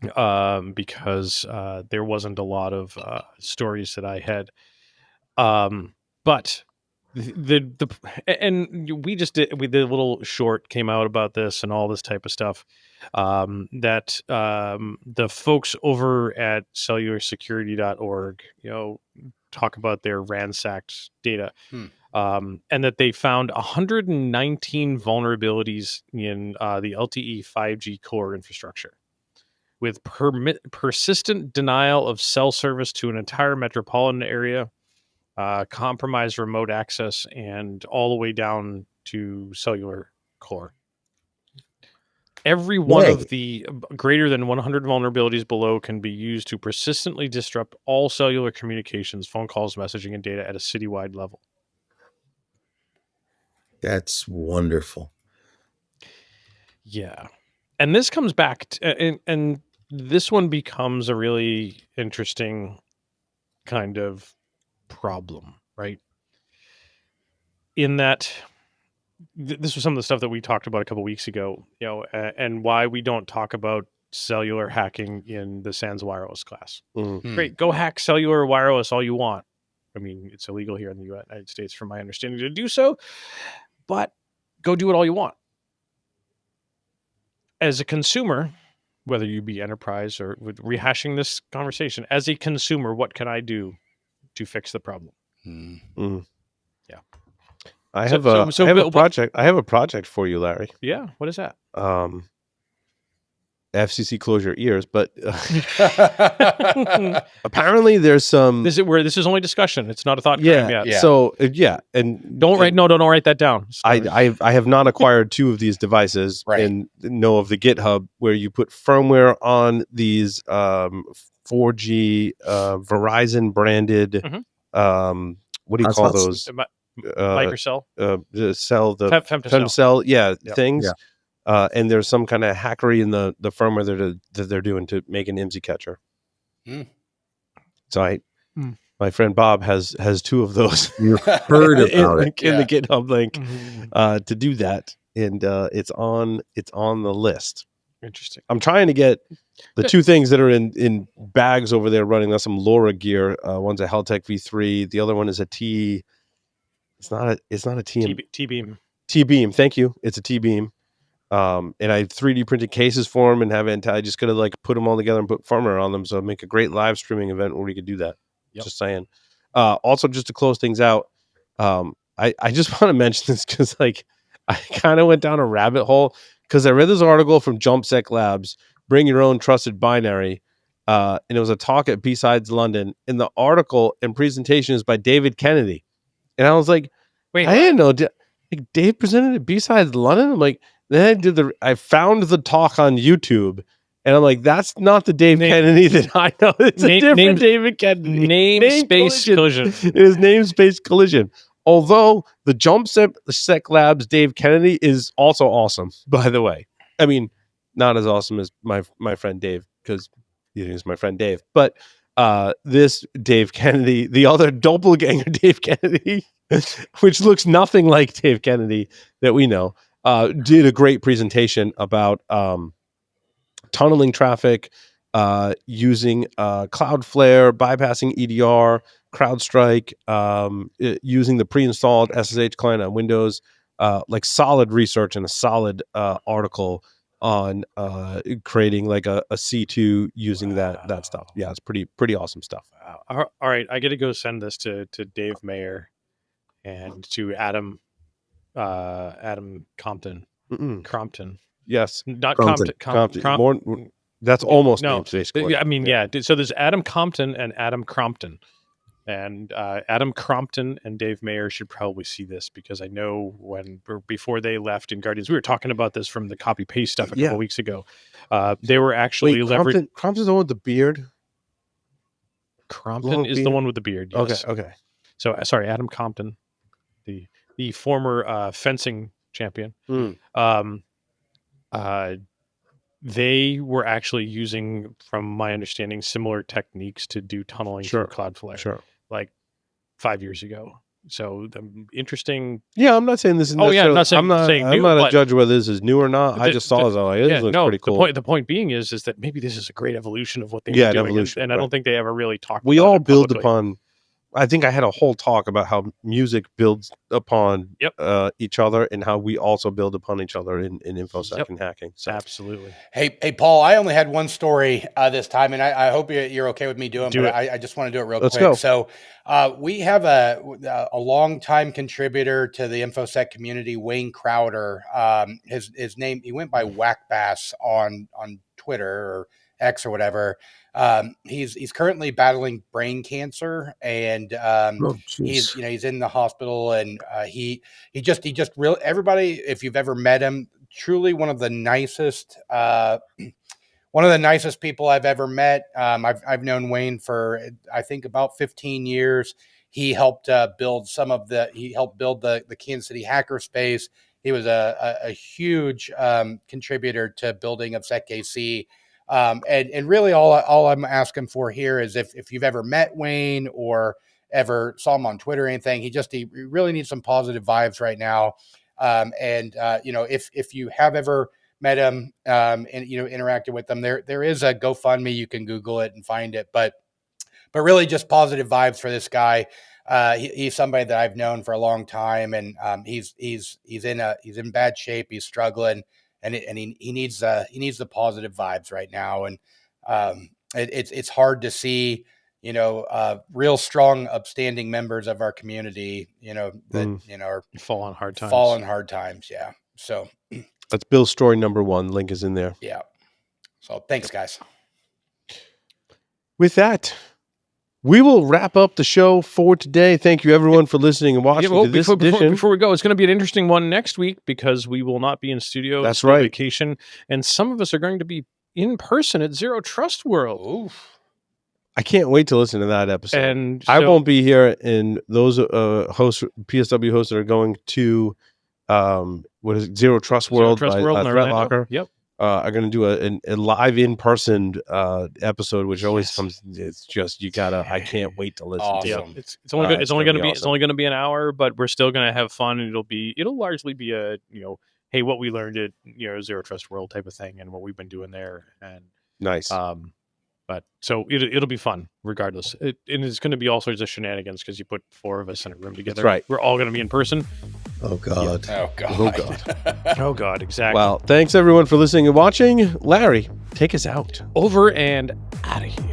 because there wasn't a lot of stories that I had. But we just did. We did a little short came out about this and all this type of stuff. That the folks over at cellular-security.org, talk about their ransacked data. And that they found 119 vulnerabilities in the LTE 5G core infrastructure, with persistent denial of cell service to an entire metropolitan area, compromised remote access, and all the way down to cellular core. Every one of the greater than 100 vulnerabilities below can be used to persistently disrupt all cellular communications, phone calls, messaging, and data at a citywide level. That's wonderful. Yeah. And this comes back and this one becomes a really interesting kind of problem, right? In that this was some of the stuff that we talked about a couple weeks ago, and why we don't talk about cellular hacking in the SANS wireless class. Great. Go hack cellular wireless all you want. I mean, it's illegal here in the United States, from my understanding, to do so. But go do it all you want. As a consumer, whether you be enterprise or with rehashing this conversation as a consumer, what can I do to fix the problem? Yeah. I have a project. I have a project for you, Larry. Yeah. What is that? FCC, close your ears. But apparently, there's some. This is only discussion. It's not a thought crime yet. Yeah. So and don't write that down. I have not acquired 2 of these devices and know of the GitHub where you put firmware on these 4G Verizon branded. What do you call those? Microcell, the cell, the femtocell, things. Yeah. And there's some kind of hackery in the firmware that they're doing to make an IMSI catcher. So my friend Bob has 2 of those. You've heard about it in the GitHub link to do that, and it's on the list. Interesting. I'm trying to get the 2 things that are in bags over there running. That's some LoRa gear. One's a Heltec V3. The other one is a T. It's not a T-beam. T-beam. Thank you. It's a T-beam. And I 3D printed cases for them and have it. I just gotta put them all together and put firmware on them. So make a great live streaming event where we could do that. Yep. Just saying. Also, just to close things out, I just want to mention this because I kind of went down a rabbit hole because I read this article from JumpSec Labs, Bring Your Own Trusted Binary. And it was a talk at B-Sides London. And the article and presentation is by David Kennedy. And I was like, wait, I didn't know. Dave presented at B-Sides London? I'm like, then I found the talk on YouTube, and I'm like, that's not the Dave Kennedy that I know. It's a different David Kennedy. Namespace collision. It is namespace collision. Although the JumpSec Labs Dave Kennedy is also awesome, by the way. I mean, not as awesome as my friend Dave, because he's my friend Dave. But this Dave Kennedy, the other doppelganger Dave Kennedy, which looks nothing like Dave Kennedy that we know, did a great presentation about tunneling traffic, using Cloudflare, bypassing EDR, CrowdStrike, using the pre-installed SSH client on Windows, solid research and a solid article on creating a C2 using that stuff. Yeah, it's pretty awesome stuff. All right, I got to go send this to Dave Mayer and to Adam Compton. Crompton. Yes, not Compton. Compton. That's almost namespace. I mean, yeah. So there's Adam Compton and Adam Crompton. And Adam Crompton and Dave Mayer should probably see this because I know before they left in Guardians, we were talking about this from the copy paste stuff a couple weeks ago. They were actually leveraging. Crompton's the one with the beard. Crompton is the one with the beard. Yes. Okay. So sorry, Adam Compton, the former fencing champion. They were actually using, from my understanding, similar techniques to do tunneling through Cloudflare. 5 years ago. So interesting. Yeah, I'm not saying this is. I'm not I'm not a judge whether this is new or not. I just saw it. This looks pretty cool. The point being is that maybe this is a great evolution of what they're doing. Evolution, and I don't think they ever really talked. We all build upon. I think I had a whole talk about how music builds upon each other and how we also build upon each other in InfoSec and hacking. So. Absolutely. Hey, Paul, I only had one story this time, and I hope you're okay with me doing it. I just want to do it real quick. Go. So we have a longtime contributor to the InfoSec community, Wayne Crowder. His name, he went by Whackbass on Twitter or X or whatever. He's currently battling brain cancer, and he's in the hospital, and he just real everybody, if you've ever met him, truly one of the nicest people I've ever met. I've known Wayne for I think about 15 years. He helped build the Kansas City hackerspace. He was a huge contributor to building of SecKC. And really all I'm asking for here is if you've ever met Wayne or ever saw him on Twitter or anything, he really needs some positive vibes right now. If you have ever met him and interacted with them, there is a GoFundMe. You can Google it and find it, but really just positive vibes for this guy. He's somebody that I've known for a long time, and he's in bad shape. He's struggling. and he needs the positive vibes right now. And it's hard to see, real strong, upstanding members of our community, that are fall on hard times. Yeah. So that's Bill's story number 1. Link is in there. Yeah. So thanks, guys. With that, we will wrap up the show for today. Thank you, everyone, for listening and watching to this edition. Before we go, it's going to be an interesting one next week because we will not be in studio. That's right. Vacation, and some of us are going to be in person at Zero Trust World. Oof. I can't wait to listen to that episode. And I won't be here, and those hosts, PSW hosts that are going to Zero Trust World by ThreatLocker. Yep. Are going to do a live in-person episode, which always comes. It's just I can't wait to listen to it. It's only going to be an hour, but we're still going to have fun, and it'll largely be a hey, what we learned at Zero Trust World type of thing, and what we've been doing there, and nice. But so it'll be fun regardless. And it's going to be all sorts of shenanigans because you put 4 of us in a room together. That's right. We're all going to be in person. Oh God. Yeah. Oh God. Oh God. Oh God. Exactly. Well, thanks everyone for listening and watching. Larry, take us out. Over and out of here.